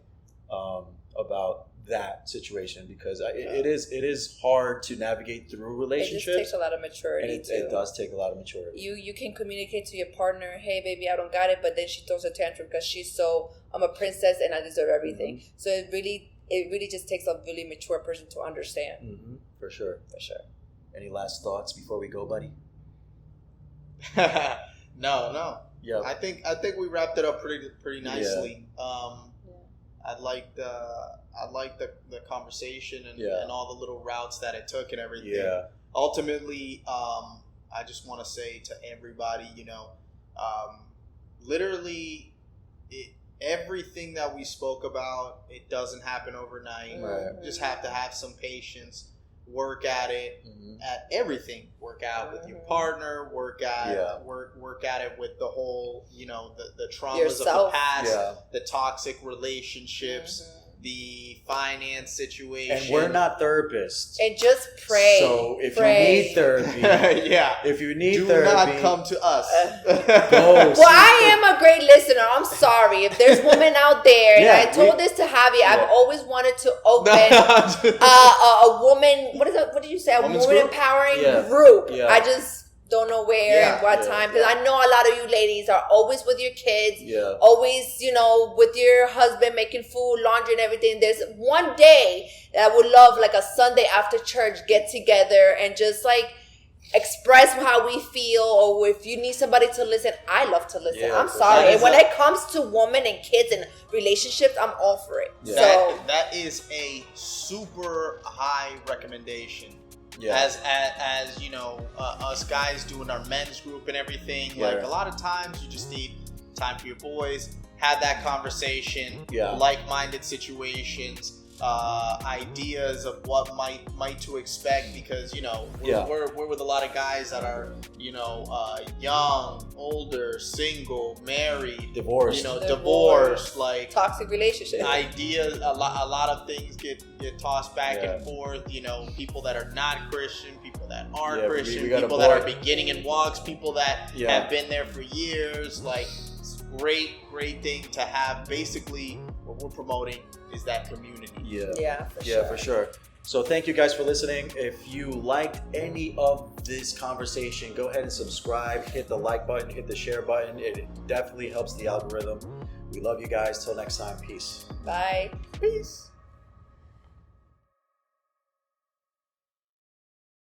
About that situation, because it is hard to navigate through relationships. It just takes a lot of maturity. And it does take a lot of maturity. You can communicate to your partner, hey baby, I don't got it, but then she throws a tantrum because she's I'm a princess and I deserve everything. So it really just takes a really mature person to understand. Mm-hmm. For sure. Any last thoughts before we go, buddy? No. Yeah. I think we wrapped it up pretty nicely. Yeah. I like the conversation and all the little routes that it took and everything. Yeah. Ultimately, I just want to say to everybody, literally, everything that we spoke about, it doesn't happen overnight. Right. You just have to have some patience. Work at it, at everything. Work out with your partner. Work at it with the whole, the traumas yourself. of the past, the toxic relationships, the finance situation. And we're not therapists. And just pray. So if you need therapy, do not come to us. I am a great listener. I'm sorry if there's women out there, and I told this to Javi. I've always wanted to open a woman. What did you say? A woman empowering group. Yeah. I just don't know where and what time, because I know a lot of you ladies are always with your kids, always with your husband, making food, laundry, and everything. There's one day that I would love, like a Sunday after church, get together and just like express how we feel, or if you need somebody to listen. I love to listen. I'm sorry. And when it comes to women and kids and relationships, I'm all for it. So that is a super high recommendation. Yeah. As us guys doing our men's group and everything, like a lot of times you just need time for your boys, have that conversation, like-minded situations, ideas of what might to expect, because we're with a lot of guys that are young, older, single, married, divorced, like toxic relationships, ideas. A lot of things get tossed back and forth. People that are not Christian, people that are Christian, people that are beginning in walks, people that have been there for years. Like, great thing to have. Basically, what we're promoting is that community. For sure. So thank you guys for listening. If you liked any of this conversation, go ahead and subscribe, hit the like button, hit the share button. It definitely helps the algorithm. We love you guys. Till next time. Peace. Bye. Peace.